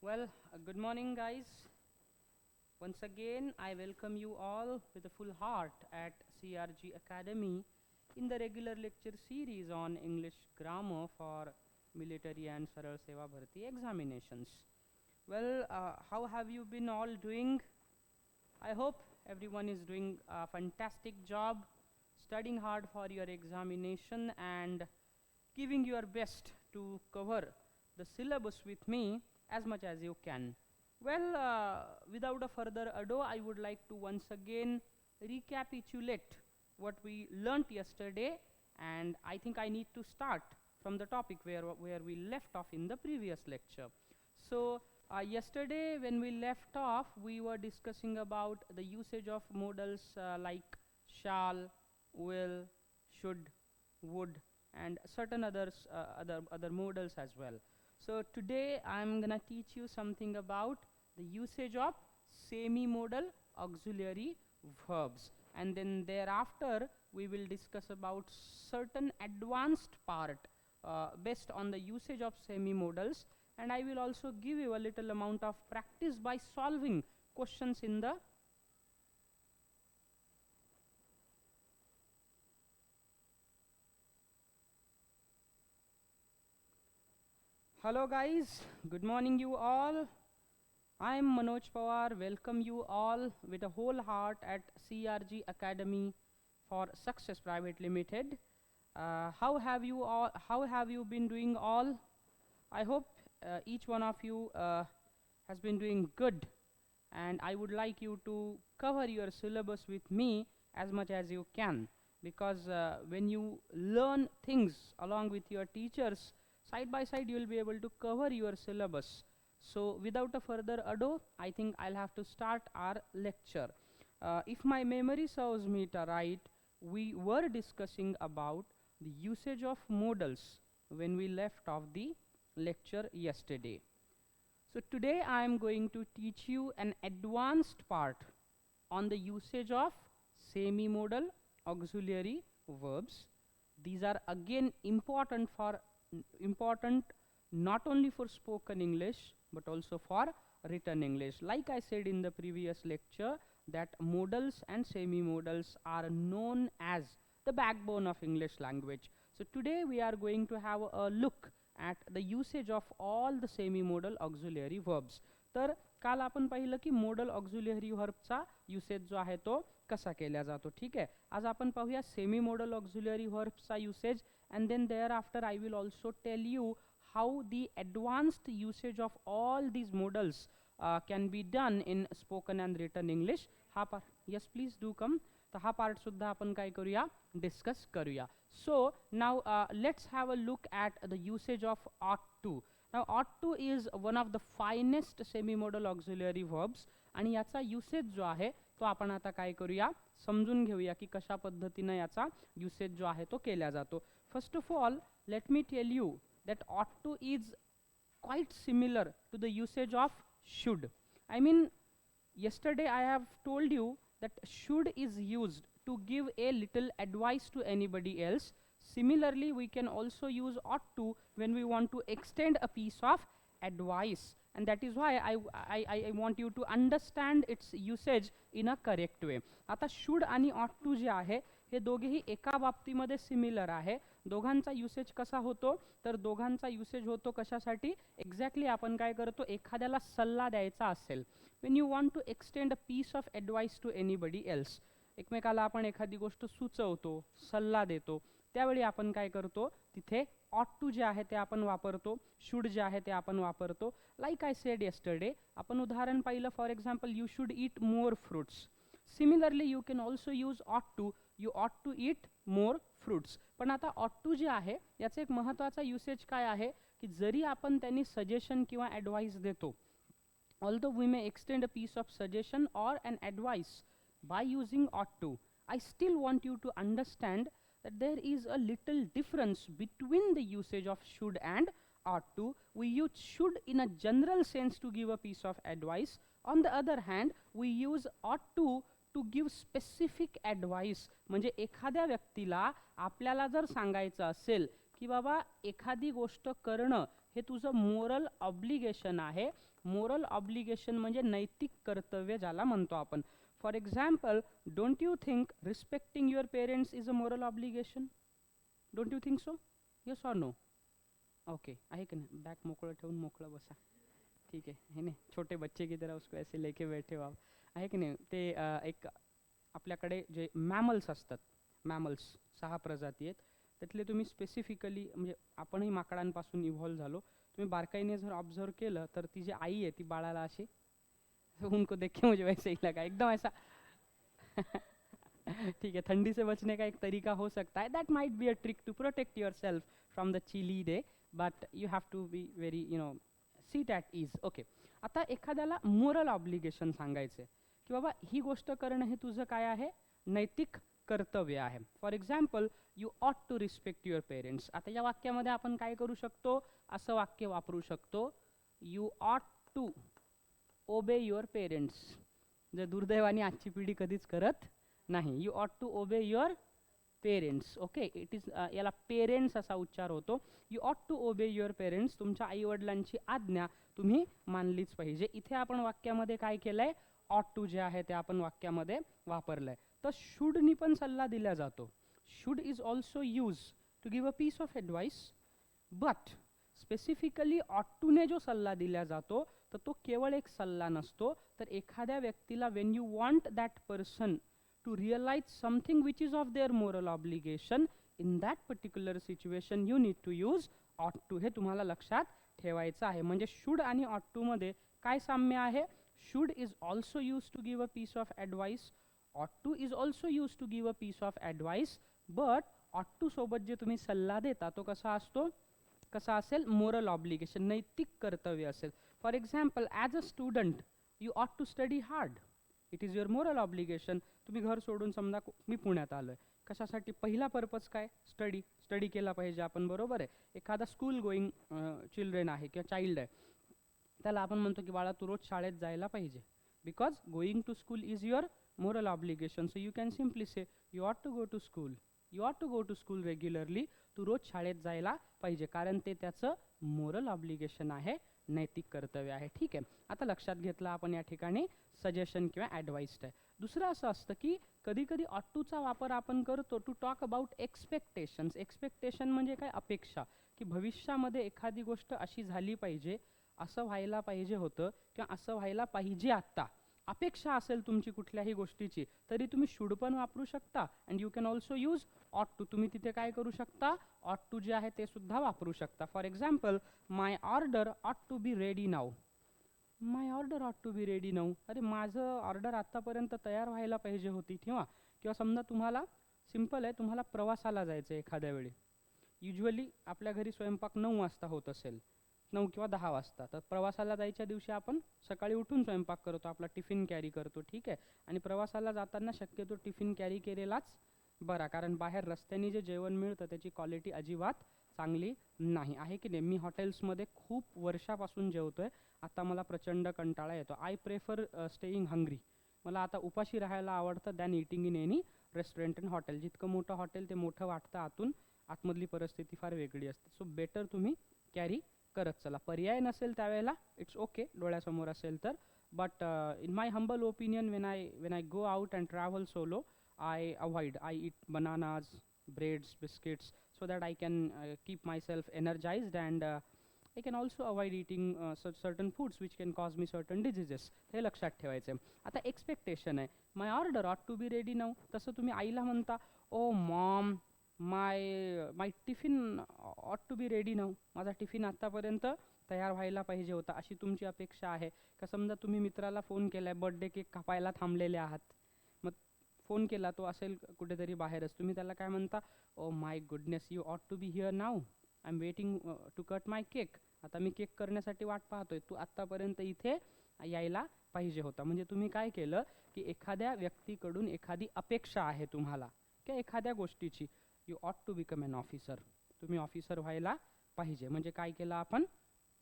Good morning, guys. Once again, I welcome you all with a full heart at CRG Academy in the regular lecture series on English grammar for military and Saral Seva Bharti examinations. How have you been all doing? I hope everyone is doing a fantastic job, studying hard for your examination and giving your best to cover the syllabus with me as much as you can. Without a further ado, I would like to once again recapitulate what we learnt yesterday, and I think I need to start from the topic where we left off in the previous lecture. Yesterday when we left off, we were discussing about the usage of modals like shall, will, should, would, and certain other modals as well. So today I'm gonna teach you something about the usage of semi-modal auxiliary verbs, and then thereafter we will discuss about certain advanced part based on the usage of semi-modals, and I will also give you a little amount of practice by solving questions in the Hello guys, good morning you all. I am Manoj Pawar, welcome you all with a whole heart at CRG Academy for Success Private Limited. How have you been doing all? I hope each one of you has been doing good, and I would like you to cover your syllabus with me as much as you can, because when you learn things along with your teachers, side by side you will be able to cover your syllabus. So without a further ado, I think I'll have to start our lecture. If my memory serves me right, we were discussing about the usage of modals when we left off the lecture yesterday. So today I am going to teach you an advanced part on the usage of semi-modal auxiliary verbs. These are again important not only for spoken English but also for written English. Like I said in the previous lecture, that modals and semi-modals are known as the backbone of English language. So today we are going to have a look at the usage of all the semi-modal auxiliary verbs. तर काल आपण पाहिलं की modal auxiliary verbचा usage जो आहे तो कसा केला जातो. ठीक आहे, आज आपण पाहूया semi modal auxiliary verbचा usage, and then thereafter I will also tell you how the advanced usage of all these modals can be done in spoken and written English. Yes, please do come. तर हा part सुद्धा आपण काय करूया, discuss करूया. So now let's have a look at the usage of ought to. Now ought to is one of the finest semi-modal auxiliary verbs, आणि याचा usage जो आहे तो आपण आता काय करूया, समजून घेऊया की कशा पद्धतीने याचा usage जो आहे तो केला जातो. First of all, let me tell you that ought to is quite similar to the usage of should. I mean, yesterday I have told you that should is used to give a little advice to anybody else. Similarly, we can also use ought to when we want to extend a piece of advice, and that is why I want you to understand its usage in a correct way. आता should आणि ought to जे आहे हे दोघेही एका बाबतीमध्ये similar आहे. दोघांचा युसेज कसा होतो, तर दोघांचा युसेज होतो कशासाठी, एक्झॅक्टली आपण काय करतो, एखाद्याला सल्ला द्यायचा असेल, when you want to extend a piece of advice to anybody else, एकमेकाला आपण एखादी गोष्ट सुचवतो, सल्ला देतो, त्यावेळी आपण काय करतो, तिथे ought to जे आहे ते आपण वापरतो, should जे आहे ते आपण वापरतो. लाईक आय सेड yesterday, आपण उदाहरण पाहिलं, for example, you should eat more fruits. Similarly, you can also use ought to, you ought to eat more fruits. पण आता ought to जे आहे याचा एक महत्त्वाचा युसेज काय आहे की जरी आपण त्यांनी सजेशन किंवा ॲडवाइस देतो, although we may extend a piece of suggestion or an advice by using ought to, I still want you to understand that there is a little difference between the usage of should and ought to. We use should in a general sense to give a piece of advice. On the other hand, we use ought to give specific advice. म्हणजे एखाद्या व्यक्तीला आपल्याला जर सांगायचं असेल की बाबा एखादी गोष्ट करणं हे तुझं मोरल ऑब्लिगेशन आहे. मोरल ऑब्लिगेशन म्हणजे नैतिक कर्तव्य ज्याला म्हणतो आपण. For example, don't you think respecting your parents is a moral obligation? Don't you think so? Yes or no? Okay, आहे की नाही? बॅक मोकळं ठेवून मोकळं बसा. ठीक है नहीं, छोटे बच्चे की तरह उसको ऐसे लेके बैठे हो आप. आहे की नाही? ते एक आपल्याकडे जे मॅमल्स असतात, मॅमल्स 6 प्रजाती आहेत, त्यातले तुम्ही स्पेसिफिकली म्हणजे आपणही माकडांपासून इव्हॉल्व झालो. तुम्ही बारकाईने जर ऑब्झर्व केलं तर ती जी आई आहे ती बाळाला अशी उनको देख के मुझे वैसे ही लगा एकदम ऐसा. ठीक है, ठंडी से बचने का एक तरीका हो सकता है. That might be a trick to protect yourself from the chilly day, but you have to be very seat at ease. Okay, आता एखाद्याला मोरल ऑब्लिगेशन सांगायचं की बाबा ही गोष्ट करणं हे तुझं काय आहे, नैतिक कर्तव्य आहे. For example, you ought to respect your parents. आता या वाक्यामध्ये आपण काय करू शकतो, असं वाक्य वापरू शकतो, you ought to obey your parents. जर दुर्दैवाने आजची पिढी कधीच करत नाही. You ought to obey your parents. Okay, it is याला पेरेंट्स असा उच्चार होतो. You ought to obey your parents. तुमच्या आईवडिलांची आज्ञा तुम्ही मानलीच पाहिजे. इथे आपण वाक्यामध्ये काय केलंय, ऑट टू जे आहे ते आपण वाक्यामध्ये वापरलंय. तर शुडनी पण सल्ला दिला जातो. Should is also used to give a piece of advice, but specifically ought टूने जो सल्ला दिला जातो तर तो केवळ एक सल्ला नसतो, तर एखाद्या व्यक्तीला Wien you want that person to realize something which is of their moral obligation, in that particular situation you need to use ought to. हे तुम्हाला लक्षात ठेवायचं आहे. म्हणजे should आणि ought to मध्ये काय साम्य आहे? should is also used to give a piece of advice, ought to is also used to give a piece of advice, but ought to सोबत जे तुम्ही सल्ला देता तो कसा असतो, कसा असेल, मोरल ऑब्लिगेशन, नैतिक कर्तव्य असेल. For example, as a student you ought to study hard. It is your moral obligation. तुम्ही घर सोडून समजा मी पुण्यात आलो आहे, कशासाठी, पहिला पर्पज काय, स्टडी. स्टडी केला पाहिजे आपण, बरोबर आहे. एखादा स्कूल गोईंग चिल्ड्रन आहे किंवा चाइल्ड आहे, त्याला आपण म्हणतो की बाळा तू रोज शाळेत जायला पाहिजे, because going to school is your moral obligation. So you can simply say you ought to go to school. You ought to go to school regularly. तू रोज शाळेत जायला पाहिजे, कारण ते त्याचं मोरल ऑब्लिगेशन आहे, नैतिक कर्तव्य आहे. ठीक आहे, आता लक्षात घेतलं आपण या ठिकाणी सजेशन किंवा ॲडवाइस आहे. दुसरं असं असतं की कधी कधी ऑट टूचा वापर आपण करतो to talk about expectations. Expectation म्हणजे काय, अपेक्षा, की भविष्यामध्ये एखादी गोष्ट अशी झाली पाहिजे, असं व्हायला पाहिजे होतं किंवा असं व्हायला पाहिजे आत्ता. अपेक्षा असेल तुमची कुठल्याही गोष्टीची तरी तुम्ही शुड पण वापरू शकता, and you can also use ऑट टू. तुम्ही तिथे काय करू शकता, ऑट टू जे आहे ते सुद्धा वापरू शकता. For example, my order ought to be ready now. My order ought to be ready now. अरे माझं ऑर्डर आत्तापर्यंत तयार व्हायला पाहिजे होती. किंवा समजा तुम्हाला सिम्पल आहे, तुम्हाला प्रवासाला जायचं आहे एखाद्या वेळी. युजली आपल्या घरी स्वयंपाक 9 वाजता होत असेल, 9 किंवा 10 वाजता. तर प्रवासाला जायच्या दिवशी आपण सकाळी उठून स्वयंपाक करतो, आपला टिफिन कॅरी करतो, ठीक आहे. आणि प्रवासाला जाताना शक्यतो टिफिन कॅरी केलेलाच बरा, कारण बाहेर रस्त्याने जे जेवण मिळतं त्याची क्वालिटी अजिबात चांगली नाही, आहे की नाही. मी हॉटेल्समध्ये खूप वर्षापासून जेवतोय, आता मला प्रचंड कंटाळा येतो. I prefer staying hungry. मला आता उपाशी राहायला आवडतं than eating in any restaurant and hotel. जितकं मोठं हॉटेल ते मोठं वाटतं आतून, आतमधली परिस्थिती फार वेगळी असते. सो बेटर तुम्ही कॅरी करत चला. पर्याय नसेल त्यावेळेला इट्स ओके, डोळ्यासमोर असेल तर. But in my humble opinion, when I go out and travel solo, I avoid. I eat bananas, breads, biscuits, so that I can keep myself energized, and I can also avoid eating certain foods which can cause me certain diseases. हे लक्षात ठेवायचं आहे. आता expectation आहे, माय order ought to be ready now. तसं तुम्ही आईला म्हणता, ओ मॉम माय टिफिन ऑट टू बी रेडी नाऊ. माझा टिफिन आत्तापर्यंत तयार व्हायला पाहिजे होता, अशी तुमची अपेक्षा आहे. का समजा तुम्ही मित्राला फोन केलाय, बर्थडे केक कापायला थांबलेले आहात, मग फोन केला, तो असेल कुठेतरी बाहेरच, तुम्ही त्याला काय म्हणता, oh my goodness you ought to be here now, I am waiting to cut my cake. आता मी केक करण्यासाठी वाट पाहतोय, तू आत्तापर्यंत इथे यायला पाहिजे होता. म्हणजे तुम्ही काय केलं की एखाद्या व्यक्तीकडून एखादी अपेक्षा आहे तुम्हाला किंवा एखाद्या गोष्टीची, you ought to become an officer. तुम्ही ऑफिसर व्हायला पाहिजे. म्हणजे काय केलं आपण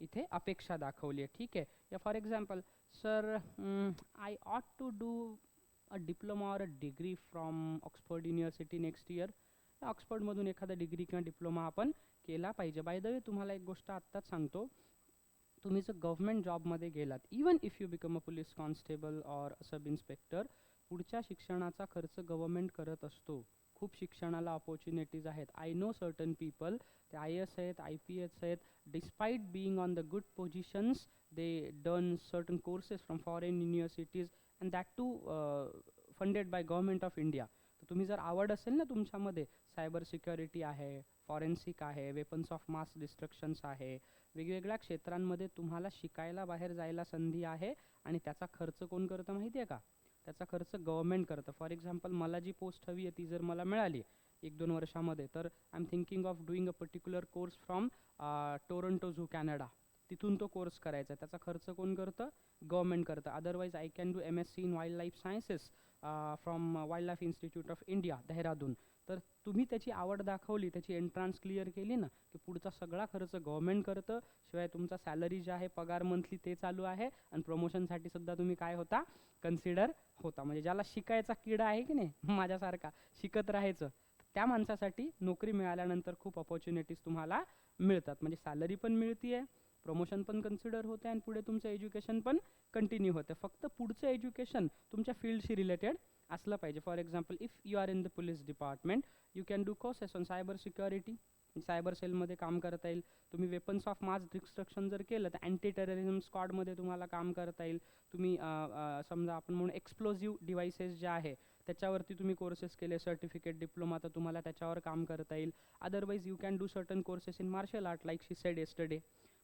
इथे, अपेक्षा दाखवली आहे, ठीक आहे. या for example, sir I ought to do a diploma or a degree from Oxford University next year. ऑक्सफर्डमधून एखादा डिग्री किंवा डिप्लोमा आपण केला पाहिजे. बाय द वे तुम्हाला एक गोष्ट आत्ताच सांगतो, तुम्ही जर गव्हर्नमेंट जॉबमध्ये गेलात, even if you become a police constable or sub inspector, पुढच्या शिक्षणाचा खर्च गव्हर्नमेंट करत असतो. खूप शिक्षणाला ऑपॉर्च्युनिटीज आहेत. आय नो सर्टन पीपल, ते आय एस आहेत, आय पी एस आहेत, despite being on the good positions, they done certain courses from foreign universities and that too funded by government of India. तर तुम्ही जर आवड असेल ना तुमच्यामध्ये, सायबर सिक्युरिटी आहे, फॉरेन्सिक आहे, वेपन्स ऑफ मास डिस्ट्रक्शन्स आहे, वेगवेगळ्या क्षेत्रांमध्ये तुम्हाला शिकायला बाहेर जायला संधी आहे, आणि त्याचा खर्च कोण करतं माहिती आहे का? त्याचा खर्च गव्हर्नमेंट करतं. फॉर एक्झाम्पल, मला जी पोस्ट हवी आहे ती जर मला मिळाली 1-2 वर्षामध्ये, तर I am thinking of doing a particular course from Toronto zoo, Canada. तिथून तो कोर्स करायचा, त्याचा खर्च कोण करतं? गव्हर्नमेंट करतं. Otherwise I can do MSc in wild life sciences from wild life institute of India, Dehradun. तर तुम्ही त्याची आवड दाखवली, त्याची एंट्रन्स क्लिअर केली ना, की पुढचा सगळा खर्च गव्हर्नमेंट करतं. शिवाय तुमचा सॅलरी जे आहे, पगार मंथली, ते चालू आहे, आणि प्रमोशनसाठी सुद्धा तुम्ही काय होता? कन्सिडर होता. म्हणजे ज्याला शिकायचा किडा आहे की नाही, माझ्यासारखा शिकत राहायचं, त्या माणसासाठी नोकरी मिळाल्यानंतर खूप ऑपॉर्च्युनिटीज तुम्हाला मिळतात. म्हणजे सॅलरी पण मिळतीये, प्रमोशन पण कन्सिडर होते, आणि पुढे तुमचं एज्युकेशन पण कंटिन्यू होते. फक्त पुढचं एज्युकेशन तुमच्या फील्डशी रिलेटेड असलं पाहिजे. For example, if you are in the police department, you can do courses on cyber security, cyber सेलमध्ये काम करता येईल. तुम्ही वेपन्स ऑफ मास डिस्ट्रक्शन जर केलं तर अँटी टेररिझम स्क्वॉडमध्ये तुम्हाला काम करता येईल. तुम्ही समजा आपण म्हणून एक्सप्लोजिव्ह डिव्हाइसेस जे आहे त्याच्यावरती तुम्ही कोर्सेस केले, सर्टिफिकेट, डिप्लोमा, तर तुम्हाला त्याच्यावर काम करता येईल. Otherwise you can do certain courses in martial art, like she said yesterday.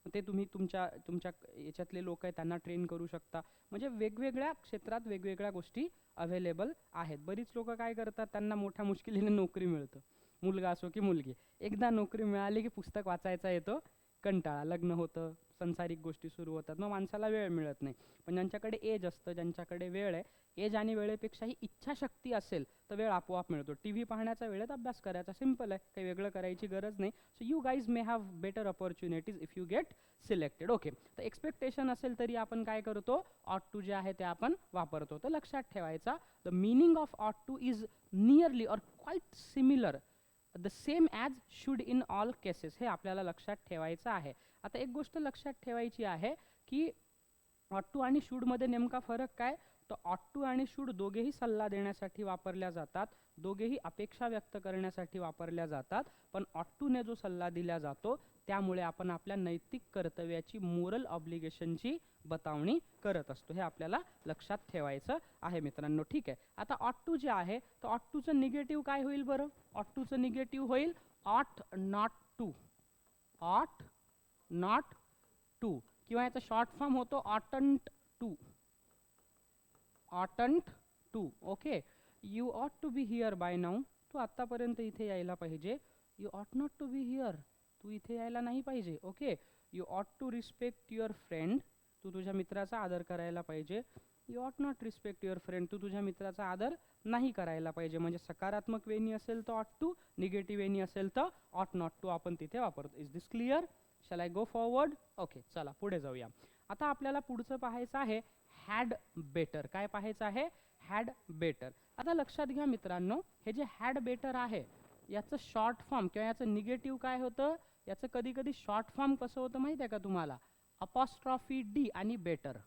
ते तुम्ही तुमच्या तुमच्या याच्यातले लोक आहेत त्यांना ट्रेन करू शकता. म्हणजे वेगवेगळ्या क्षेत्रात वेगवेगळ्या गोष्टी अवेलेबल आहेत. बरीच लोक काय करतात, त्यांना मोठ्या मुश्किलीने नोकरी मिळतं, मुलगा असो की मुलगी. एकदा नोकरी मिळाली की पुस्तक वाचायचा येतो कंटाळा, लग्न होतं, संसारिक गोष्टी सुरू होतात, मग माणसाला वेळ मिळत नाही. पण ज्यांच्याकडे एज असतं, ज्यांच्याकडे वेळ आहे, एज आणि वेळेपेक्षाही इच्छाशक्ती असेल तर वेळ आपोआप मिळतो. टी व्ही पाहण्याचा वेळेत अभ्यास करायचा, सिम्पल आहे, काही वेगळं करायची गरज नाही. So you guys may have better opportunities if you get selected. Okay, तर एक्सपेक्टेशन असेल तरी आपण काय करतो, ऑट टू जे आहे ते आपण वापरतो. तर लक्षात ठेवायचा, the meaning of ought to is nearly or quite similar the same as should in all cases. हे आपल्याला लक्षात ठेवायचं आहे. आता एक गोष्ट लक्षात ठेवायची आहे की ऑट टू आणि शूडमध्ये नेमका फरक काय? तर ऑट टू आणि शूड दोघेही सल्ला देण्यासाठी वापरल्या जातात, दोघेही अपेक्षा व्यक्त करण्यासाठी वापरल्या जातात. पण ऑट टूने जो सल्ला दिला जातो त्यामुळे आपण आपल्या नैतिक कर्तव्याची, मोरल ऑब्लिगेशनची बतावणी करत असतो. हे आपल्याला लक्षात ठेवायचं आहे मित्रांनो. ठीक आहे, आता ऑट टू जे आहे, तर ऑट टूचं निगेटिव्ह काय होईल बरं? ऑट टूचं निगेटिव्ह होईल ought not to. Ought not to, किंवा याचा शॉर्ट फॉर्म होतो oughtn't to. Oughtn't to. Okay, you ought to be here by now. तू आत्तापर्यंत इथे यायला पाहिजे. You ought not to be here, तू इथे यायला नाही पाहिजे. Okay, you ought to respect your friend, तू तुझ्या मित्राचा आदर करायला पाहिजे. You ought not respect your friend, तू तुझ्या मित्राचा आदर नाही करायला पाहिजे. म्हणजे सकारात्मक वेनी असेल तर ऑट टू, निगेटिव्ह वेनी असेल तर ऑट नॉट टू आपण तिथे वापरतो. Is this clear? Shall I go forward? Okay, चला पुढे जाऊया. आता आपल्याला पुढचं पाहायचं आहे हॅड बेटर. काय पाहायचं आहे? Had better. आता लक्षात घ्या मित्रांनो, हे जे हॅड बेटर आहे याचं शॉर्ट फॉर्म किंवा याचं निगेटिव्ह काय होतं? याचं कधी कधी शॉर्ट फॉर्म कसं होतं माहिती आहे का तुम्हाला? अपॉस्ट्रॉफी डी आणि बेटर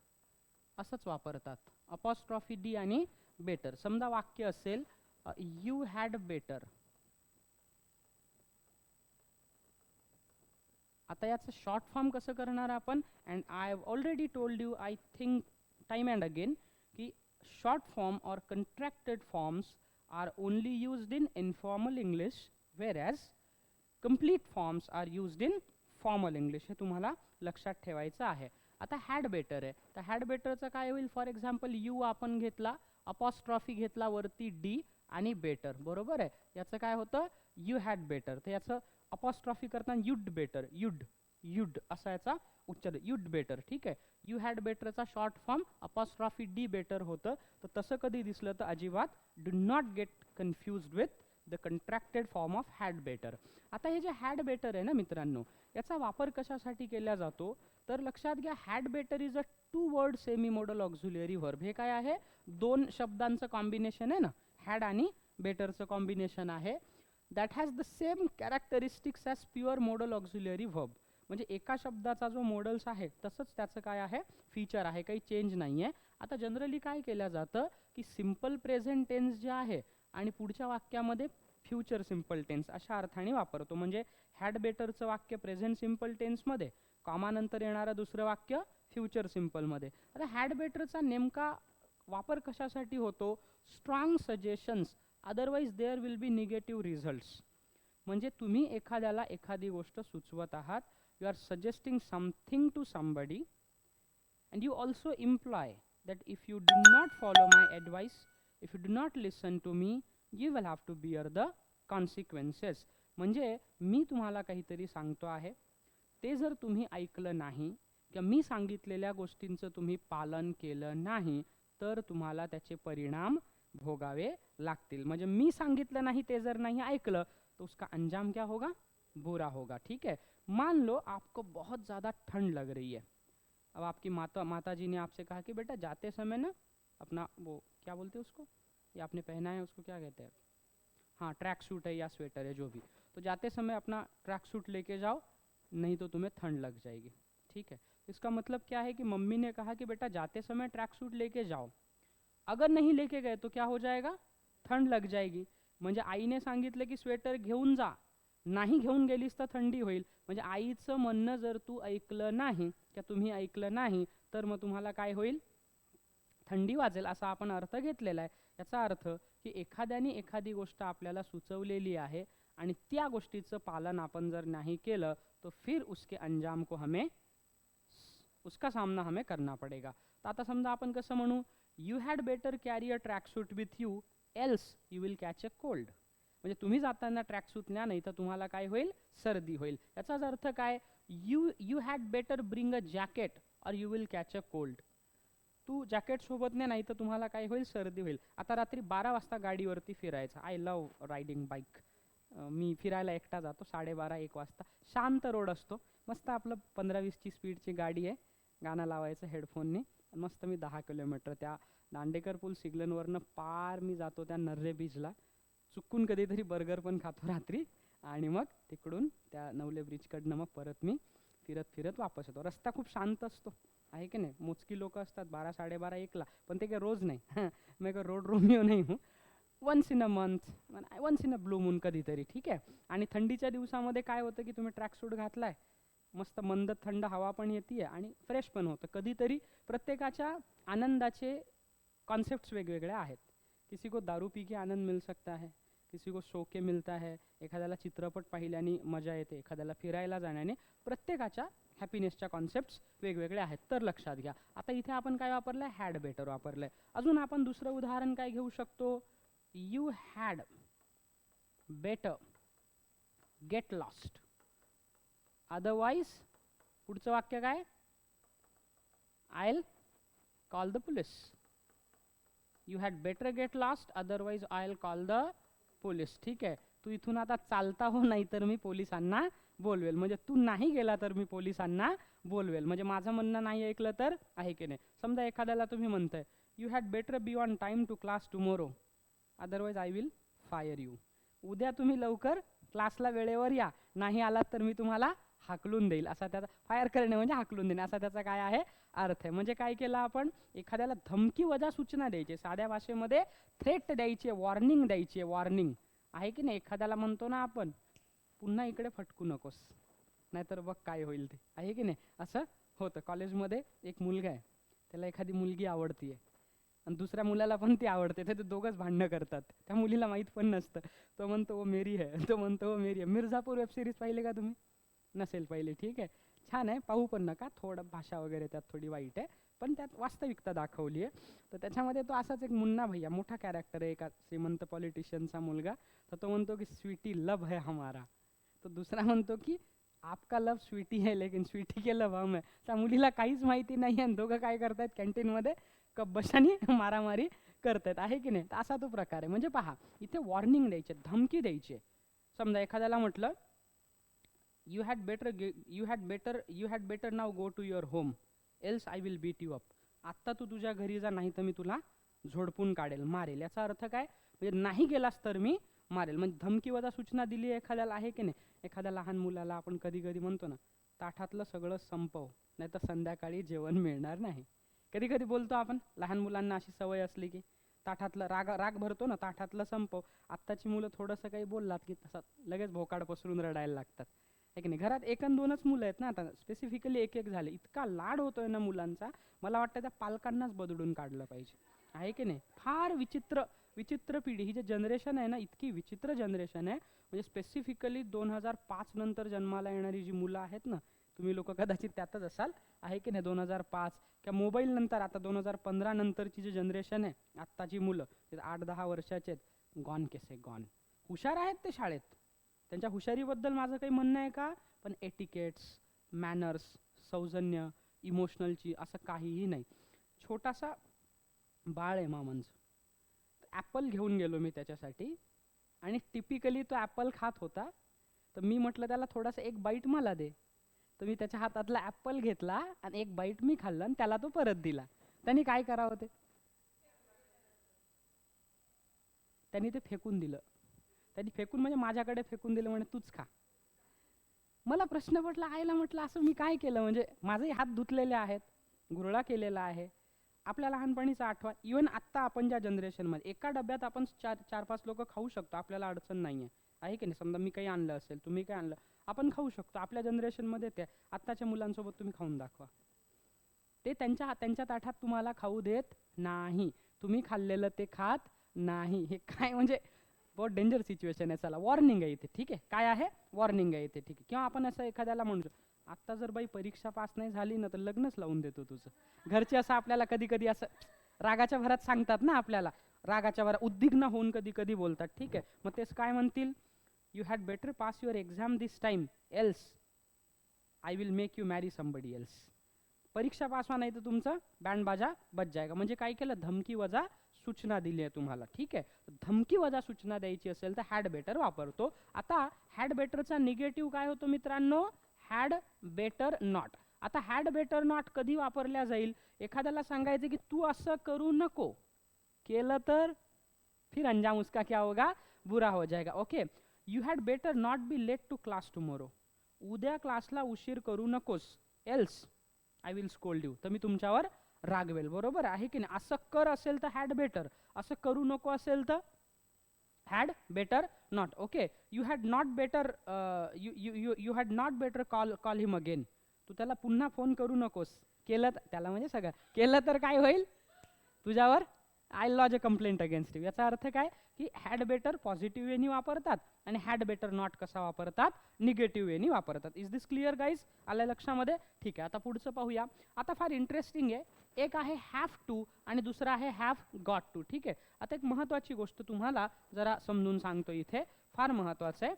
असंच वापरतात. अपॉस्ट्रॉफी डी आणि बेटर. समजा वाक्य असेल यू हॅड बेटर. आता याचं शॉर्ट फॉर्म कसं करणार आपण? And I have already told you, I think time and again, की short form or contracted forms are only used in informal English, whereas complete forms are used in formal English. हे तुम्हाला लक्षात ठेवायचं आहे. आता हॅड बेटर आहे, तर had बेटरचं काय होईल? फॉर एक्झाम्पल, यू आपण घेतला, अपॉस्ट्रॉफी घेतला, वरती डी आणि बेटर, बरोबर आहे. याचं काय होतं? You had better. तर याचं अपॉस्ट्रॉफी करताना युड बेटर, युड युड असा याचा उच्चार, युड बेटर. ठीक आहे, यू हॅड बेटरचा short form apostrophe D better होतं. तर तसं कधी दिसलं तर अजिबात do not get confused with the contracted form of had better. आता हे जे हॅड बेटर आहे ना मित्रांनो, याचा वापर कशासाठी केला जातो? तर लक्षात घ्या, had better is a 2 word semi modal auxiliary verb. हे काय आहे? 2 शब्दांचं कॉम्बिनेशन आहे ना, हॅड आणि बेटरचं कॉम्बिनेशन आहे. That has the same characteristics as pure मोडल ऑक्झिलरी व्हर्ब. म्हणजे एका शब्दाचा जो मॉडल्स आहे तसंच त्याचं काय आहे, फीचर आहे, काही चेंज नाही आहे. आता जनरली काय केलं जातं की सिम्पल प्रेझेंट टेन्स जे आहे आणि पुढच्या वाक्यामध्ये फ्युचर सिम्पल टेन्स अशा अर्थाने वापरतो. म्हणजे हॅड बेटरचं वाक्य प्रेझेंट सिम्पल टेन्समध्ये, कॉमानंतर येणारं दुसरं वाक्य फ्युचर सिम्पलमध्ये. आता हॅड बेटरचा नेमका वापर कशासाठी होतो, strong suggestions, otherwise there will be negative results. म्हणजे तुम्ही एखाद्याला एखादी गोष्ट सुचवत आहात, you are suggesting something to somebody and you also imply that if you do not follow my advice, if you do not listen to me, you will have to bear the consequences. म्हणजे मी तुम्हाला काहीतरी सांगतो आहे, ते जर तुम्ही ऐकलं नाही किंवा मी सांगितलेल्या गोष्टींचं तुम्ही पालन केलं नाही तर तुम्हाला त्याचे परिणाम भोगावे लागतील. म्हणजे मी सांगितलं नाही ते जर नाही ऐकलं तो उसका अंजाम क्या होगा, बुरा होगा. ठीक है. मान लो आपको बहुत ज़्यादा ठंड लग रही है. अब आपकी माताजी ने आपसे कहा कि बेटा जाते समय ना अपना वो क्या बोलते हैं उसको, ये आपने पहना है उसको क्या कहते हैं, हाँ ट्रैक सूट है या स्वेटर है जो भी, तो जाते समय अपना ट्रैक सूट लेके जाओ नहीं तो तुम्हें ठंड लग जाएगी. ठीक है. इसका मतलब क्या है कि मम्मी ने कहा कि बेटा जाते समय ट्रैक सूट लेके जाओ, अगर नहीं लेके गए तो क्या हो जाएगा, थंड लग जाएगी. म्हणजे आईने सांगितलं की स्वेटर घेऊन जा, नाही घेऊन गेलीस तर थंडी होईल. म्हणजे आईचं म्हणणं जर तू ऐकलं नाही किंवा तुम्ही ऐकलं नाही तर मग तुम्हाला काय होईल, थंडी वाजेल, असा आपण अर्थ घेतलेला आहे. याचा अर्थ की एखाद्याने एखादी गोष्ट आपल्याला सुचवलेली आहे आणि त्या गोष्टीचं पालन आपण जर नाही केलं तो फिर उसके अंजाम को हमें उसका सामना हमें करना पडेगा. तर आता समजा आपण कसं म्हणू, you had better carry a track suit with you else you will catch a cold. म्हणजे तुम्ही जाताना ट्रॅक सूट न्या नाही तर तुम्हाला काय होईल, सर्दी होईल. याचाच अर्थ काय, you had better bring a jacket or you will catch a cold. तू जॅकेट सोबत नाही तर तुम्हाला काय होईल, सर्दी होईल. आता रात्री 12 वाजता गाडीवरती फिरायचं, आय लव रायडिंग बाईक. मी फिरायला एकटा जातो 12:30-1 वाजता, शांत रोड असतो, मस्त आपलं 15-20ची स्पीडची गाडी आहे, गाणं लावायचं हेडफोनने, मस्त मी 10 किलोमीटर त्या दांडेकर पूल सिग्नलवरनं पार मी जातो त्या नर्रे बीचला. चुकून कधीतरी बर्गर पण खातो रात्री आणि मग तिकडून त्या नवले ब्रिजकडनं मग परत मी फिरत फिरत वापस येतो. रस्ता खूप शांत असतो आहे की नाही, मोजकी लोक असतात 12, 12:30, 1ला, पण ते काय रोज नाही. मी काय रोड रोमिओ नाही हूँ, once in a month, once in a blue moon कधीतरी. ठीक आहे. आणि थंडीच्या दिवसामध्ये काय होतं की तुम्ही ट्रॅक सूट घातलाय, मस्त मंद थंड हवा पण येते आणि फ्रेश पण होतं. कधीतरी प्रत्येकाच्या आनंदाचे कॉन्सेप्ट्स वेगवेगळे आहेत. किसी को दारू पी के आनंद मिल सकता है, किसी को सो के मिलता है, एखाद्याला चित्रपट पाहिल्याने मजा येते, एखाद्याला फिरायला जाण्याने. प्रत्येकाच्या हॅपीनेसच्या कॉन्सेप्ट्स वेगवेगळे आहेत. तर लक्षात घ्या. आता इथे आपण काय वापरलंय, हॅड बेटर वापरलंय. अजून आपण दुसरं उदाहरण काय घेऊ शकतो, you had better get lost otherwise, पुढचं वाक्य काय, I will call the police. You had better get lost otherwise I will call the police. ठीक आहे. तू इथून आता चालता हो, नाही तर मी पोलिसांना बोलवेल. म्हणजे तू नाही गेला तर मी पोलिसांना बोलवेल. म्हणजे माझं म्हणणं नाही ऐकलं तर, आहे की नाही. समजा एखाद्याला तुम्ही म्हणताय you had better be on time to class tomorrow otherwise I will fire you. उद्या तुम्ही लवकर क्लासला वेळेवर या, नाही आलात तर मी तुम्हाला हाकलून देईल. असा त्याचा, फायर करणे म्हणजे हाकलून देणे, असा त्याचा काय आहे, अर्थ आहे. म्हणजे काय केलं आपण, एखाद्याला धमकी वजा सूचना द्यायची, साध्या भाषेमध्ये थ्रेट द्यायची, वॉर्निंग द्यायची, वॉर्निंग आहे की नाही. एखाद्याला म्हणतो ना आपण, पुन्हा इकडे फटकू नकोस नाहीतर बघ काय होईल ते, आहे की नाही. असं होतं. कॉलेजमध्ये एक मुलगा आहे, त्याला एखादी मुलगी आवडतीये आणि दुसऱ्या मुलाला पण ती आवडते, ते दोघंच भांडणं करतात. त्या मुलीला माहीत पण नसतं. तो म्हणतो वो मेरी है, तो म्हणतो वो मेरी है. मिर्झापूर वेब सिरीज पाहिले का तुम्ही, नसेल पाहिले. ठीक आहे, छान आहे, पाहू पण नका. थोडं भाषा वगैरे त्यात थोडी वाईट आहे, पण त्यात वास्तविकता दाखवली आहे. तर त्याच्यामध्ये तो असाच एक मुन्ना भैया, मोठा कॅरेक्टर आहे, एका श्रीमंत पॉलिटिशियनचा मुलगा. तर तो म्हणतो की स्वीटी लव है हमारा. तो दुसरा म्हणतो की आपका लव स्वीटी है लेकिन स्वीटी के लव हम है. त्या मुलीला काहीच माहिती नाही आणि दोघं काय करतायत, कॅन्टीनमध्ये कब्बशाने मारामारी करतायत, आहे की नाही. असा तो प्रकार आहे. म्हणजे पहा, इथे वॉर्निंग द्यायचे, धमकी द्यायची. समजा एखाद्याला म्हटलं you had better now go to your home else I will beat you up. आत्ता तू तुझ्या घरी जा, नाही तर मी तुला झोडपून काढेल, मारेल. याचा अर्थ काय, म्हणजे नाही गेलास तर मी मारेल. म्हणजे धमकीवजा सूचना दिली एखाद्याला आहे की नाही. एखाद्या लहान मुलाला आपण कधी कधी म्हणतो ना, ताटातलं सगळं संपव, नाही तर संध्याकाळी जेवण मिळणार नाही. कधी कधी बोलतो आपण लहान मुलांना, अशी सवय असली की ताटातलं राग राग भरतो ना, ताटातलं संपव. आत्ताची मुलं थोडंसं काही बोललात की तसं लगेच भोकाड पसरून रडायला लागतात, आहे की नाही. घरात एक अन दोनच मुलं आहेत ना, आता स्पेसिफिकली एक एक झाले. इतका लाड होतोय ना मुलांचा, मला वाटतं त्या पालकांनाच बदलून काढलं पाहिजे, आहे की नाही. फार विचित्र विचित्र पिढी ही जे जनरेशन आहे ना, इतकी विचित्र जनरेशन आहे. म्हणजे स्पेसिफिकली 2005 नंतर जन्माला येणारी जी मुलं आहेत ना, तुम्ही लोक कदाचित त्यातच असाल, आहे की नाही. 2005 किंवा मोबाईल नंतर आता 2015 नंतरची जी जनरेशन आहे, आत्ताची मुलं 8-10 वर्षाचे आहेत, गॉन केसे गॉन. हुशार आहेत ते शाळेत, त्यांच्या हुशारीबद्दल माझं काही म्हणणं आहे का, पण एटिकेट्स, मॅनर्स, सौजन्य, इमोशनलची असं काहीही नाही. छोटासा बाळ आहे मामांचं, ॲपल घेऊन गेलो मी त्याच्यासाठी, आणि टिपिकली तो ॲपल खात होता. तर मी म्हटलं त्याला थोडासा एक बाईट मला दे. तर मी त्याच्या हातातला ॲपल घेतला आणि एक बाईट मी खाल्लं आणि त्याला तो परत दिला. त्यांनी काय करावं ते, त्यांनी ते फेकून दिलं. त्यांनी फेकून म्हणजे माझ्याकडे फेकून दिलं, म्हणे तूच खा. मला प्रश्न पडला, आईला म्हटलं असं मी काय केलं, म्हणजे माझेही हात धुतलेले आहेत, गुरळा केलेला आहे. आपल्या लहानपणीचा आठवा, इवन आत्ता आपण ज्या जनरेशनमध्ये एका डब्यात आपण 4-5 लोक खाऊ शकतो, आपल्याला अडचण नाही आहे की नाही. समजा मी काही आणलं असेल, तुम्ही काय आणलं, आपण खाऊ शकतो. आपल्या जनरेशनमध्ये ते, आत्ताच्या मुलांसोबत तुम्ही खाऊन दाखवा, ते त्यांच्या त्यांच्या ताटात तुम्हाला खाऊ देत नाही, तुम्ही खाल्लेलं ते खात नाही. हे काय म्हणजे बहुत डेंजर सिच्युएशन आहे. चला, वॉर्निंग आहे इथे, ठीक आहे. काय आहे, वॉर्निंग आहे इथे, ठीक आहे. किंवा आपण असं एखाद्याला म्हणतो, आत्ता जर बाई परीक्षा पास नाही झाली ना, तर लग्नच लावून देतो तुझं. घरचे असं आपल्याला कधी कधी असं रागाच्या भरात सांगतात ना, आपल्याला रागाच्या भरात उद्विग्न होऊन कधी कधी बोलतात, ठीक आहे. मग तेच काय म्हणतील, you had better pass your exam this time, else I will make you marry somebody else. परीक्षा पास व्हा, नाही तर तुमचं बँड बाजा बच जाएगा. म्हणजे काय केलं, धमकी वजा सूचना दिली आहे तुम्हाला, ठीक आहे. धमकी वजा सूचना द्यायची असेल तर हॅड बेटर वापरतो. आता हॅड बेटरचा निगेटिव्ह काय होतो मित्रांनो, हॅड बेटर नॉट. आता हॅड बेटर नॉट कधी वापरल्या जाईल, एखाद्याला सांगायचं की तू असं करू नको, केलं तर फिर अंजाम उसका क्या होगा, बुरा हो जाएगा. Okay, you had better not be late to class tomorrow. उद्या क्लासला उशीर करू नकोस, else I will scold you. तर मी तुमच्यावर रागवेल, बरोबर आहे की नाही. असं कर असेल तर हॅड बेटर, असं करू नको असेल तर had better not. Okay, you had not better, you had not better call him again. तू त्याला पुन्हा फोन करू नकोस, केलं त्याला म्हणजे सगळं केलं तर काय होईल, तुझ्यावर I lodge a complaint against you. याचा अर्थ काय की हॅड बेटर पॉझिटिव्ह वेनी वापरतात आणि हॅड बेटर नॉट कसा वापरतात, निगेटिव्ह वेनी वापरतात. इज दिस क्लिअर गाईज, आल्या लक्षामध्ये, ठीक आहे. आता पुढचं पाहूया. आता फार इंटरेस्टिंग आहे, एक आहे हॅव टू आणि दुसरा आहे हॅव गॉट टू, ठीक आहे. आता एक महत्त्वाची गोष्ट तुम्हाला जरा समजून सांगतो इथे, फार महत्त्वाचं आहे.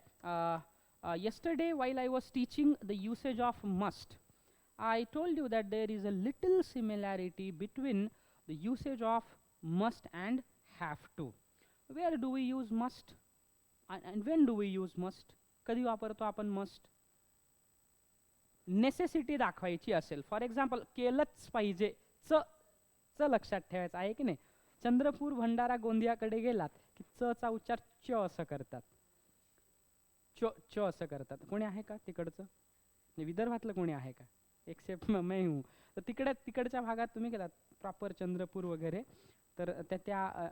yesterday while I was teaching the usage of must, I told you that there is a little similarity between the usage of must and have to. Where do we use must and when do we use must? कधी वापरतो आपण must, necessity दाखवायची असेल, for example केलंच पाहिजे, च च लक्षात ठेवायचं आहे की नाही. चंद्रपूर, भंडारा, गोंदियाकडे गेलात की च चा उच्चार च असं करतात, च च असं करतात. कोणी आहे का तिकडचं, विदर्भातलं कोणी आहे का, एक्सेप्ट मैं हूँ. तर तिकडच्या भागात तुम्ही गेलात प्रॉपर चंद्रपूर वगैरे, तर त्या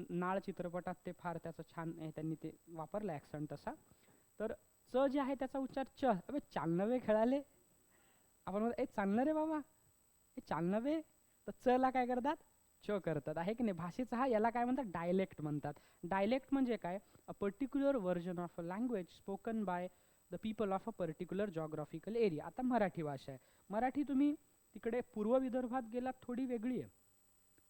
नाळ चित्रपटात ते फार त्याचं छान आहे, त्यांनी ते वापरलं ॲक्सेंट तसा. तर च जे आहे त्याचा उच्चार च. अबे चालनवे खेळाले, आपण म्हणतो ए चालणं रे बाबा, हे चालणं बे, तर च ला काय करतात, च करतात, आहे की नाही. भाषेचा हा, याला काय म्हणतात, डायलेक्ट म्हणतात. डायलेक्ट म्हणजे काय, a particular version of a language spoken by the people of a particular geographical area. आता मराठी भाषा आहे, मराठी तुम्ही तिकडे पूर्व विदर्भात गेलात थोडी वेगळी आहे.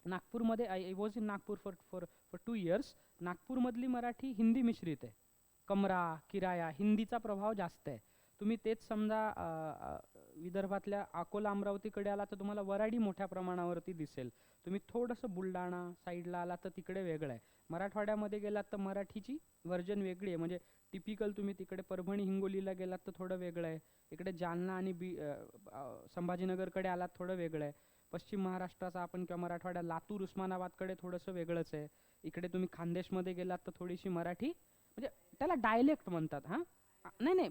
नागपूरमध्ये, I was in Nagpur for for for 2 years. नागपूरमधली मराठी हिंदी मिश्रित आहे, कमरा, किराया, हिंदीचा प्रभाव जास्त आहे. तुम्ही तेच समजा विदर्भातल्या अकोला, अमरावतीकडे आला तर तुम्हाला वराडी मोठ्या प्रमाणावरती दिसेल. तुम्ही थोडंसं बुलढाणा साईडला आला तर तिकडे वेगळं आहे. मराठवाड्यामध्ये गेलात तर मराठीची व्हर्जन वेगळी आहे. म्हणजे टिपिकल तुम्ही तिकडे परभणी, हिंगोलीला गेलात तर थोडं वेगळं आहे. इकडे जालना आणि संभाजीनगरकडे आलात थोडं वेगळं आहे. पश्चिम महाराष्ट्राचा आपण किंवा मराठवाड्यात लातूर, उस्मानाबादकडे थोडंसं वेगळंच आहे. इकडे तुम्ही खानदेशमध्ये गेलात तर थोडीशी मराठी म्हणजे त्याला डायलेक्ट म्हणतात. हां, नाही नाही,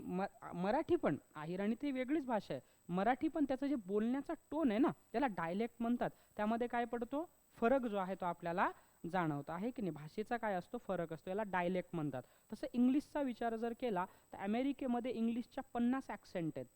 मराठी पण आहेर आणि ती वेगळीच भाषा आहे. मराठी पण त्याचं जे बोलण्याचा टोन आहे ना, त्याला डायलेक्ट म्हणतात. त्यामध्ये काय पडतो, फरक जो आहे तो आपल्याला जाणवतो आहे की नाही. भाषेचा काय असतो, फरक असतो, याला डायलेक्ट म्हणतात. तसं इंग्लिशचा विचार जर केला तर अमेरिकेमध्ये इंग्लिशच्या 50 ॲक्सेंट आहेत.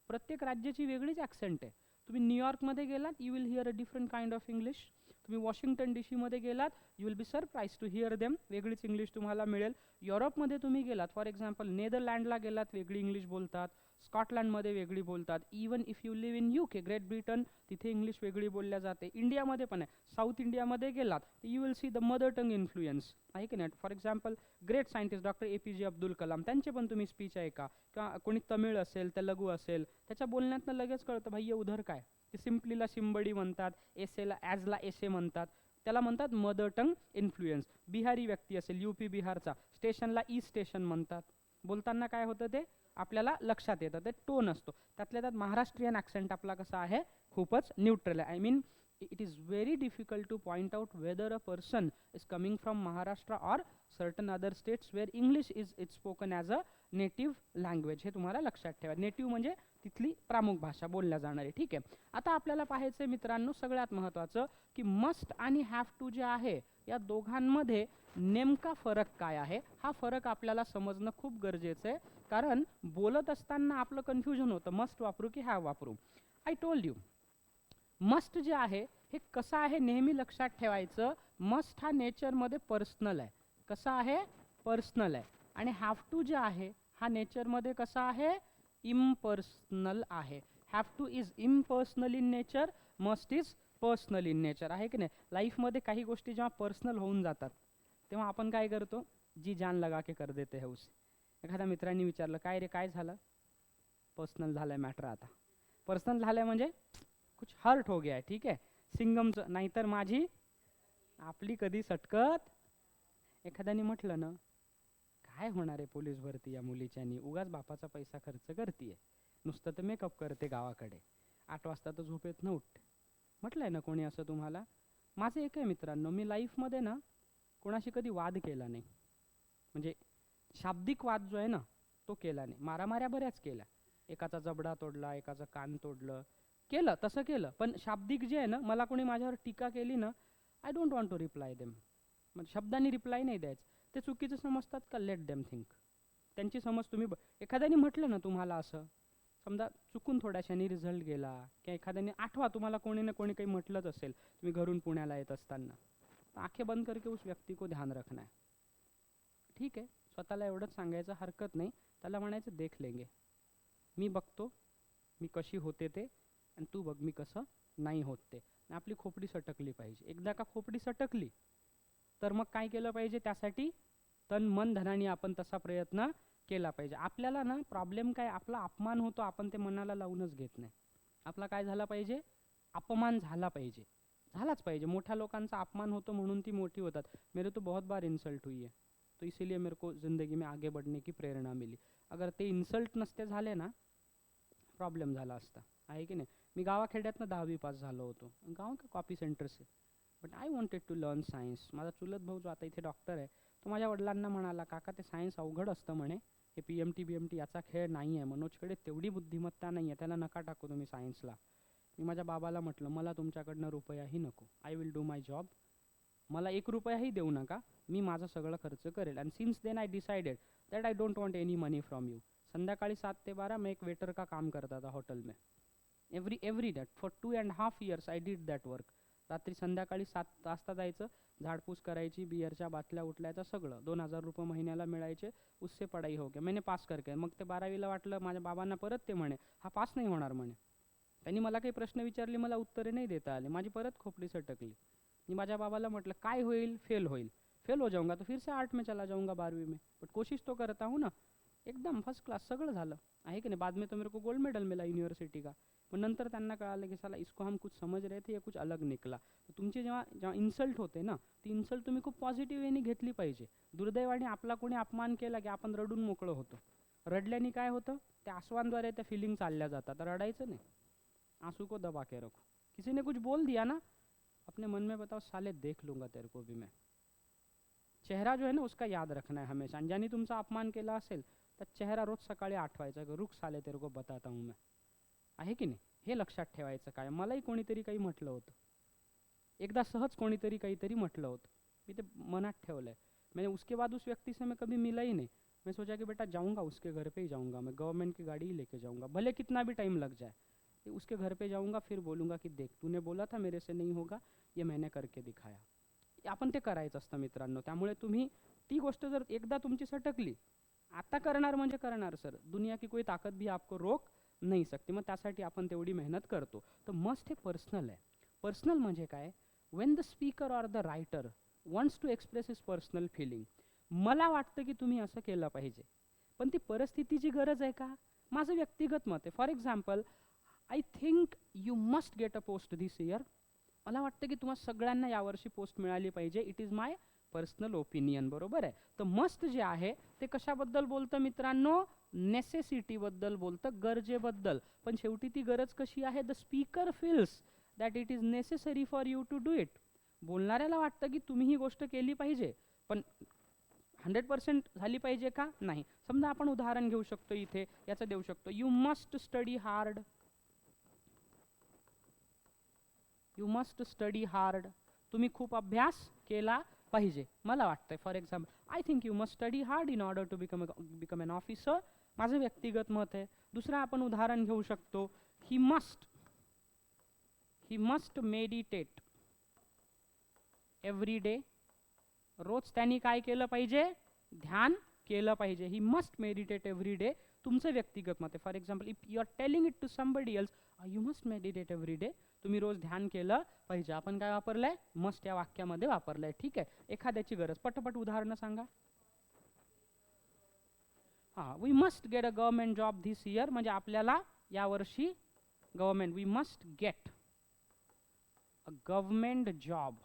प्रत्येक राज्याची वेगळीच ॲक्सेंट आहे. तुम्ही न्यूयॉर्कमध्ये गेलात, you will hear a different kind of English. तुम्ही वॉशिंग्टन DC मध्ये गेलात, you will be surprise to hear them, वेगळीच इंग्लिश तुम्हाला मिळेल. युरोपमध्ये तुम्ही गेलात, फॉर एक्झाम्पल नेदरलँडला गेलात, वेगळी इंग्लिश बोलतात. स्कॉटलँडमध्ये वेगळी बोलतात. Even if you live in UK, great Britain, तिथे इंग्लिश वेगळी बोलल्या जाते. इंडियामध्ये पण आहे. साऊथ इंडियामध्ये गेलात you will see the mother tongue influence आहे की नाही. For example great scientist doctor APJ Abdul Kalam, त्यांचे पण तुम्ही स्पीच ऐका, किंवा कोणी तमिळ असेल, तेलगू असेल, त्याच्या बोलण्यातनं लगेच कळतं भैया उधर काय. ते सिम्पलीला सिंबडी म्हणतात, एसेला ॲजला एसे म्हणतात, त्याला म्हणतात मदर टंग इन्फ्लुएन्स. बिहारी व्यक्ती असेल UP बिहारचा, स्टेशनला ई स्टेशन म्हणतात. बोलताना काय होतं ते आपल्याला लक्षात येतं, ते टोन असतो. त्यातल्या त्यात महाराष्ट्रीयन ॲक्सेंट आपला कसा आहे, खूपच न्यूट्रल आहे. I mean it is very difficult to point out whether a person is coming from Maharashtra or certain other states where English is it's spoken as a native language. हे तुम्हाला लक्षात ठेवा. Native म्हणजे तिथली प्रमुख भाषा बोलल्या जाणारी. ठीक आहे. आता आपल्याला पाहायचं मित्रांनो, सगळ्यात महत्त्वाचं की मस्ट आणि हॅव टू जे आहे, या दोघांमध्ये नेमका फरक काय आहे, हा फरक आपल्याला समजणं खूप गरजेचं आहे. कारण बोलत असताना आपलं कन्फ्युजन होतं, मस्ट वापरू की हॅव वापरू. आय टोल्ड यू, मस्ट जे आहे हे कसं आहे नेहमी लक्षात ठेवायचं. मस्ट हा नेचरमध्ये पर्सनल आहे. कसा आहे, पर्सनल आहे. आणि हॅव टू जे आहे हा नेचरमध्ये कसा आहे, इम्पर्सनल आहे. Have two is impersonal in nature, must is personal in nature आहे की नाही. लाईफमध्ये काही गोष्टी जेव्हा पर्सनल होऊन जातात तेव्हा आपण काय करतो, जी जान लगा के कर देते है उसे. एखाद्या मित्रांनी विचारलं काय रे काय झालं, पर्सनल झालंय मॅटर. आता पर्सनल झालंय म्हणजे कुछ हर्ट हो गया है. ठीक आहे, सिंगमचं, नाहीतर माझी आपली कधी सटकत. एखाद्याने म्हटलं ना काय होणार आहे पोलीस भरती या मुलीच्यानी, उगाच बापाचा पैसा खर्च करतीये, नुसतं तर मेकअप करते गावाकडे, 8 वाजता तर झोपेत न उठ. म्हटलंय ना कोणी असं तुम्हाला. माझं एक आहे मित्रांनो, मी लाईफमध्ये ना कोणाशी कधी वाद केला नाही. म्हणजे शाब्दिक वाद जो आहे ना तो केला नाही. मारामाऱ्या बऱ्याच केल्या, एकाचा जबडा तोडला, एकाचं कान तोडलं, केलं तसं केलं. पण शाब्दिक जे आहे ना, मला कोणी माझ्यावर टीका केली ना, I don't want to reply them. म्हणजे शब्दांनी रिप्लाय नाही द्यायचं. ते चुकीचं समजतात का, लेट देम थिंक. त्यांची समज तुम्ही एखाद्याने म्हटलं ना तुम्हाला असं, समजा चुकून थोड्याशाने रिझल्ट गेला, किंवा एखाद्याने आठवा तुम्हाला कोणी ना कोणी काही म्हटलंच असेल, तुम्ही घरून पुण्याला येत असताना, आंखें बंद करके उस व्यक्ती को ध्यान रखना है. ठीक आहे, स्वतःला एवढंच सांगायचं, हरकत नाही. त्याला म्हणायचं देख लेंगे, मी बघतो मी कशी होते ते, आणि तू बघ मी कसं नाही होत ते. आपली खोपडी सटकली पाहिजे. एकदा का खोपडी सटकली तर मग काय केलं पाहिजे, त्यासाठी तन मन धनाने आपण तसा प्रयत्न केला पाहिजे. आपल्याला ना प्रॉब्लेम काय, आपला अपमान होतो, आपण ते मनाला लावूनच घेत नाही. आपला काय झाला पाहिजे, अपमान झाला पाहिजे, झालाच पाहिजे. मोठ्या लोकांचा अपमान होतो म्हणून ती मोठी होतात. मेरे तो बहुत बार इंसल्ट हुई है, तो इसीलिए मेरे को ज़िंदगी में आगे बढ़ने की प्रेरणा मिली. अगर ते इन्सल्ट नसते झाले ना, प्रॉब्लेम झाला असता आहे की नाही. मी गावाखेड्यातनं 10वी पास झालो होतो, गाव का कॉपी सेंटर से, but I wanted to learn science. माझा चुलत भाऊ जो आता इथे डॉक्टर आहे, तो माझ्या वडिलांना म्हणाला काका ते सायन्स अवघड असतं म्हणे, हे PMT BMT याचा खेळ नाही आहे, मनोजकडे तेवढी बुद्धिमत्ता नाही आहे, त्याला नका टाकू तुम्ही सायन्सला. मी माझ्या बाबाला म्हटलं मला तुमच्याकडनं रुपयाही नको, I will do my job, मला 1 रुपयाही देऊ नका, मी माझं सगळं खर्च करेल. And since then I decided that I don't want any money from you. संध्याकाळी 7 ते 12 मैं एक वेटर का काम करता था हॉटेल में. Every day for 2.5 years I did that work. रात्री संध्याकाळी 7 वाजता जायचं, झाडपूस करायची, बियरच्या बाटल्या उठल्याचं सगळं. 2,000 रुपये महिन्याला मिळायचे. उससे पढाई हो गया, मैंने पास करके. मग ते 12वीला वाटलं माझ्या बाबांना, परत ते म्हणे हा पास नाही होणार म्हणे. त्यांनी मला काही प्रश्न विचारले, मला उत्तरे नाही देता आले, माझी परत खोपडी सटकली. मी माझ्या बाबाला म्हटलं काय होईल, फेल होईल, फेल हो जाऊंगा तो फिर से 8 में चला जाऊंगा 12वीं में, बट कोशिश तो करता हूँ ना. एकदम फर्स्ट क्लास सगळं झालं आहे की नाही. बाद में तो मेरे को गोल्ड मेडल मिला यूनिवर्सिटी का. पण नंतर त्यांना कळालं की साला इसको हम कुछ समझ रहे थे, ये कुछ अलग निकला. तुमची जेव्हा जेव्हा इन्सल्ट होते ना, ती इन्सल्ट तुम्ही खूप पॉझिटिव्ह वेनी घेतली पाहिजे. दुर्दैवाने आपला कोणी अपमान केला की आपण रडून मोकळं होतो. रडल्याने काय होतं, त्या आसवांद्वारे त्या फिलिंग चालल्या जातात. रडायचं नाही, आंसू को दबा के रखो. किसी ने कुछ बोल दिया ना, अपने मन में बताओ साले देख लूंगा तेरे को भी मैं. चेहरा जो है ना उसका याद रखना है हमेशा. आणि ज्यांनी तुमचा अपमान केला असेल तर चेहरा रोज सकाळी आठवायचा, रुक साले तेरे को बताता हूँ मैं. आहे की नाही, हे लक्षात ठेवायचं. काय मलाही कोणीतरी काही म्हटलं होतं एकदा, सहज कोणीतरी काहीतरी म्हटलं होतं, मी ते मनात ठेवलंय. मैंने उसके बाद उस व्यक्ति से मैं कभी मिला ही नहीं. मैं सोचा कि बेटा जाऊंगा उसके घर पे ही जाऊंगा, मैं गवर्नमेंट की गाड़ी ही लेके जाऊंगा, भले कितना भी टाइम लग जाए. उसके घर पे जाऊंगा, फिर बोलूंगा की देख तूने बोला था मेरे से नहीं होगा, ये मैंने करके दिखाया. आपण ते करायचं असतं मित्रांनो. त्यामुळे तुम्ही ती गोष्ट जर एकदा तुमची सटकली, आता करणार म्हणजे करणार सर, दुनिया की कोई ताकत भी आपको रोक नाही सकते. मग त्यासाठी आपण तेवढी मेहनत करतो. तर मस्ट हे पर्सनल आहे. पर्सनल म्हणजे काय, when the speaker or the writer wants to express his personal feeling, मला वाटतं की तुम्ही असं केलं पाहिजे, पण ती परिस्थितीची गरज आहे का, माझं व्यक्तिगत मत आहे. For example, I think you must get a post this year, मला वाटतं की तुम्हाला सगळ्यांना यावर्षी पोस्ट मिळाली पाहिजे, it is my personal opinion. बरोबर आहे. तर मस्ट जे आहे ते कशाबद्दल बोलतं मित्रांनो, नेसेसिटीबद्दल बोलतं, गरजेबद्दल. पण शेवटी ती गरज कशी आहे, the speaker feels that it is necessary for you to do it. बोलणाऱ्याला वाटतं की तुम्ही ही गोष्ट केली पाहिजे, पण 100% झाली पाहिजे का, नाही. समजा आपण उदाहरण घेऊ शकतो इथे, याचं देऊ शकतो, you must study hard, you must study hard, तुम्ही खूप अभ्यास केला पाहिजे मला वाटतंय. For example, I think you must study hard in order to become an officer, माझं व्यक्तिगत मत आहे. दुसरं आपण उदाहरण घेऊ शकतो, he must meditate every day, रोज त्यांनी काय केलं पाहिजे, ध्यान केलं पाहिजे. He must meditate every day, तुमचं व्यक्तिगत मत आहे. For example, if you are telling it to somebody else, you must meditate every day, तुम्ही रोज ध्यान केलं पाहिजे. आपण काय वापरलंय, मस्ट या वाक्यामध्ये वापरलंय. ठीक आहे. एखाद्याची गरज, पटपट उदाहरणं सांगा. हां, we must get a government job this year, म्हणजे आपल्याला यावर्षी government, we must get a government job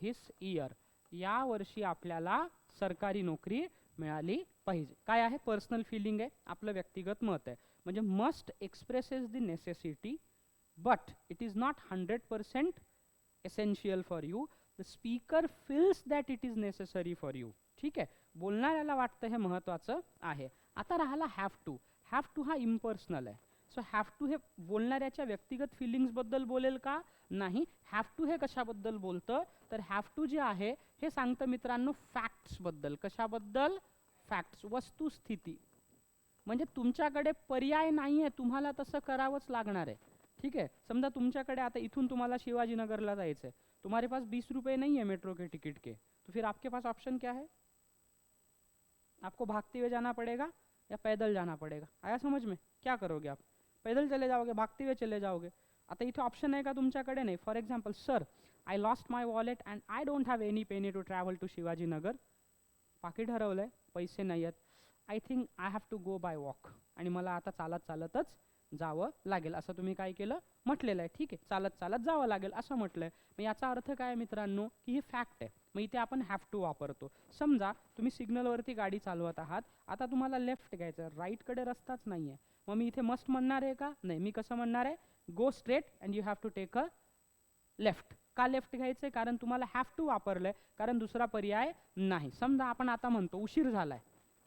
this year, या वर्षी आपल्याला सरकारी नोकरी मिळाली पाहिजे. काय आहे, पर्सनल फिलिंग आहे, आपलं व्यक्तिगत मत आहे. म्हणजे must expresses the necessity, but it is not 100% essential for you. The speaker feels that it is necessary for you. ठीक आहे. बोलणाऱ्याला वाटतं हे महत्त्वाचं आहे. आता राहिला हॅव टू. हॅव टू हा इम्पर्सनल आहे. सो हॅव टू हे बोलणाऱ्याच्या व्यक्तिगत फिलिंग्स बद्दल बोलेल का, नाही. हॅव टू हे कशाबद्दल बोलतं, तर हॅव टू जे आहे हे सांगतं मित्रांनो फॅक्ट्स बद्दल. कशाबद्दल, फॅक्ट्स, वस्तुस्थिती. म्हणजे तुमच्याकडे पर्याय नाही आहे, तुम्हाला तसं करावंच लागणार आहे. ठीक है. समझा तुमच्याकडे आता इथून तुम्हाला शिवाजीनगरला जायचं है, तुम्हारे पास 20 रुपए नहीं है मेट्रो के टिकट के, तो फिर आपके पास ऑप्शन क्या है, आपको भागते हुए जाना पड़ेगा या पैदल जाना पड़ेगा. आया समझ में, क्या करोगे आप, पैदल चले जाओगे, भागते हुए चले जाओगे. आता इथे ऑप्शन आहे का तुमच्याकडे, नाही. For example, sir I lost my wallet and I don't have any penny to travel to Shivajinagar, पाकिट हरवलंय, पैसे नाही आहेत, I think I have to go by walk, आणि मला आता चालत चालतच जावं लागेल, असं तुम्ही काय केलं, म्हटलेलं आहे. ठीक आहे. चालत चालत जावं लागेल असं म्हटलंय. मग याचा अर्थ काय मित्रांनो, की ही फॅक्ट आहे. मग इथे आपण हॅव टू वापरतो. समजा तुम्ही सिग्नलवरती गाडी चालवत आहात, आता तुम्हाला लेफ्ट घ्यायचं, राईटकडे रस्ताच नाही आहे, मग मी इथे मस्ट म्हणणार आहे का, नाही. मी कसं म्हणणार आहे, go straight and you have to take a left. का लेफ्ट घ्यायचंय, कारण तुम्हाला हॅव टू वापरलंय, कारण दुसरा पर्याय नाही. समजा आपण आता म्हणतो उशीर झालाय,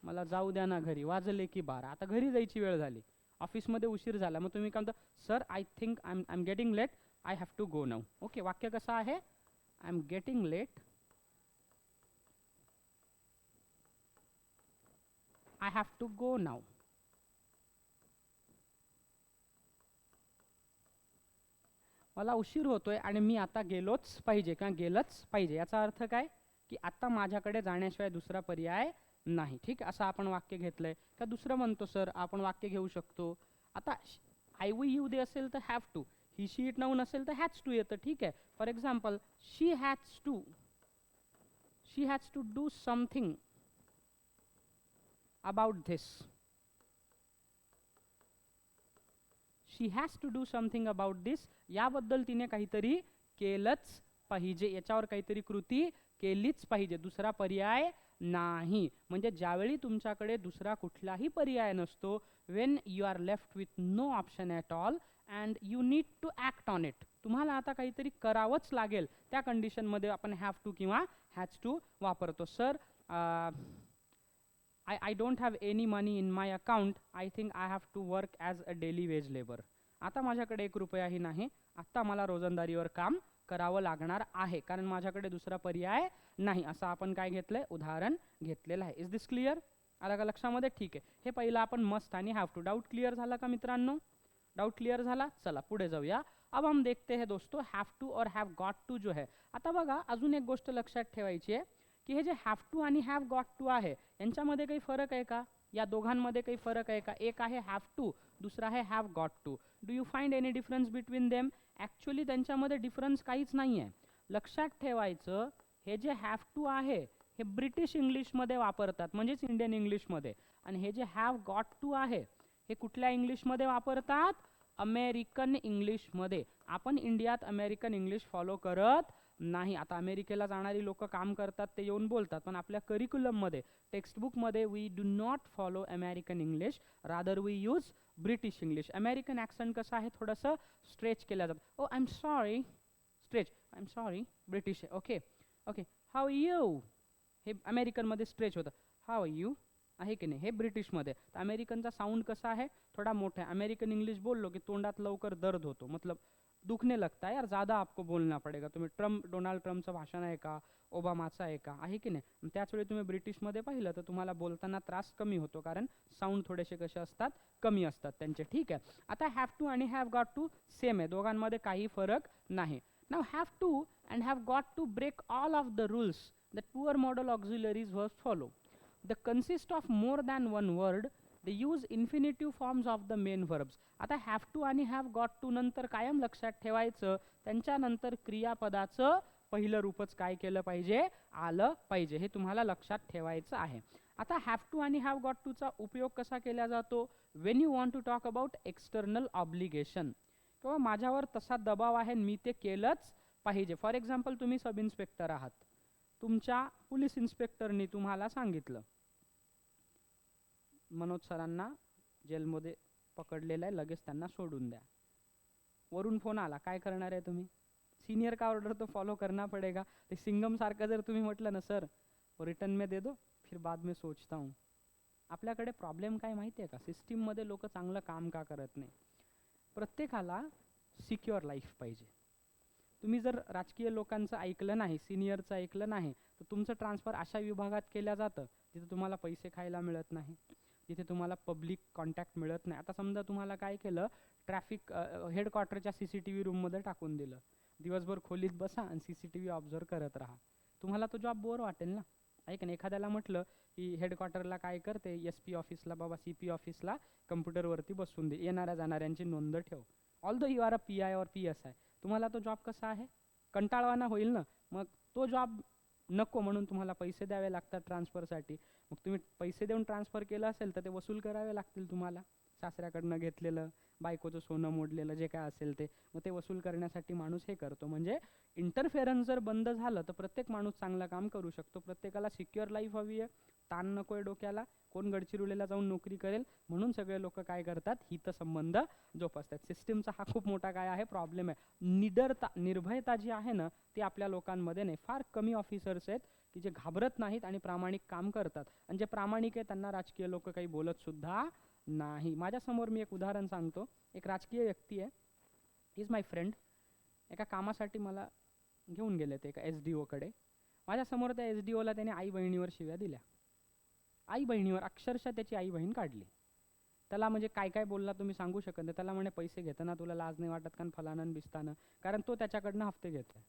मला जाऊ द्या ना घरी, वाजले की 12, आता घरी जायची वेळ झाली, ऑफिसमध्ये उशीर झाला, मग तुम्ही काय म्हणता, sir I think I am getting late, I have to go now. Okay. वाक्य कसं आहे, I am getting late, I have to go now. मला उशीर होतोय आणि मी आता गेलोच पाहिजे किंवा गेलंच पाहिजे. याचा अर्थ काय, की आता माझ्याकडे जाण्याशिवाय दुसरा पर्याय नाही. ठीक आहे. असं आपण वाक्य घेतलंय का. दुसरं म्हणतो सर, आपण वाक्य घेऊ शकतो. आता आय वी यू दे असेल तर have to, he she it noun असेल तर हॅज टू येतं. ठीक आहे. For example, she has to do something about this, she has to do something about this, याबद्दल तिने काहीतरी केलंच पाहिजे, याच्यावर काहीतरी कृती केलीच पाहिजे, दुसरा पर्याय नाही. म्हणजे ज्यावेळी तुमच्याकडे दुसरा कुठलाही पर्याय नसतो, when you are left with no option at all and you need to act on it. तुम्हाला आता काहीतरी करावंच लागेल, त्या कंडिशनमध्ये आपण हॅव टू किंवा हॅज टू वापरतो. Sir I don't have any money in my account. I think I have to work as a daily wage labor. आता माझ्याकडे 1 रुपयाही नाही, आता मला रोजंदारीवर काम करावं लागणार आहे, कारण माझ्याकडे दुसरा पर्याय नाही. असं आपण काय घेतलंय, उदाहरण घेतलेलं आहे. Is this clear? आला का लक्षामध्ये? ठीक आहे. हे पहिलं आपण मस्ट आणि हॅव टू. डाउट क्लिअर झाला का मित्रांनो? डाउट क्लिअर झाला? चला पुढे जाऊया. अब हम देखते हैं दोस्तों हॅव टू और हॅव गॉट टू जो है. आता बघा, अजून एक गोष्ट लक्षात ठेवायची आहे की हे जे हॅव टू आणि हॅव गॉट टू आहे, यांच्यामध्ये काही फरक आहे का? या दोघांमध्ये काही फरक आहे का? एक आहे हॅव टू, दुसरा आहे have got to. Do you find any difference between them? Actually त्यांच्यामध्ये डिफरन्स काहीच नाही आहे. लक्षात ठेवायचं, हे जे हॅव टू आहे हे ब्रिटिश इंग्लिशमध्ये वापरतात, म्हणजेच इंडियन इंग्लिशमध्ये. आणि हे जे हॅव गॉट टू आहे हे कुठल्या इंग्लिशमध्ये वापरतात? अमेरिकन इंग्लिशमध्ये. आपण इंडियात अमेरिकन इंग्लिश फॉलो करत नाही. आता अमेरिकेला जाणारी लोक काम करतात, ते येऊन बोलतात, पण आपल्या करिक्युलममध्ये, टेक्स्टबुकमध्ये we do not follow American English, rather we use British English. American accent कसं आहे, थोडंसं स्ट्रेच केलं जातं. Oh I am sorry, stretch, I am sorry, British आहे. ओके ओके, हाऊ यू, हे अमेरिकनमध्ये स्ट्रेच होतं. हाऊ यू आहे की नाही, हे ब्रिटिशमध्ये. तर अमेरिकनचा साऊंड कसा आहे, थोडा मोठा आहे. अमेरिकन इंग्लिश बोललो की तोंडात लवकर दर्द होतो, मतलब दुखने लगता है यार, ज़्यादा आपको बोलना पड़ेगा. तुम्ही डोनाल्ड ट्रम्पचं भाषण आहे का, ओबामाचं आहे का, आहे की नाही? त्याच वेळी तुम्ही ब्रिटिशमध्ये पाहिलं तर तुम्हाला बोलताना त्रास कमी होतो, कारण साऊंड थोडेसे कसे असतात, कमी असतात त्यांचे. ठीक आहे. आता हॅव टू आणि हॅव गॉट टू सेम आहे, दोघांमध्ये काही फरक नाही. Now have to and have got to break all of the rules that poor model auxiliaries verbs follow. They consist of more than one word. They use infinitive forms of the main verbs. आता have to आणि have got to नंतर कायम लक्षात ठेवायचं, त्यांच्यानंतर क्रियापदाचं पहिलं रूपच काय केलं पाहिजे, आलं पाहिजे. हे तुम्हाला लक्षात ठेवायचं आहे. आता हॅव टू आणि हॅव गॉट टूचा उपयोग कसा केला जातो? When you want to talk about external obligation, किंवा माझ्यावर तसा दबाव आहे मी ते केलंच पाहिजे. फॉर एक्झाम्पल, तुम्ही सब इन्स्पेक्टर आहात, तुमच्या पोलीस इन्स्पेक्टरनी तुम्हाला सांगितलं मनोज सरांना जेलमध्ये पकडलेलं आहे, लगेच त्यांना सोडून द्या. वरून फोन आला, काय करणार आहे तुम्ही? सीनियर का ऑर्डर तो फॉलो करना पडेगा. ते सिंगम सारखं जर तुम्ही म्हटलं ना, सर रिटर्न में दे दो, फिर बाद में सोचता हूँ. आपल्याकडे प्रॉब्लेम काय माहिती आहे का? सिस्टीममध्ये लोक चांगलं काम का करत नाही? प्रत्येकाला सिक्युअर लाईफ पाहिजे. तुम्ही जर राजकीय लोकांचं ऐकलं नाही, सिनियरचं ऐकलं नाही, तर तुमचं ट्रान्सफर अशा विभागात केलं जातं जिथे तुम्हाला पैसे खायला मिळत नाही, जिथे तुम्हाला पब्लिक कॉन्टॅक्ट मिळत नाही. आता समजा तुम्हाला काय केलं, ट्रॅफिक हेडक्वार्टरच्या CCTV रूममध्ये टाकून दिलं, दिवसभर खोलीत बसा आणि CCTV ऑब्झर्व करत राहा. तुम्हाला तो जॉब बोर वाटेल ना? ऐक ना, एखाद्याला म्हटलं की हेडक्वार्टरला काय करते, SP ऑफिसला बाबा, CP ऑफिसला कम्प्युटरवरती बसून दे, येणाऱ्या जाणाऱ्यांची नोंद ठेव. Although you are a PI और PSI, तुम्हाला तो जॉब कसा आहे, कंटाळवाना होईल ना. मग तो जॉब नको म्हणून तुम्हाला पैसे द्यावे लागतात ट्रान्सफरसाठी. मग तुम्ही पैसे देऊन ट्रान्सफर केलं असेल तर ते वसूल करावे लागतील तुम्हाला, सासऱ्याकडनं घेतलेलं, बायकोचं सोनं मोडलेलं, जे काय असेल ते. मग ते वसूल करण्यासाठी माणूस हे करतो. म्हणजे इंटरफेरन्स जर बंद झालं तर प्रत्येक माणूस चांगलं काम करू शकतो. प्रत्येकाला सिक्युअर लाईफ हवी आहे, ताण नको आहे डोक्याला, कोण गडचिरोलीला जाऊन नोकरी करेल, म्हणून सगळे लोक काय करतात, हितसंबंध जोपासतात. सिस्टीमचा हा खूप मोठा काय आहे, प्रॉब्लेम आहे. निर्भयता जी आहे ना, ती आपल्या लोकांमध्ये नाही. फार कमी ऑफिसर्स आहेत की जे घाबरत नाहीत आणि प्रामाणिक काम करतात, आणि जे प्रामाणिक आहे त्यांना राजकीय लोक काही बोलत सुद्धा नाही. माझ्यासमोर मी एक उदाहरण सांगतो. एक राजकीय व्यक्ती आहे, इज माय फ्रेंड. एका कामासाठी मला घेऊन गेले ते एका SDO कडे. माझ्यासमोर त्या SDOला त्याने आई बहिणीवर शिव्या दिल्या. आई बहिणीवर अक्षरशः त्याची आई बहीण काढली. त्याला म्हणजे काय काय बोलला तुम्ही सांगू शकत नाही. त्याला म्हणे पैसे घेताना तुला लाज नाही वाटत का, फलानं बिस्तानं, कारण तो त्याच्याकडनं हफ्ते घेतोय.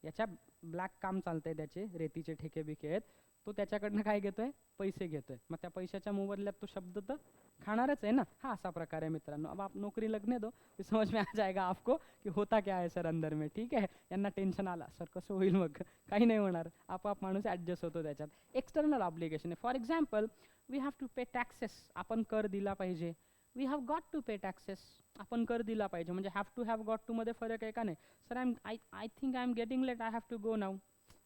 याच्या ब्लॅक काम चालतंय, त्याचे रेतीचे ठेके बिके आहेत, तो त्याच्याकडनं काय घेतोय, पैसे घेतोय. मग त्या पैशाच्या मोबदल्यात तो शब्द तर खाणारच आहे ना. हा असा प्रकार आहे मित्रांनो. अब आप नौकरी लगने दो, फिर समझ में आ जाएगा आपको कि होता क्या है सर अंदर में. ठीक आहे. यांना टेन्शन आला, सर कसं होईल, मग काही नाही होणार, आपोआप माणूस ॲडजस्ट होतो त्याच्यात. एक्सटर्नल ऑब्लिगेशन आहे. For example, we have to pay taxes, आपण कर दिला पाहिजे. We have got to pay taxes, आपण कर दिला पाहिजे. म्हणजे have to have got to मध्ये फरक आहे का नाही? Sir I think I am getting late, I have to go now.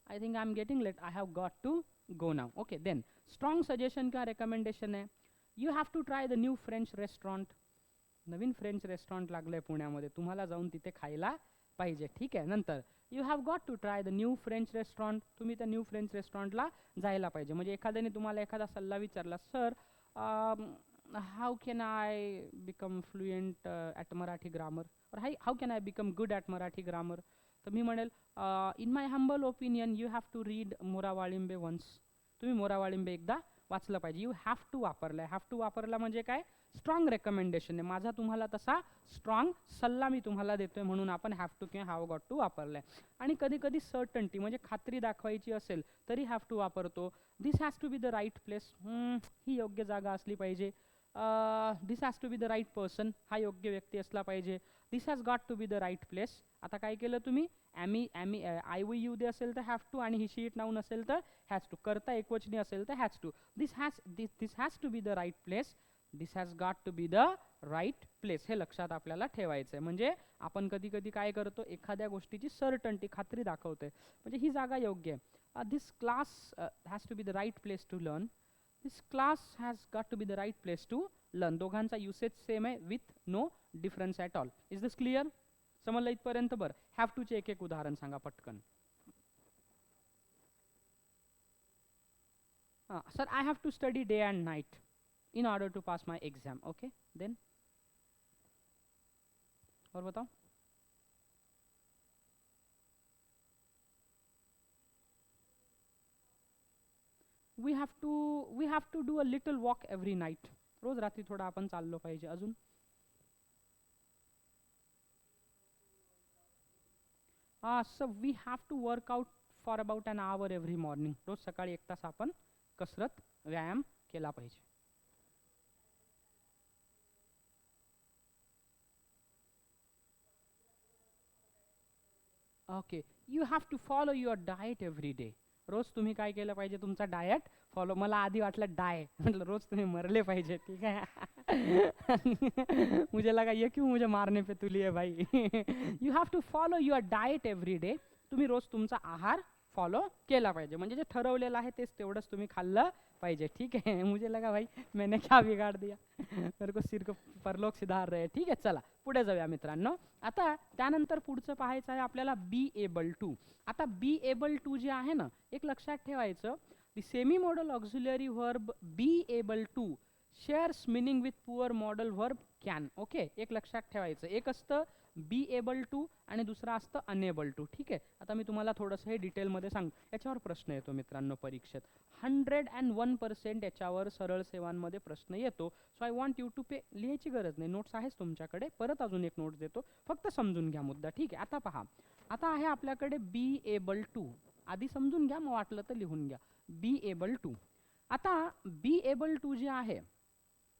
I think I am getting late, I have got to go now. Okay, then strong suggestion किंवा recommendation आहे. You have to try the new French restaurant. नवीन French restaurant लागलंय पुण्यामध्ये, तुम्हाला जाऊन तिथे खायला पाहिजे. ठीक आहे. नंतर you have got to try the new French restaurant, तुम्ही त्या न्यू फ्रेंच रेस्टॉरंटला जायला पाहिजे. म्हणजे एखाद्याने तुम्हाला एखादा सल्ला विचारला, sir how can I become fluent at Marathi grammar, or how can I become good at Marathi grammar, तर मी म्हणेल in my humble opinion you have to read Mora Walimbe once, तुम्ही मोरा वाळिंबे एकदा वाचलं पाहिजे. यू हॅव टू वापरला आहे, हॅव टू वापरला म्हणजे काय, स्ट्रॉंग रेकमेंडेशन आहे, माझा तुम्हाला तसा स्ट्रॉंग सल्ला मी तुम्हाला देतोय, म्हणून आपण हॅव टू किंवा हॅव गॉट टू वापरलाय. आणि कधी कधी सर्टन्टी म्हणजे खात्री दाखवायची असेल तरी हॅव टू वापरतो. This has to be the right place, ही योग्य जागा असली पाहिजे. This has to be the right person, हा योग्य व्यक्ती असला पाहिजे. This has got to be the right place. आता काय केलं तुम्ही, आय वी यू दे असेल तर हॅव टू, आणि ही शीट नाऊन असेल तर हॅज टू, करता एकवचनी असेल तर has to. This has to be the right place, this has got to be the right place, हे लक्षात आपल्याला ठेवायचं आहे. म्हणजे आपण कधी कधी काय करतो, एखाद्या गोष्टीची सर्टन्टी खात्री दाखवतोय, म्हणजे ही जागा योग्य आहे. This class has to be the right place to learn, this class has got to be the right place to learn. दोघांचा युसेज सेम आहे, with no difference at all. Is this clear? समजलं इथपर्यंत? बरं, have टूचे एक एक उदाहरण सांगा पटकन. Sir I have to study day and night in order to pass my exam. Okay, then और बताओ. we have to do a little walk every night, रोज रात्री थोडा आपण चाललो पाहिजे. अजून so we have to work out for about an hour every morning, रोज सकाळी 1 तास आपण कसरत व्यायाम केला पाहिजे. Okay, you have to follow your diet every day, रोज तुम्ही काय केलं पाहिजे, तुमचा डाएट फॉलो. मला आधी वाटलं डाय म्हटलं रोज तुम्ही मरले पाहिजे. ठीक आहे. मुझे लगा ये क्यों मुझे मारने पे तुली है भाई. You have to follow your diet every day, तुम्ही रोज तुमचा आहार फॉलो केला पाहिजे. म्हणजे जे ठरवलेलं आहे तेच तेवढंच तुम्ही खाल्लं पाहिजे. ठीक आहे. मुझे लगा भाई मैंने क्या बिगाड़ दिया. मेरे को सिर को परलोक सिधार रहे. ठीक आहे, चला पुढे जाऊया मित्रांनो. आता त्यानंतर पुढचं पाहायचं आहे आपल्याला बी एबल टू. आता बी एबल टू जे आहे ना, एक लक्षात ठेवायचं, the semi modal auxiliary verb be able to shares meaning with poor modal verb can. Okay, एक लक्षात ठेवायचं, एक असतं बी एबल टू आणि दुसरं असतं अनेबल टू. ठीक आहे. आता मी तुम्हाला थोडंसं हे डिटेलमध्ये सांग, याच्यावर प्रश्न येतो मित्रांनो परीक्षेत. 101% याच्यावर सरळ सेवांमध्ये प्रश्न येतो. So I want you to pay, लिहायची गरज नाही, नोट्स आहेच तुमच्याकडे, परत अजून एक नोट्स देतो, फक्त समजून घ्या मुद्दा. ठीक आहे. आता पहा, आता आहे आपल्याकडे बी एबल टू, आधी समजून घ्या, मग वाटलं तर लिहून घ्या. Be able to. आता बी एबल टू जे आहे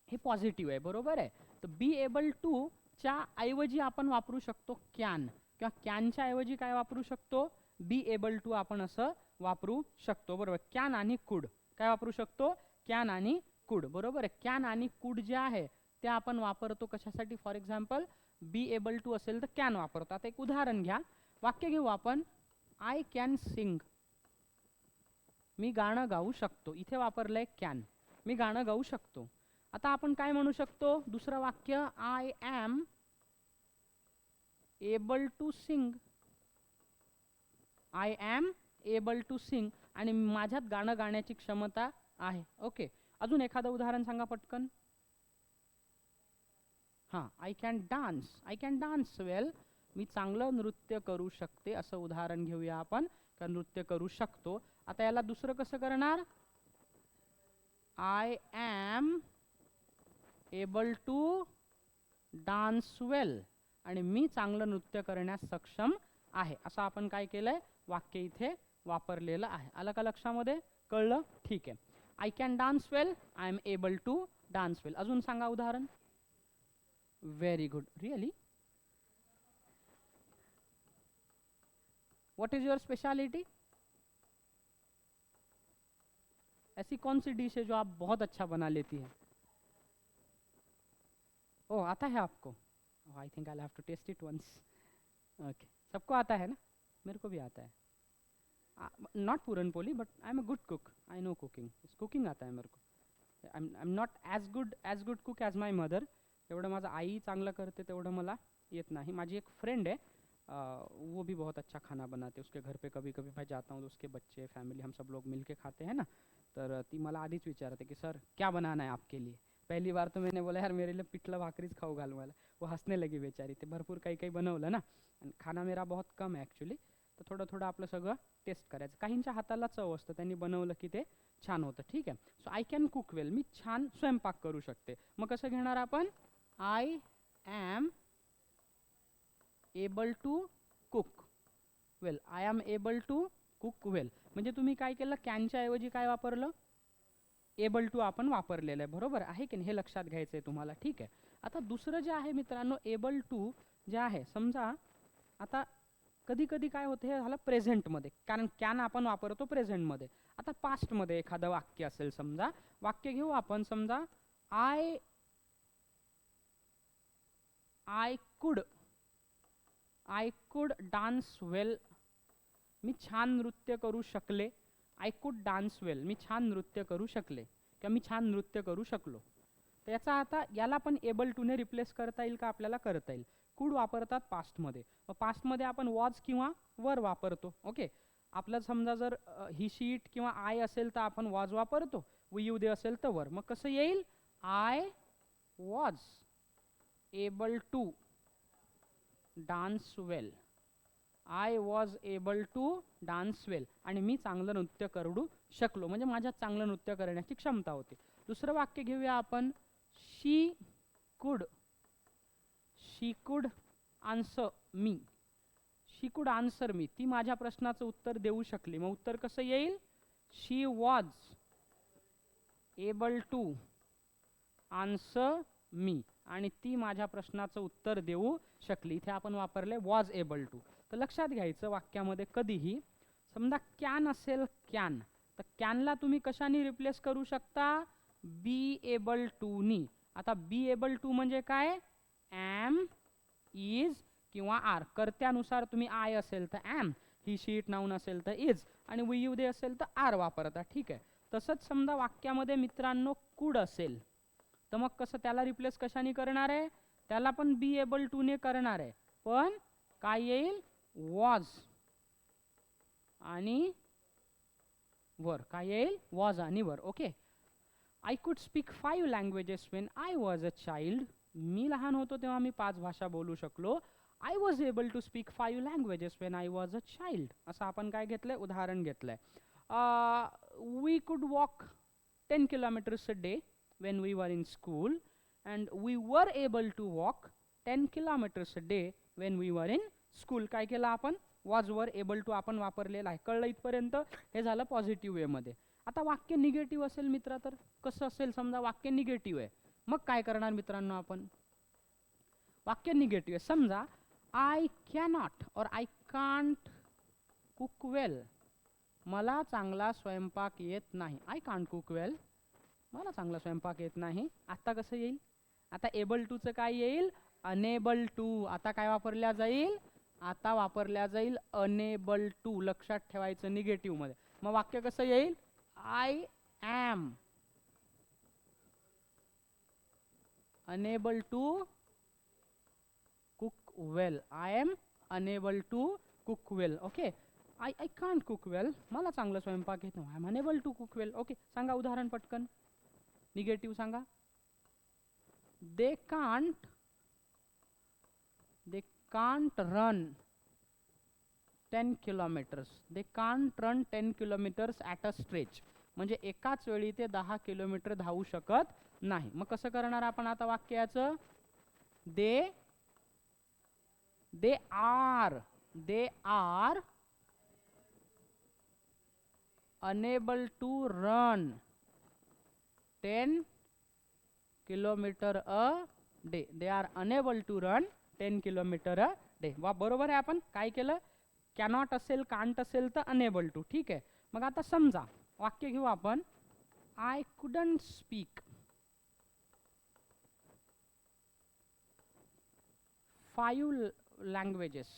हे पॉझिटिव्ह आहे, बरोबर आहे. तर बी एबल टू च्या ऐवजी आपण वापरू शकतो कॅन, किंवा कॅनच्या ऐवजी काय वापरू शकतो, बी एबल टू आपण असं वापरू शकतो, बरोबर. कॅन आणि कुड काय वापरू शकतो, कॅन आणि कुड, बरोबर आहे. कॅन आणि कुड जे आहे ते आपण वापरतो कशासाठी, for example be able to असेल तर कॅन वापरतो. आता एक उदाहरण घ्या, वाक्य घेऊ आपण, आय कॅन सिंग, मी गाणं गाऊ शकतो. इथे वापरलंय कॅन, मी गाणं गाऊ शकतो. आता आपण काय म्हणू शकतो, दुसरं वाक्य, I am able to sing, I am able to sing, आणि माझ्यात गाणं गाण्याची क्षमता आहे. ओके, अजून एखादं उदाहरण सांगा पटकन. हां, आय कॅन डान्स वेल, मी चांगलं नृत्य करू शकते, असं उदाहरण घेऊया आपण, का नृत्य करू शकतो. आता याला दुसरं कसं करणार, I am able to dance well, आणि मी चांगलं नृत्य करण्यास सक्षम आहे, असं आपण काय केलंय, वाक्य इथे वापरलेलं आहे. आलं का लक्षामध्ये, कळलं? ठीक आहे. I can dance well, I am able to dance well. अजून सांगा उदाहरण. Very good, really. What is your speciality, ऐसी कौन सी डिश है जो आप बहुत अच्छा बना लेती है. ओह, आता है आपको, I think I have to test it once. Okay, सबको आता है ना, मेरे को भी आता है. Not puran poli, but I am a good cook, I know cooking, cooking आता है मेरे को. I am not as good cook as my mother, एवढं माझं आई चांगलं करते तेवढं मला येत नाही. माझी एक फ्रेंड है, वो भी बहुत अच्छा खाना बनाते, उसके घर पे कभी कभी मैं जाता हूँ तो उसके बच्चे फैमिली हम सब लोग मिल के खाते हैं ना, तर ती मला आधीच विचारते की सर क्या बनाना है आपके लिए. पहली बार तो मैंने बोला यार मेरे लिए पिठलं भाकरीच खाऊ घाल मला. वो हंसने लगी बेचारी. ते भरपूर काही काही बनवलं ना, आणि खाना मेरा बहुत कम आहे ॲक्च्युली, तर थोडं थोडं आपलं सगळं टेस्ट करायचं. काहींच्या हाताला चव असतं, त्यांनी बनवलं की ते छान होतं. ठीक आहे. So I can cook well, मी छान स्वयंपाक करू शकते. मग कसं घेणार आपण, I am able to cook well. I am able to cook well म्हणजे तुम्ही काय केलं, कॅनच्या ऐवजी काय वापरलं, एबल टू आपण वापरलेलं आहे. बरोबर आहे की नाही, हे लक्षात घ्यायचं आहे तुम्हाला. ठीक आहे. आता दुसरं जे आहे मित्रांनो, एबल टू जे आहे, समजा आता कधी कधी काय होतं, हे झालं प्रेझेंटमध्ये, कारण कॅन आपण वापरतो प्रेझेंटमध्ये. आता पास्टमध्ये एखादं वाक्य असेल, समजा वाक्य घेऊ आपण, समजा I I could I could dance well, मी छान नृत्य करू शकले. आय कुड डान्स वेल, मी छान नृत्य करू शकले किंवा मी छान नृत्य करू शकलो. तर याचा आता याला पण एबल टूने रिप्लेस करता येईल का, आपल्याला करता येईल. कुड वापरतात पास्टमध्ये, मग पास्टमध्ये आपण वॉज किंवा वर वापरतो. ओके. आपलं समजा जर ही शीट किंवा आय असेल तर आपण वॉज वापरतो, वी यू दे असेल तर वर. मग कसं येईल, I was able to dance well, I was able to dance well, आणि मी चांगलं नृत्य करू शकलो, म्हणजे माझ्यात चांगलं नृत्य करण्याची क्षमता होती. दुसरं वाक्य घेऊया आपण, शी कुड आन्सर मी, शी कुड आन्सर मी, ती माझ्या प्रश्नाचं उत्तर देऊ शकली. मग उत्तर कसं येईल, शी वॉज एबल टू आन्सर मी, आणि ती माझ्या प्रश्नाचं उत्तर देऊ शकली. इथे आपण वापरले वॉज एबल टू. तर लक्षात घ्यायचं, वाक्यामध्ये कधीही समजा कॅन असेल, कॅन, तर कॅनला तुम्ही कशाने रिप्लेस करू शकता, बी एबल टू नी. आता बी एबल टू म्हणजे काय, ॲम, इज किंवा आर. कर्त्यानुसार तुम्ही आय असेल तर ॲम, ही शीट नाऊन असेल तर इज, आणि वी यू दे असेल तर आर वापरता. ठीक आहे. तसंच समजा वाक्यामध्ये मित्रांनो कुड असेल, तर मग कसं त्याला रिप्लेस कशाने करणार आहे, त्याला पण बी एबल टू ने करणार आहे, पण काय येईल, वॉज आणि वर. काय येईल, वॉज आणि वर. Okay. I could speak 5 languages when I was a child, मी लहान होतो तेव्हा मी 5 भाषा बोलू शकलो. I was able to speak 5 languages when I was a child, असं आपण काय घेतलंय, उदाहरण घेतलंय. We could walk 10 kilometers a day when we were in school, and we were able to walk 10 kilometers a day when we were in school. काय केलं आपण, was were able to आपण वापरलेला आहे. कळलं इथपर्यंत, हे झालं पॉझिटिव्ह वे मध्ये. आता वाक्य निगेटिव्ह असेल मित्रा, तर कसं असेल, समजा वाक्य निगेटिव्ह आहे, मग काय करणार मित्रांनो आपण, वाक्य निगेटिव्ह आहे, समजा आय कॅनॉट और आय कांट कुक वेल, मला चांगला स्वयंपाक येत नाही. आय कांट कुक वेल, मला चांगला स्वयंपाक येत नाही. आता कसं येईल, आता एबल टूचं काय येईल, अनेबल टू. आता काय वापरल्या जाईल, आता वापरल्या जाईल अनेबल टू. लक्षात ठेवायचं निगेटिव्ह मध्ये. मग वाक्य कसं येईल, I am unable to cook well, I am unable to cook well. Okay. I can't cook well, मला चांगलं स्वयंपाक येत नाही. I am unable to cook well. Okay. सांगा उदाहरण पटकन, निगेटिव्ह सांगा. They can't run 10 kilometers. They can't run 10 kilometers at a stretch, म्हणजे एकाच वेळी ते 10 किलोमीटर धावू शकत नाही. मग कसं करणार आपण आता वाक्याचं, they are unable to run 10 kilometer a day. They are unable to run 10 kilometer a day. वा बरोबर आहे. आपण काय केलं, कॅनॉट असेल, कांट असेल तर अनेबल टू. ठीक आहे. मग आता समजा वाक्य घेऊ आपण, I couldn't speak 5 languages.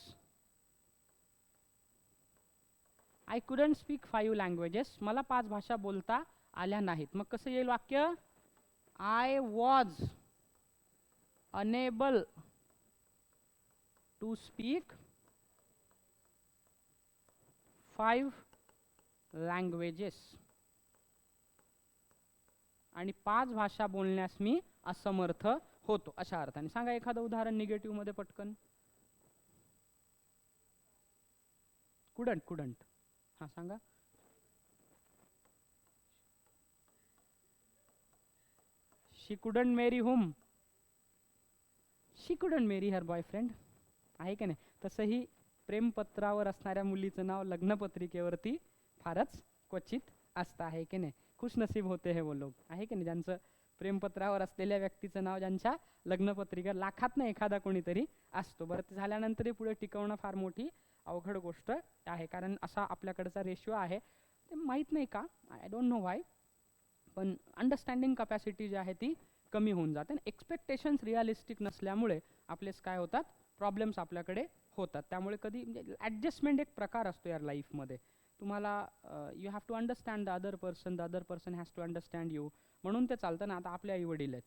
I couldn't speak 5 languages, मला 5 भाषा बोलता आल्या नाहीत. मग कसं येईल वाक्य, I was unable to speak 5 languages, आणि 5 भाषा बोलण्यास मी असमर्थ होतो, अशा अर्थाने. सांगा एखादं उदाहरण निगेटिव्ह मध्ये पटकन. कुडंट. हा सांगा. शी कुडंट मेरी हुम. शी कुडंट मेरी हर बॉयफ्रेंड. आहे की नाही? तसंही प्रेमपत्रावर असणाऱ्या मुलीचं नाव लग्नपत्रिकेवरती फारच क्वचित असतं, आहे की नाही? खुशनसीब होते हे वो लोग, आहे की नाही, ज्यांचं प्रेमपत्रावर असलेल्या व्यक्तीचं नाव ज्यांच्या लग्नपत्रिका लाखातनं एखादा कोणीतरी असतो. बरं, ते झाल्यानंतरही पुढे टिकवणं फार मोठी अवघड गोष्ट आहे, कारण असा आपल्याकडचा रेशिओ आहे. ते माहीत नाही का, आय डोंट नो व्हाय, पण अंडरस्टँडिंग कॅपॅसिटी जी आहे ती कमी होऊन जाते. एक्सपेक्टेशन्स रिअलिस्टिक नसल्यामुळे आपलेच काय होतात, प्रॉब्लेम्स आपल्याकडे होतात. त्यामुळे कधी म्हणजे ॲडजस्टमेंट एक प्रकार असतो यार लाईफमध्ये. तुम्हाला you have to understand the other person has to understand you. म्हणून ते चालतं ना. आता आपले आई वडील आहेत,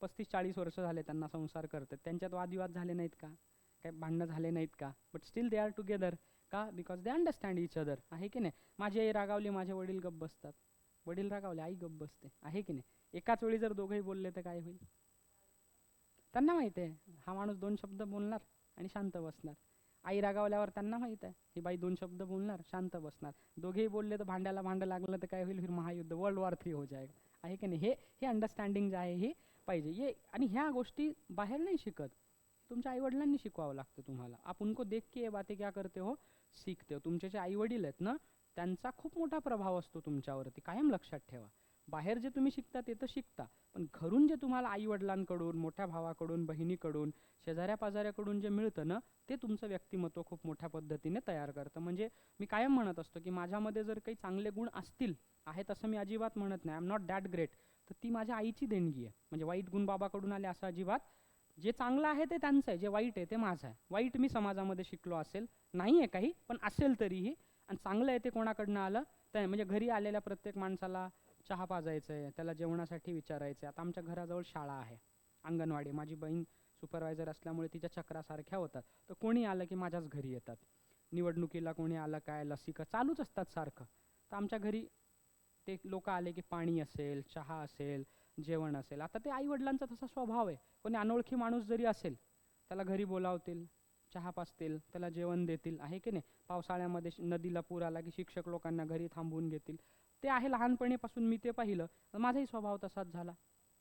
35-40 वर्ष झाले त्यांना संसार करतात, त्यांच्यात वादविवाद झाले नाहीत का, काही भांडणं झाले नाहीत का, but still they are together. का? Because they understand each other, आहे की नाही? माझी आई रागावली, माझे वडील गप्प बसतात. वडील रागावले, आई गप्प बसते, आहे की नाही? एकाच वेळी जर दोघंही बोलले तर काय होईल? त्यांना माहित आहे हा माणूस 2 शब्द बोलणार आणि शांत बसणार. आई रागावल्यावर त्यांना माहित आहे ही बाई 2 शब्द बोलणार, शांत बसणार. दोघेही बोलले तर भांड्याला भांडं लागलं तर काय होईल? फिर महायुद्ध, वर्ल्ड वॉर 3 हो जाएगा, आहे की नाही? हे अंडरस्टँडिंग जे आहे हे पाहिजे. ये आणि ह्या गोष्टी बाहेर नाही शिकत, तुमच्या आईवडिलांनी शिकवावं लागतं तुम्हाला. आप उनको देख के ये बातें क्या करते हो, सीखते हो. तुमचे जे आईवडील आहेत ना, त्यांचा खूप मोठा प्रभाव असतो तुमच्यावरती, कायम लक्षात ठेवा. बाहेर जे तुम्ही शिकता ते तर शिकता, पण घरून जे तुम्हाला आई वडिलांकडून, मोठ्या भावाकडून, बहिणीकडून, शेजाऱ्या पाजाऱ्याकडून जे मिळतं ना, ते तुमचं व्यक्तिमत्व खूप मोठ्या पद्धतीने तयार करतं. म्हणजे मी कायम म्हणत असतो की माझ्यामध्ये जर काही चांगले गुण असतील, आहेत असं मी अजिबात म्हणत नाही, I am not that great, तर ती माझ्या आईची देणगी आहे. म्हणजे वाईट गुण बाबाकडून आले असं अजिबात. जे चांगलं आहे ते त्यांचं आहे, जे वाईट आहे ते माझं आहे. वाईट मी समाजामध्ये शिकलो असेल, नाही आहे काही, पण असेल तरीही. आणि चांगलं आहे ते कोणाकडनं आलं तर, म्हणजे घरी आलेल्या प्रत्येक माणसाला चहा पाजायचं आहे, त्याला जेवणासाठी विचारायचं आहे. आता आमच्या घराजवळ शाळा आहे, अंगणवाडी. माझी बहीण सुपरवायझर असल्यामुळे तिच्या चक्रासारख्या होतात, तर कोणी आलं की माझ्याच घरी येतात. निवडणुकीला कोणी आलं, काय लसिका चालूच असतात सारखं. तर आमच्या घरी ते लोक आले की पाणी असेल, चहा असेल, जेवण असेल. आता ते आईवडिलांचा तसा स्वभाव आहे, कोणी अनोळखी माणूस जरी असेल त्याला घरी बोलावतील, चहा पाजतील, त्याला जेवण देतील, आहे की नाही? पावसाळ्यामध्ये नदीला पूर आला की शिक्षक लोकांना घरी थांबवून घेतील. ते आहे, लहानपणीपासून मी ते पाहिलं, तर माझाही स्वभाव तसाच झाला.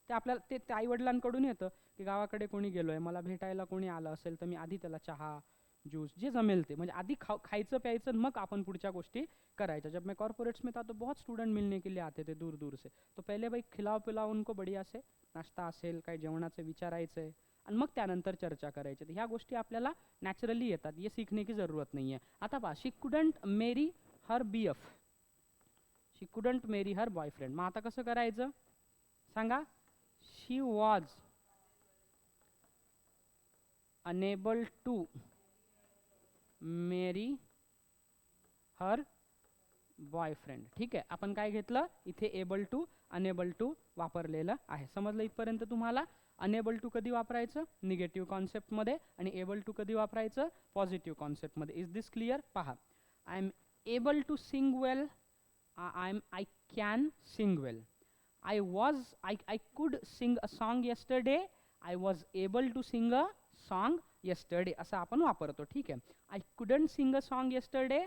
ते आपल्याला ते आईवडिलांकडून येतं की गावाकडे कोणी गेलोय, मला भेटायला कोणी आलं असेल तर मी आधी त्याला चहा, ज्यूस जे जमेल ते, म्हणजे आधी खायचं प्यायचं, मग आपण पुढच्या गोष्टी करायच्या. जब मैं कॉर्पोरेट्स में था तो बहुत स्टूडेंट मिलने के लिए आते थे दूर दूर से, तो पहले भाई खिलाव पिलाव उनको बढ़िया से, नाश्ता असेल, काही जेवणाचं विचारायचं आहे, आणि मग त्यानंतर चर्चा करायची. तर ह्या गोष्टी आपल्याला नॅचरली येतात, ये सीखने की जरूरत नाही आहे. आता पहा, she couldn't marry her BF, she couldn't marry her boyfriend. मग आता कसं करायचं सांगा? She was unable to marry her boyfriend. ठीक आहे, आपण काय घेतलं इथे? एबल टू, अनेबल टू वापरलेलं आहे. समजलं इथपर्यंत तुम्हाला? अनेबल टू कधी वापरायचं? निगेटिव्ह कॉन्सेप्टमध्ये, आणि एबल टू कधी वापरायचं? पॉझिटिव्ह कॉन्सेप्टमध्ये. Is this clear? पहा, I am able to sing well, I can sing well. I could sing a song yesterday. I was able to sing a song yesterday. असं आपण वापरतो, ठीक आहे? I couldn't sing a song yesterday.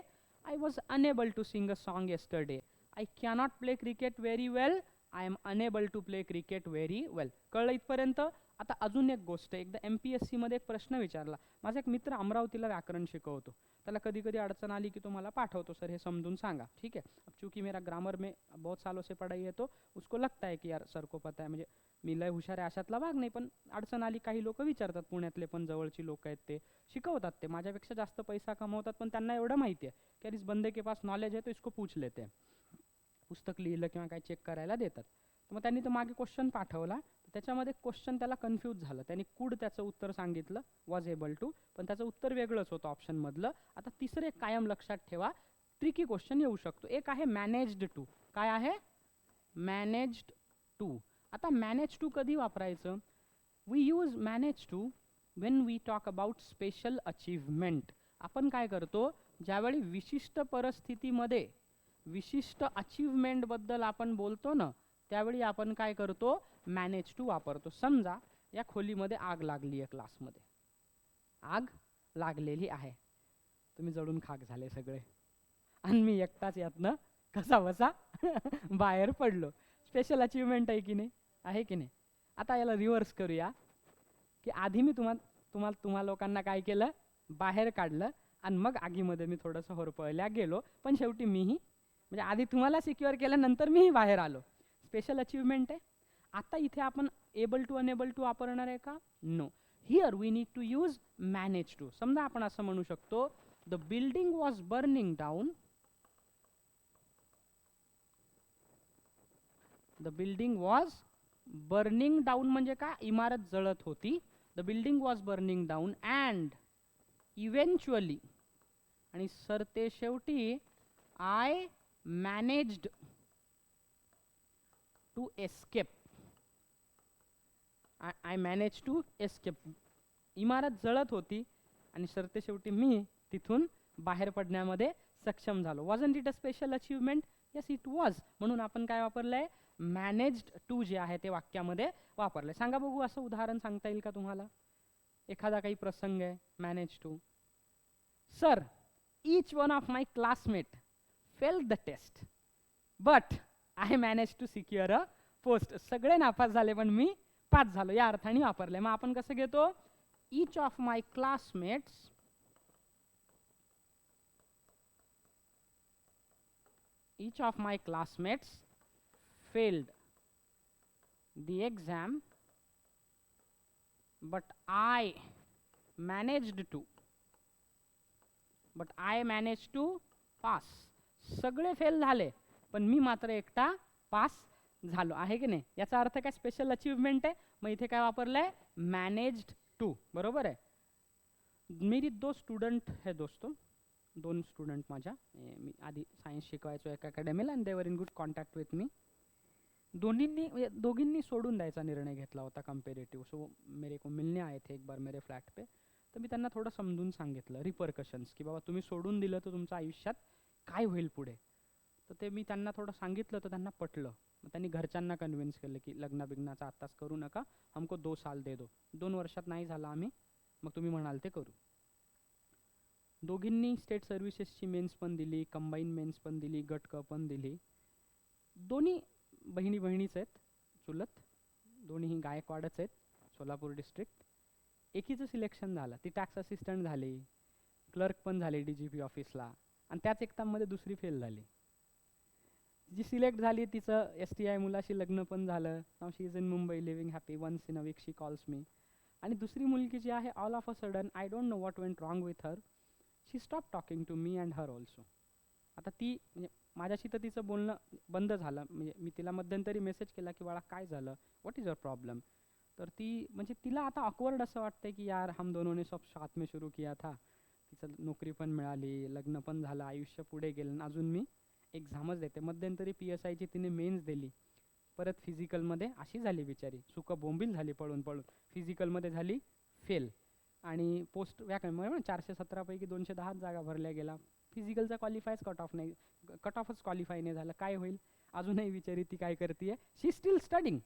I was unable to sing a song yesterday. I cannot play cricket very well. I am unable to play cricket very well. कळलं इथपर्यंत? आता अजून एक गोष्ट, एकदा MPSC मध्ये एक प्रश्न विचारला. माझा एक मित्र अमरावतीला व्याकरण शिकवतो, त्याला कधी कधी अडचण आली की तो मला पाठवतो, सर हे समजून सांगा, ठीक है? अब चूंकि मेरा ग्रामर में बहुत सालों से पढ़ाई है तो उसको लगता है कि यार सर को पता है, म्हणजे मी लय हुशार आहे अशातला भाग नाही, पण अडचण आली काही लोक विचारतात, पुण्यातले पण जवळची लोक आहेत ते शिकवतात, ते माझ्यापेक्षा जास्त पैसा कमवतात, पण त्यांना एवढं माहिती आहे की यार इस बंदे के पास नॉलेज है तो इसको पूछ लेते हैं. पुस्तक लिहिलं किंवा काय चेक करायला देतात. तर मग त्यांनी तो मागे क्वेश्चन पाठवला, त्याच्यामध्ये क्वेश्चन त्याला कन्फ्यूज झालं. त्यांनी कुड त्याचं उत्तर सांगितलं, वॉज एबल टू, पण त्याचं उत्तर वेगळंच होतं ऑप्शनमधलं. आता तिसरे कायम लक्षात ठेवा, ट्रिकी क्वेश्चन येऊ शकतो. एक आहे मॅनेज्ड टू. काय आहे? Managed to. आता मॅनेज टू कधी वापरायचं? We use manage to when we talk about special achievement. आपण काय करतो, ज्यावेळी विशिष्ट परिस्थितीमध्ये विशिष्ट अचीवमेंटबद्दल आपण बोलतो ना, त्यावेळी आपण काय करतो, मॅनेज टू वापरतो. समजा या खोलीमध्ये आग लागली आहे, क्लासमध्ये आग लागलेली आहे, तुम्ही जळून खाक झाले सगळे, आणि मी एकटाच यातनं कसा बसा बाहेर पडलो. स्पेशल अचीवमेंट आहे की नाही, आहे की नाही. आता याला रिव्हर्स करूया, की आधी मी तुम्हा लोकांना काय केलं, बाहेर काढलं, आणि मग आगीमध्ये मी थोडंसं होरपळल्या गेलो, पण शेवटी मीही, म्हणजे आधी तुम्हाला सिक्युअर केलं, नंतर मीही बाहेर आलो. स्पेशल अचीवमेंट आहे. आता इथे आपण एबल टू अनेबल टू वापरणार आहे का, no. Here we need to use manage to. समजा आपण असं म्हणू शकतो, the building was burning down, the building was burning down म्हणजे काय, इमारत जळत होती. The building was burning down and eventually, आणि सरते शेवटी, I managed to escape. I manage to escape. इमारत जळत होती आणि सरते शेवटी मी तिथून बाहेर पडण्यामध्ये सक्षम झालो. Wasn't it a special achievement? Yes it was. म्हणून आपण काय वापरलंय, मॅनेज्ड टू जे आहे ते वाक्यामध्ये वापरलंय. सांगा बघू, असं उदाहरण सांगता येईल का तुम्हाला, एखादा काही प्रसंग आहे, manage to. Sir, each one of my classmate failed the test but I managed to secure a post. सगळे नापास झाले पण मी पास झालो, या अर्थाने वापरले. मग आपण कसं घेतो, each of my classmates failed the exam but I managed to pass. सगळे फेल झाले पण मी मात्र एकटा पास झालो, आहे की नाही. याचा अर्थ काय, स्पेशल अचीवमेंट आहे. मग इथे काय वापरलंय, मॅनेज्ड टू. बरोबर आहे. मेरी दो स्टुडंट है दोस्तों, दोन स्टुडंट माझ्या, मी आधी सायन्स शिकवायचो एका अकॅडमीला, आणि दे वर in good contact with me. दोघींनी सोडून द्यायचा निर्णय घेतला होता कंपेरेटिव्ह. सो मेरे को मिलने आए थे एक बार मेरे फ्लॅट पे. तर मी त्यांना थोडं समजून सांगितलं रिपरकशन्स, की बाबा तुम्ही सोडून दिलं तर तुमच्या आयुष्यात काय होईल पुढे. तर ते मी त्यांना थोडं सांगितलं तर त्यांना पटलं. मग त्यांनी घरच्यांना कन्व्हिन्स केलं की लग्न बिग्नाचा आत्ताच करू नका, हमको 2 साल दे दो. 2 वर्षात नाही झालं आम्ही, मग तुम्ही म्हणाल ते करू. दोघींनी स्टेट सर्व्हिसेसची मेन्स पण दिली, कंबाईन मेन्स पण दिली, गट क पण दिली. दोन्ही बहिणीच आहेत, चुलत. दोन्हीही गायकवाडच आहेत, सोलापूर डिस्ट्रिक्ट. एकीचं सिलेक्शन झालं, ती टॅक्स असिस्टंट झाली, क्लर्क पण झाली DGP ऑफिसला, आणि त्याच एक्झाममध्ये दुसरी फेल झाली. जी सिलेक्ट झाली तिचं STI मुलाशी लग्न पण झालं. नाव she is in Mumbai living happy, once in a week she calls me. आणि दुसरी मुलगी जी आहे, all of a sudden I don't know what went wrong with her, she stop talking to me and her also. आता ती म्हणजे माझ्याशी तर तिचं बोलणं बंद झालं. म्हणजे मी तिला मध्यंतरी मेसेज केला की बाळा काय झालं, व्हॉट इज युअर प्रॉब्लेम. तर ती म्हणजे तिला आता ऑकवर्ड असं वाटतंय की यार हम दोनों ने सब साथ में शुरू किया था. तिचं नोकरी पण मिळाली, लग्न पण झालं, आयुष्य पुढे गेलं, अजून मी एक्झामच देते. मध्यंतरी PSIची तिने मेन्स दिली, परत फिजिकलमध्ये अशी झाली बिचारी, सुकं बोंबील झाली पळून पळून. फिजिकलमध्ये झाली फेल, आणि पोस्ट व्याकरण 417 पैकी 210 जागा भरल्या गेला. फिजिकलचा क्वालिफायच कट ऑफच क्वालिफाय नाही झालं. काय होईल, अजूनही विचारी ती काय करते, शी स्टील स्टडिंग.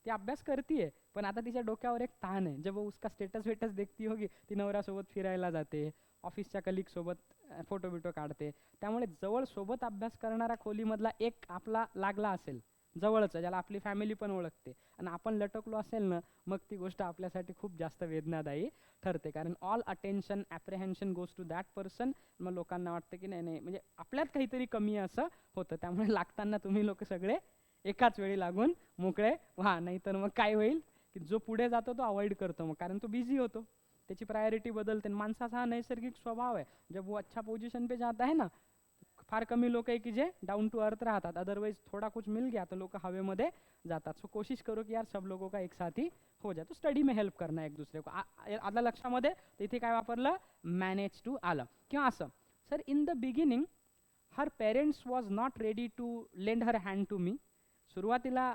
ती अभ्यास करते, पण आता तिच्या डोक्यावर एक ताण आहे. जब उसका स्टेटस वेटस देखती होगी, ती नवऱ्यासोबत फिरायला जाते, ऑफिसच्या कलिग सोबत फोटो बिटो काढते. त्यामुळे जवळ सोबत अभ्यास करणारा खोलीमधला एक आपला लागला असेल जवळच, ज्याला आपली फॅमिली पण ओळखते, आणि आपण लटकलो असेल ना, मग ती गोष्ट आपल्यासाठी खूप जास्त वेदनादायी ठरते. कारण all attention apprehension goes to that person. मग लोकांना वाटतं की नाही म्हणजे आपल्यात काहीतरी कमी असं होतं. त्यामुळे लागताना तुम्ही लोक सगळे एकाच वेळी लागून मोकळे व्हा, नाहीतर मग काय होईल की जो पुढे जातो तो अवॉइड करतो, मग कारण तो बिझी होतो, त्याची प्रायोरिटी बदलते. माणसाचा हा नैसर्गिक स्वभाव आहे. जब वो अच्छा पोजिशन पे जाता है ना, फार कमी लोक आहे की जे डाउन टू अर्थ राहतात. अदरवाइज थोड़ा कुछ मिल गया तो लोक हवेमध्ये जातात. सो कोशिश करो की यार सब लोगों का एक साथ ही हो जाए. तो स्टडी में हेल्प करना एक दुसरे को. आला लक्षामध्ये, इथे काय वापरलं, मॅनेज टू आलं. किंवा असं, sir in the beginning her parents was not ready to lend her hand to me. सुरुवातीला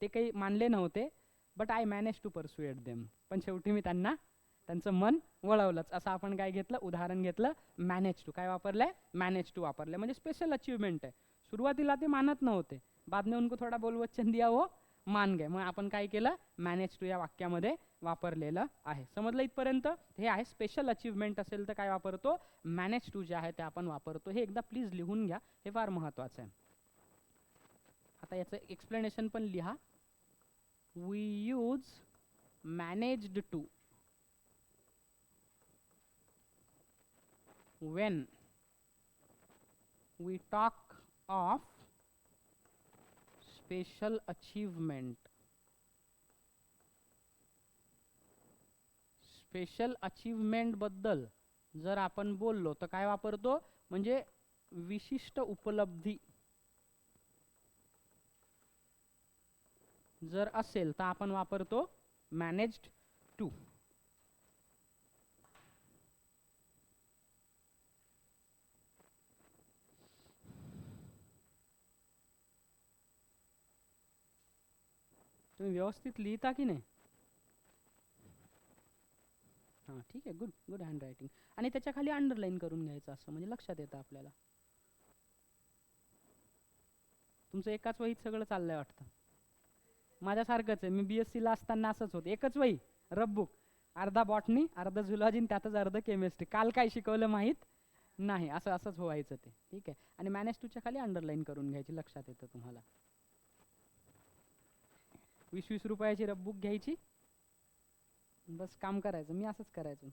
ते काही मानले नव्हते, but I manage to persuaded them. पण शेवटी मी त्यांना त्यांचं मन वळवलंच. असं आपण काय घेतलं, उदाहरण घेतलं, मॅनेज टू. काय वापरलंय, मॅनेज टू वापरलंय. म्हणजे स्पेशल अचीवमेंट आहे. सुरुवातीला ते मानत नव्हते, बाद में उनको थोडा बोल वचन दिया वो मान गए. मग आपण काय केलं, मॅनेज टू या वाक्यामध्ये वापरलेलं आहे. समजलं इथपर्यंत. हे आहे स्पेशल अचीवमेंट असेल तर काय वापरतो, मॅनेज टू जे आहे ते आपण वापरतो. हे एकदा प्लीज लिहून घ्या, हे फार महत्वाचं आहे. आता याचं एक्सप्लेनेशन पण लिहा. We use managed to when we talk of special achievement. Special achievement बद्दल जर आपण बोललो तर काय वापरतो, म्हणजे विशिष्ट उपलब्धी जर असेल तर आपण वापरतो मॅनेज्ड टू. तुम्ही व्यवस्थित लिहिता की नाही? हां ठीक आहे, गुड गुड हँड रायटिंग. आणि त्याच्या खाली अंडरलाईन करून घ्यायचं, असं म्हणजे लक्षात येतं आपल्याला. तुमचं एकाच वहीत सगळं चाललंय वाटतं. माझ्यासारखंच आहे, मी BSc असताना असंच होतं, एकच वही रफ बुक, अर्धा बॉटनी अर्धा झुलॉजी त्यातच अर्ध केमिस्ट्री. काल काय शिकवलं माहीत नाही, असं असंच व्हायचं ते. ठीक आहे. आणि मॅनेज टूच्या खाली अंडरलाईन करून घ्यायची, लक्षात येतं तुम्हाला. 20-20 रुपयाची रफ बुक घ्यायची, बस काम करायचं. मी असंच करायचो.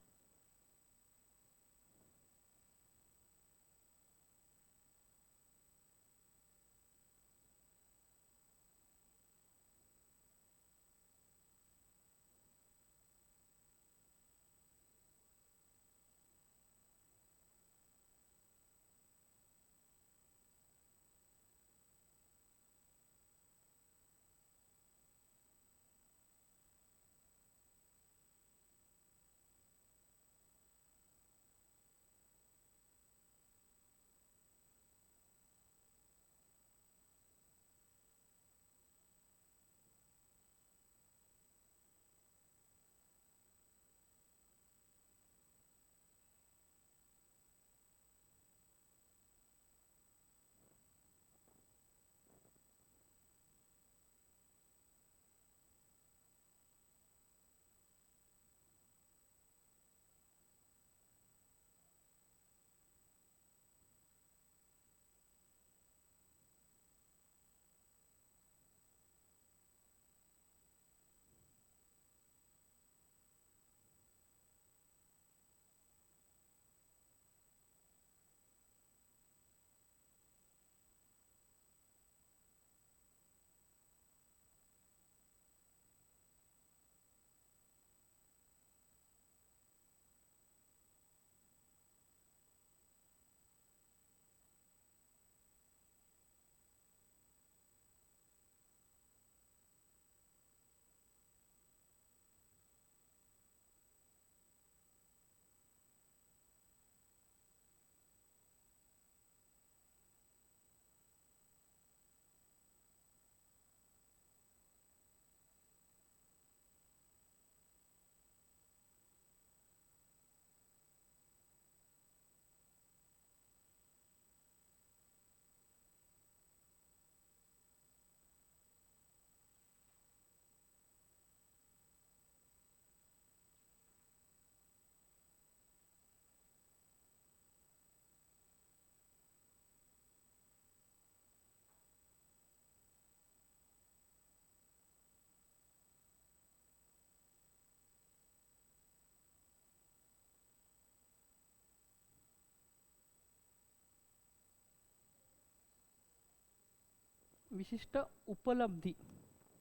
विशिष्ट उपलब्धी,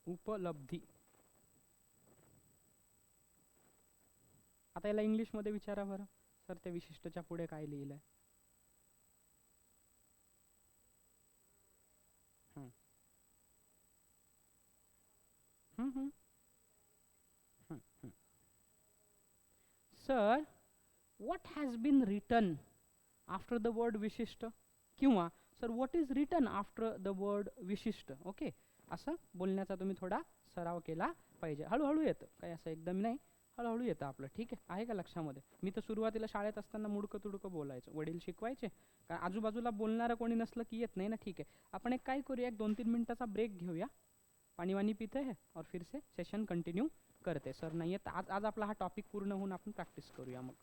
उपलब्धी. आता याला इंग्लिशमध्ये विचारा बरं सर, त्या विशिष्टच्या पुढे काय लिहिलंय. Sir, what has been written after the word विशिष्ट, किंवा sir what is written after the word विशिष्ट. ओके, असं बोलण्याचा तुम्ही थोडा सराव केला पाहिजे. हळूहळू येतं, काही असं एकदम नाही, हळूहळू येतं आपलं. ठीक आहे का लक्षामध्ये? मी तर सुरुवातीला शाळेत असताना मुडकं तुडकं बोलायचं, वडील शिकवायचे. कारण आजूबाजूला बोलणारं कोणी नसलं की येत नाही ना. ठीक आहे, आपण एक काय करूया, एक 2-3 मिनिटाचा ब्रेक घेऊया. पाणी वाणी पिते है और फिर से सेशन कंटिन्यू करते. सर नाही आहेत आज, आज आपला हा टॉपिक पूर्ण होऊन आपण प्रॅक्टिस करूया मग.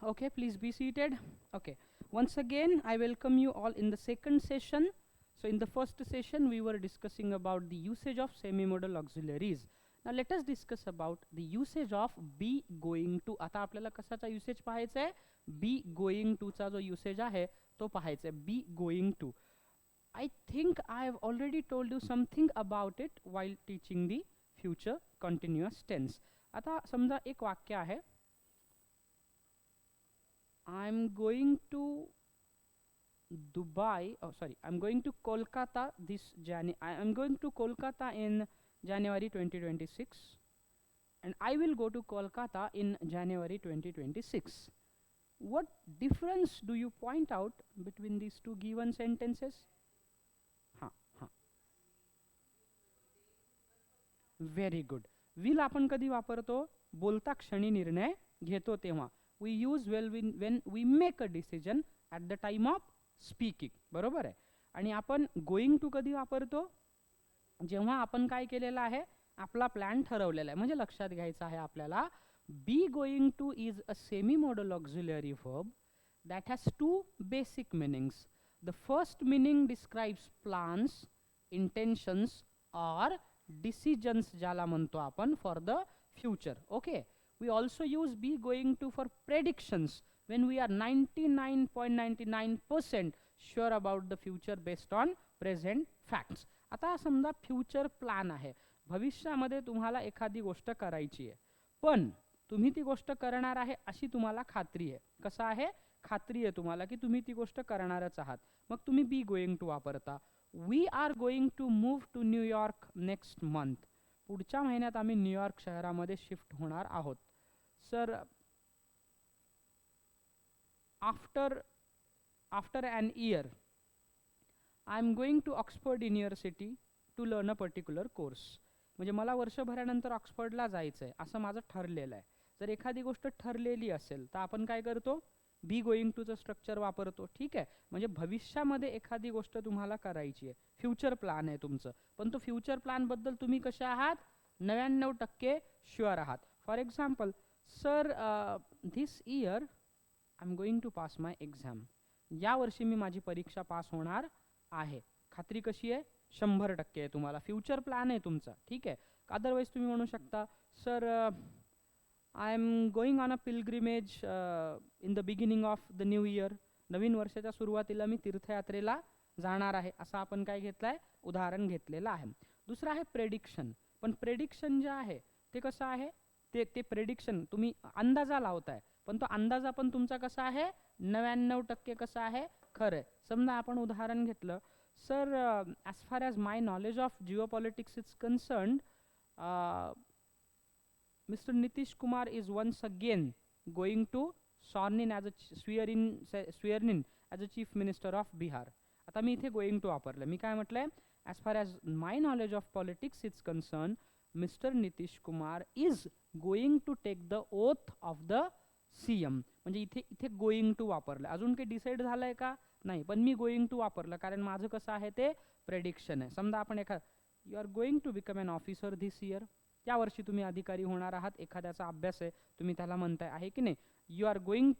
Okay, please be seated. Okay, once again, I welcome you all in the second session. So, in the first session, we were discussing about the usage of semi-modal auxiliaries. Now, let us discuss about the usage of be going to. आता आपल्याला कशाचा usage पाहायचा आहे? Be going to चा जो usage आहे तो पाहायचा आहे. Be going to. I think I have already told you something about it while teaching the future continuous tense. आता समजा एक वाक्य आहे, I'm going to Dubai, oh sorry, I'm going to Kolkata I'm going to Kolkata in January 2026, and I will go to Kolkata in January 2026. What difference do you point out between these two given sentences? Very good. Will आपण कधी वापरतो? बोलता क्षणी निर्णय घेतो तेव्हा. We use well when we make a decision at the time of speaking. बरोबर आहे. आणि आपण going to कधी वापरतो? जेव्हा आपण काय केलेलं आहे? आपला प्लॅन ठरवलेला आहे. म्हणजे लक्षात घ्यायचं आहे आपल्याला, be going to is a semi-modal auxiliary verb that has two basic meanings. The first meaning describes plans, intentions or decisions ज्याला म्हणतो आपण for the future. Okay. We also use be going to for predictions when we are 99.99% sure about the future based on present facts. आता समजा future plan आहे, भविष्यामध्ये तुम्हाला एखादी गोष्ट करायची आहे, पण तुम्ही ती गोष्ट करणार आहे अशी तुम्हाला खात्री आहे. कसं आहे? खात्री आहे तुम्हाला की तुम्ही ती गोष्ट करणारच आहात. मग तुम्ही बी गोइंग टू वापरता. We are going to move to New York next month. पुढच्या महिन्यात आम्ही न्यूयॉर्क शहरामध्ये शिफ्ट होणार आहोत. Sir, after an year I am going to Oxford University to learn a particular course. म्हणजे मला वर्षभरानंतर ऑक्सफर्डला जायचं आहे असं माझं ठरलेलं आहे. जर एखादी गोष्ट ठरलेली असेल तर आपण काय करतो? बी गोइंग टूचं स्ट्रक्चर वापरतो. ठीक आहे. म्हणजे भविष्यामध्ये एखादी गोष्ट तुम्हाला करायची आहे, फ्युचर प्लॅन आहे तुमचं, पण तो फ्युचर प्लॅन बद्दल तुम्ही कसे आहात? 99% शुअर आहात. For example, sir this year I am going to pass my exam. या वर्षी मी माझी परीक्षा पास होणार आहे. खात्री कशी आहे? 100% आहे तुम्हाला. फ्युचर प्लॅन आहे तुमचा. ठीक आहे. अदरवाईज तुम्ही म्हणू शकता, sir I am going on a pilgrimage in the beginning of the new year. नवीन वर्षाच्या सुरुवातीला मी तीर्थयात्रेला जाणार आहे, असं आपण काय घेतलंय? उदाहरण घेतलेलं आहे. दुसरं आहे प्रेडिक्शन. पण प्रेडिक्शन जे आहे ते कसं आहे? ते प्रेडिक्शन तुम्ही अंदाजा लावताय, पण तो अंदाजा पण तुमचा कसा आहे? 99% कसा आहे? खरं. समजा आपण उदाहरण घेतलं, sir as far as my knowledge of geopolitics is concerned, Mr. Nitish Kumar is once again going to swear in as a chief minister of Bihar. आता मी इथे going to वापरलं. मी काय म्हटलंय? As far as my knowledge of politics is concerned, Mr. Nitish Kumar is going to take the oath of the CM. म्हणजे इथे going to वापरलं. अजून काही डिसाइड झालंय का? नाही, पण मी going to वापरलं कारण माझं कसं आहे ते प्रेडिक्शन आहे. समजा आपण you are going to become an officer this year. या वर्षी तुम्ही अधिकारी होणार आहात. एखाद्याचा अभ्यास आहे, तुम्ही त्याला म्हणताय, आहे की नाही? You are going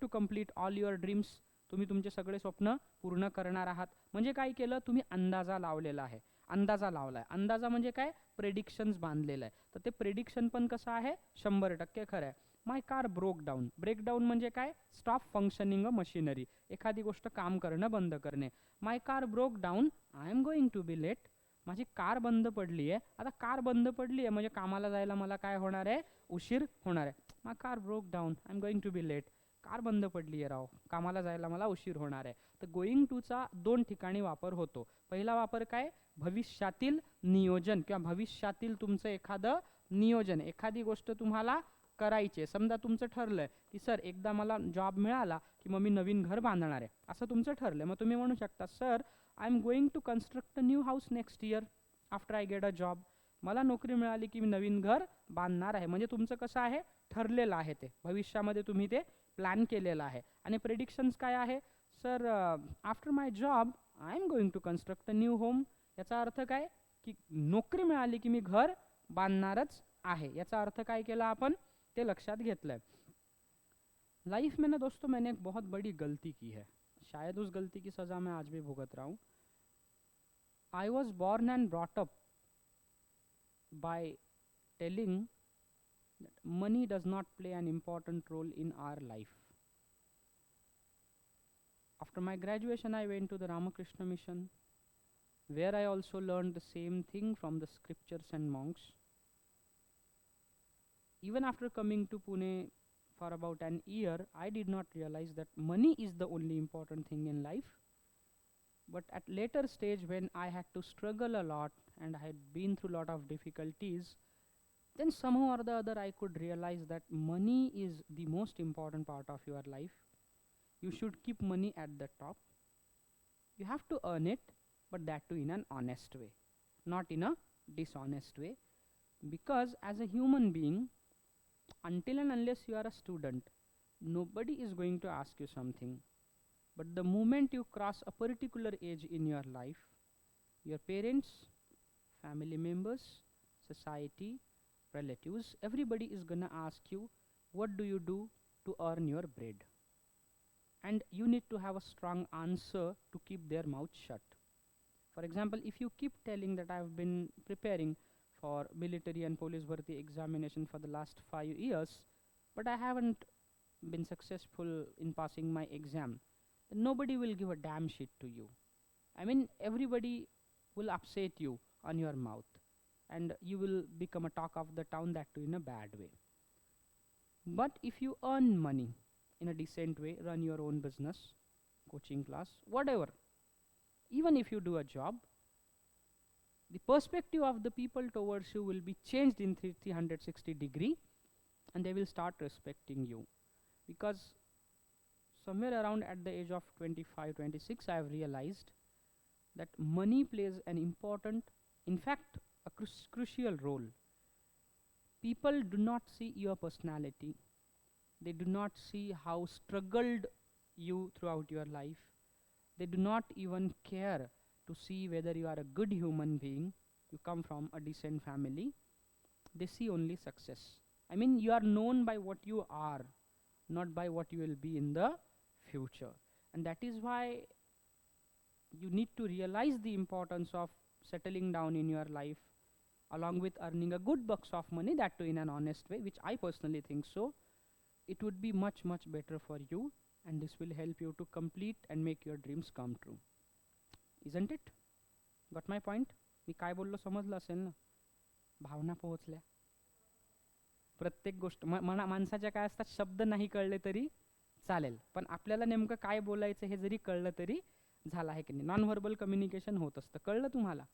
to complete all your dreams. तुम्ही तुमचे सगळे स्वप्न पूर्ण करणार आहात. म्हणजे काय केलं? तुम्ही अंदाजा लावलेला आहे. अंदाजा लावलाय. अंदाजा म्हणजे काय? प्रेडिक्शन्स बांधलेलं आहे. तर ते प्रेडिक्शन पण कसं आहे? 100% खरं आहे. My car broke down. Breakdown म्हणजे काय? Stop functioning a machinery. एखादी गोष्ट काम करणं बंद करणे. My car broke down, I am going to be late. माझी कार बंद पडली आहे. आता कार बंद पडली आहे म्हणजे कामाला जायला मला काय होणार आहे? उशीर होणार आहे. My car broke down, I am going to be late. Car बंद पडली आहे राव, कामाला जायला मला उशीर होणार आहे. तर गोइंग टूचा 2 ठिकाणी वापर होतो. पहिला वापर काय? भविष्यातील नियोजन किंवा भविष्यातील तुमचं एखादं नियोजन. एखादी गोष्ट तुम्हाला करायची आहे. समजा तुमचं ठरलंय की सर एकदा मला जॉब मिळाला की मग मी नवीन घर बांधणार आहे, असं तुमचं ठरलंय. मग तुम्ही म्हणू शकता, sir I am going to construct a new house next year after I get a job. मला नोकरी मिळाली की मी नवीन घर बांधणार आहे. म्हणजे तुमचं कसं आहे? ठरलेलं आहे. ते भविष्यामध्ये तुम्ही ते प्लॅन केलेलं आहे. आणि प्रेडिक्शन्स काय आहे? Sir after my job I am going to construct a new home. याचा अर्थ काय? की नोकरी मिळाली की मी घर बांधणारच आहे. याचा अर्थ काय केला आपण? ते लक्षात घेतलंय. लाइफ में ना दोस्तों मैंने एक बहुत बड़ी गलती की है, शायद उस गलती की सज़ा मैं आज भी भुगत रहा हूँ. I was born end brought up by telling that money does not play an important role in our life. After my graduation, I went to the Ramakrishna Mission, where I also learned the same thing from the scriptures and monks. Even after coming to Pune for about an year, I did not realize that money is the only important thing in life. But at later stage, when I had to struggle a lot and I had been through a lot of difficulties, then somehow or the other I could realize that money is the most important part of your life. You should keep money at the top. You have to earn it, but that too in an honest way, not in a dishonest way. Because as a human being, until and unless you are a student, nobody is going to ask you something. But the moment you cross a particular age in your life, your parents, family members, society, relatives, everybody is gonna ask you, what do you do to earn your bread? And you need to have a strong answer to keep their mouth shut. For example, if you keep telling that I've been preparing for military and police bharti examination for the last 5 years, but I haven't been successful in passing my exam, then nobody will give a damn shit to you. I mean, everybody will upset you on your mouth, and you will become a talk of the town, that too in a bad way. But if you earn money in a decent way, run your own business, coaching class, whatever, even if you do a job, the perspective of the people towards you will be changed in 360 degree, and they will start respecting you. Because somewhere around at the age of 25, 26, I have realized that money plays an important, in fact, a crucial role. People do not see your personality, they do not see how struggled you throughout your life, they do not even care to see whether you are a good human being, you come from a decent family. They see only success. I mean, you are known by what you are, not by what you will be in the future. And that is why you need to realize the importance of settling down in your life along with earning a good bucks of money, that too in an honest way, which I personally think so. It would be much, much better for you, and this will help you to complete and make your dreams come true. Isn't it? Got my point? मी काय बोललो समजलं असेल ना? भावना पोहोचल्या. प्रत्येक गोष्ट माणसाच्या काय असतात, शब्द नाही कळले तरी चालेल, पण आपल्याला नेमकं काय बोलायचं हे जरी कळलं तरी झालं, आहे की नाही? नॉन व्हर्बल कम्युनिकेशन होत असतं. कळलं तुम्हाला?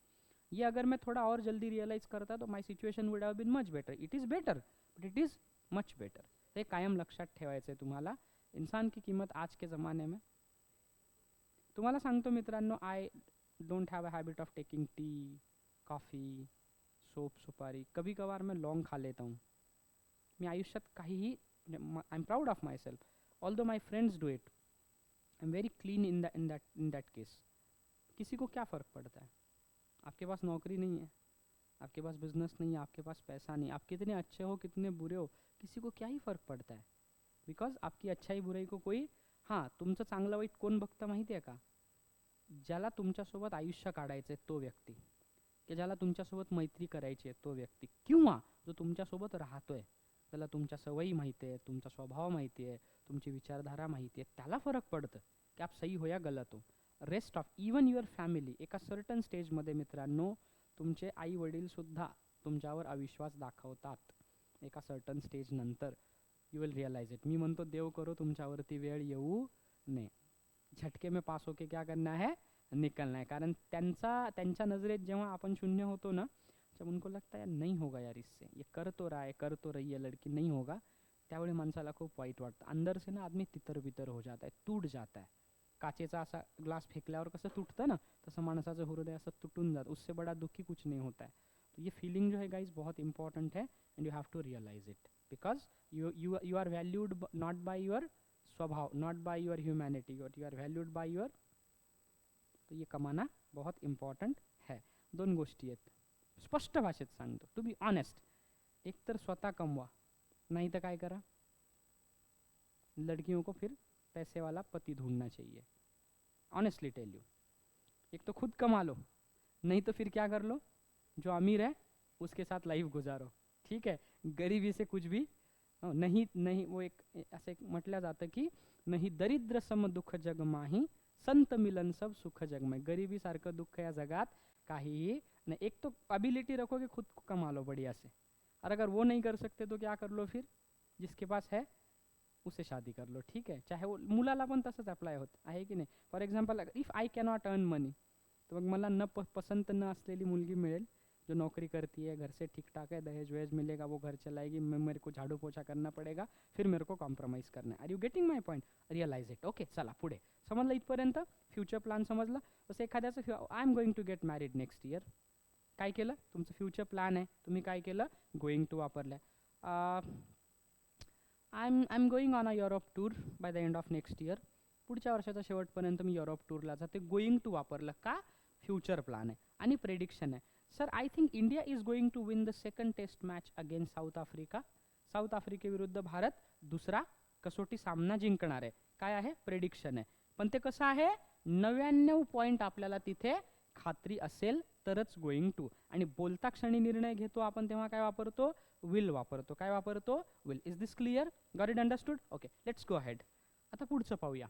ये अगर मैं थोड़ा और जल्दी रियलाइज करता तो my situation would have been much better. It is better, but it is much better. ते कायम लक्षात ठेवायचं आहे तुम्हाला. इंसान की कीमत आज के ज़माने में, तुम्हाला सांगतो मित्रांनो, I don't have a habit of taking tea, coffee, soap, सुपारी. कभी कभार मैं लॉन्ग खा लेता हूँ. मी आयुष्यात काहीही, I am proud of myself, although my friends do it, I am very clean in that case. किसी को क्या फ़र्क पड़ता है? आपके पास नौकरी नहीं है, आपके पास बिजनेस नहीं है, आपके पास पैसा नहीं, आप कितने अच्छे हो कितने बुरे हो, किसी को क्या ही फरक पडता है? बिकॉज आपकी अच्छाई बुराई को कोई, हां, तुमचं चांगलं वाईट कोण बघतं माहिती आहे का? ज्याला तुमच्यासोबत आयुष्य काढायचं आहे तो व्यक्ती, की ज्याला तुमच्यासोबत मैत्री करायची आहे तो व्यक्ती, किंवा जो तुमच्यासोबत राहतोय, त्याला तुमच्या सवयी माहिती आहे, तुमचा स्वभाव माहिती आहे, तुमची विचारधारा माहिती आहे, त्याला फरक पडतं की आप सही हो या गलत हो. Rest of even your family एका सर्टन स्टेजमध्ये मित्रांनो, तुमचे आई वडील सुद्धा तुमच्यावर अविश्वास दाखवतात. एका सर्टन स्टेज नंतर यू विल रिअलाइज इट. मी म्हणतो देव करो तुमच्यावरती वेळ येऊ नये. झटके में पास होके क्या करना है, निकलना है. कारण त्यांच्या नजरेत जेव्हा आपण शून्य होतो ना, जब उनको लगता है नहीं होगा यार इससे, ये कर तो रही है लड़की, नहीं होगा, त्यावेळी माणसाला खूप वाईट वाटतं. अंदर से ना आदमी तितर बितर हो जाता है, टूट जाता है. काचेचा असा ग्लास फेकल्यावर कसं तुटतं ना, तसं माणसाचं हृदय असं तुटून जातं. उससे बड़ा दुखी कुछ नहीं होता है. तो ये फीलिंग जो है गाइस बहुत इंपॉर्टेंट है, and you have to realise it. Because you are valued not by your स्वभाव, not by your humanity, but you are valued by your. तो ये कमाना बहुत इम्पॉर्टंट है. दोन गोष्टी आहेत, स्पष्ट भाषेत सांगतो, टू बी ऑनेस्ट. एक तर स्वतः कमवा, नाही तर काय करा, लड़कियों को फिर पैसे वाला पति ढूंढना चाहिए. ऑनेस्टली टेल यू, एक तो खुद कमा लो, नहीं तो फिर क्या कर लो, जो अमीर है उसके साथ लाइफ गुजारो. ठीक है, गरीबी से कुछ भी नाही नाही. वो एक असं एक म्हटलं जातं की नाही दरिद्र सम दुःख जग माही, संत मिलन सब सुख जग में. गरीबी सारखं दुःख या जगात काहीही नहीं. एक तो एबिलिटी रखो कि खुद कमा लो बढ़िया से, और अगर वो नहीं कर सकते तो क्या कर लो फिर, जिसके पास है उससे शादी कर लो. ठीक है, चाहे वो मुलाला पण तसंच अप्लाय होत आहे की नाही. For example if I cannot earn money, तो मग मला पसंत न असलेली मुलगी मिळेल जो नौकरी करती है, घर से ठीक ठाक है, दहेज वहेज मिलेगा, वो घर चलाएगी, मेरे को झाड़ू पोछा करना पड़ेगा, फिर मेरे को कॉम्प्रोमाइज करना है. Are you getting my point? Realize it. Okay, चला पुढे. समजलं इथपर्यंत? फ्युचर प्लॅन समजलं. तसं एखाद्याचं I am going to get married next year, काय केलं, तुमचं फ्युचर प्लॅन आहे, तुम्ही काय केलं, गोइंग टू वापरलं. I am going on a Europe tour by the end of next year. पुढच्या वर्षाच्या शेवटपर्यंत मी युरोप टूरला जाते. गोइंग टू वापरलं का, फ्युचर प्लॅन आहे. आणि प्रेडिक्शन आहे, sir I think India is going to win the second test match against South Africa. South आफ्रिकेविरुद्ध भारत दुसरा कसोटी सामना जिंकणार आहे. काय आहे, प्रेडिक्शन आहे. पण ते कसं आहे, 99 पॉईंट आपल्याला तिथे खात्री असेल तरच गोइंग टू. आणि बोलता क्षणी निर्णय घेतो आपण तेव्हा काय वापरतो, विल वापरतो. काय वापरतो, will. Is this clear? Got it understood? Okay, let's go ahead. आता पुढचं पाहूया.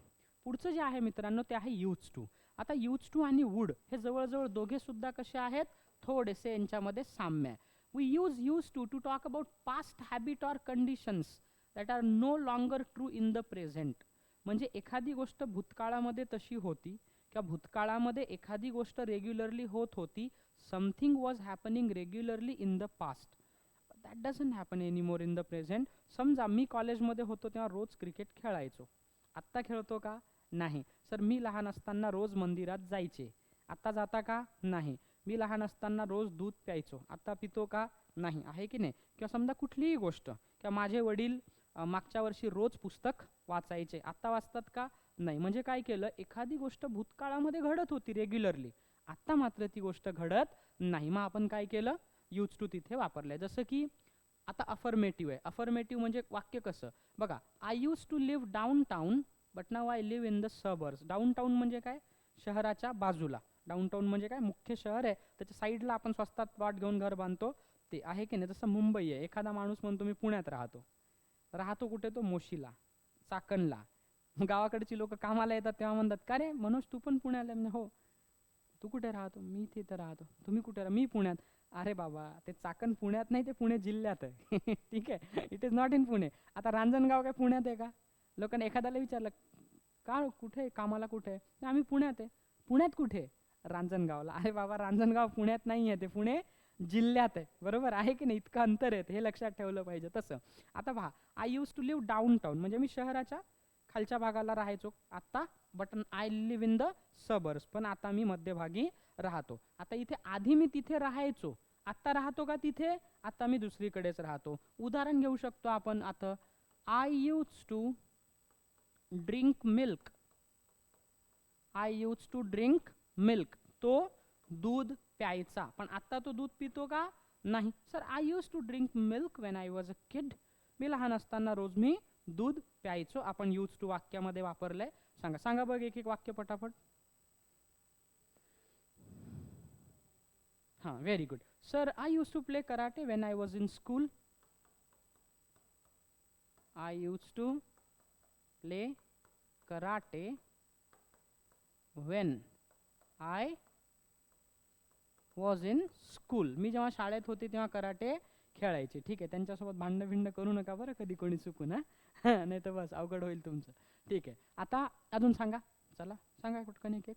पुढचं जे आहे मित्रांनो ते आहे यूज टू. आता यूज टू आणि वुड हे जवळजवळ दोघे सुद्धा कसे आहेत, थोडेसे यांच्यामध्ये साम्य आहे. We use to talk about past habit or conditions that are no longer true in the present. म्हणजे एखादी गोष्ट भूतकाळामध्ये तशी होती किंवा भूतकाळामध्ये एखादी गोष्ट रेग्युलरली होत होती, something was happening regularly in the past, that doesn't happen anymore in the present. समजा मी कॉलेजमध्ये होतो तेव्हा रोज क्रिकेट खेळायचो, आत्ता खेळतो का, नाही. सर मी लहान असताना रोज मंदिरात जायचे, आत्ता जाता का, नाही. मी लहान असताना रोज दूध प्यायचो, आत्ता पितो का, नाही. आहे की नाही. किंवा समजा कुठलीही गोष्ट, किंवा माझे वडील मागच्या वर्षी रोज पुस्तक वाचायचे, आत्ता वाचतात का, नाही. म्हणजे काय केलं, एखादी गोष्ट भूतकाळामध्ये घडत होती रेग्युलरली, आत्ता मात्र ती गोष्ट घडत नाही. मग आपण काय केलं, यूज टू तिथे वापरलंय. जसं की आता अफर्मेटिव्ह आहे. अफर्मेटिव्ह म्हणजे वाक्य कसं बघा, I use to live downtown but now I live in the suburbs. Downtown म्हणजे काय, शहराच्या बाजूला. डाऊन टाऊन म्हणजे काय, मुख्य शहर आहे त्याच्या साईडला आपण स्वस्तात प्लॉट घेऊन घर बांधतो, ते आहे की नाही. जसं मुंबई आहे, एखादा माणूस म्हणतो मी पुण्यात राहतो, राहतो कुठे तो, मोशीला, चाकणला. गावाकडची लोक कामाला येतात तेव्हा म्हणतात, का रे मनोज तू पण पुण्याला, हो. तू कुठे राहतो, मी तिथे राहतो. तुम्ही कुठे मी पुण्यात. अरे बाबा ते चाकण पुण्यात नाही, ते पुणे जिल्ह्यात आहे. ठीक आहे, it is not in Pune. आता रांजणगाव काय पुण्यात आहे का? लोकांना एखाद्याला विचारलं का कुठे कामाला, कुठे, आम्ही पुण्यात आहे. पुण्यात कुठे, रांजणगावला. अरे बाबा रांजणगाव पुण्यात नाही आहे, ते पुणे जिल्ह्यात आहे. बरोबर आहे की नाही, इतकं अंतर आहे, हे लक्षात ठेवलं पाहिजे. तसं आता पहा, I use to live downtown म्हणजे मी शहराच्या खालच्या भागाला राहायचो, आता but I live in the suburbs, पण आता मी मध्यभागी राहतो. आता इथे आधी मी तिथे राहायचो, आता राहतो का तिथे, आता मी दुसरीकडेच राहतो. उदाहरण घेऊ शकतो आपण. आता I use to drink milk. I use to drink milk, तो दूध प्यायचा, पण आता तो दूध पितो का, नाही. Sir I use to drink milk when I was a kid. मी लहान असताना रोज मी दूध प्यायचो. आपण यूज टू वाक्यामध्ये वापरलंय. सांगा सांगा बघ एक एक वाक्य पटापट. हां, very good. Sir I use to play karate when I was in school. I use to play karate when I was in school. मी जेव्हा शाळेत होते तेव्हा कराटे खेळायचे. ठीक आहे, त्यांच्यासोबत भांडण भिंड करू नका बरं कधी कोणी चुकून. हां नाही तर बस अवघड होईल तुमचं. ठीक आहे, आता अजून सांगा, चला सांगा कुठकन एक एक.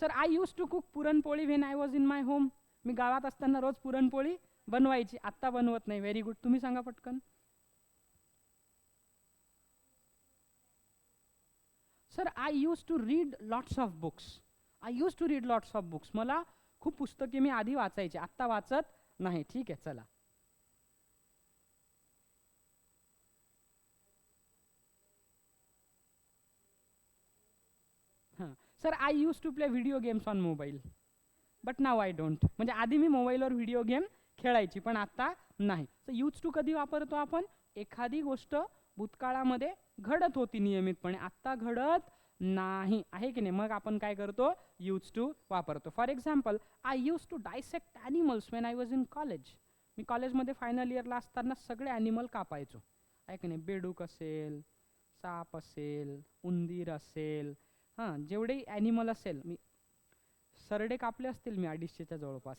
Sir I use to cook puranpoli when I was in my home. मी गावात असताना रोज पुरणपोळी बनवायची, आत्ता बनवत नाही. व्हेरी गुड, तुम्ही सांगा पटकन. Sir I use to read lots of books. I use to read lots of books, मला खूप पुस्तके मी आधी वाचायचे, आत्ता वाचत नाही. ठीक आहे, चला. हां sir I use to play video games on mobile but now I don't. म्हणजे आधी मी मोबाईलवर व्हिडिओ गेम खेळायची पण आता नाही. सर यूज टू कधी वापरतो आपण, एखादी गोष्ट भूतकाळामध्ये घडत होती नियमितपणे, आत्ता घडत नाही, आहे की नाही. मग आपण काय करतो, यूज टू वापरतो. For example, I use to dissect animals when I was in college. मी कॉलेजमध्ये फायनल इयरला असताना सगळे ॲनिमल कापायचो, आहे की नाही. बेडूक असेल, साप असेल, उंदीर असेल, हां जेवढे ॲनिमल असेल, मी सरडे कापले असतील मी 250च्या जवळपास.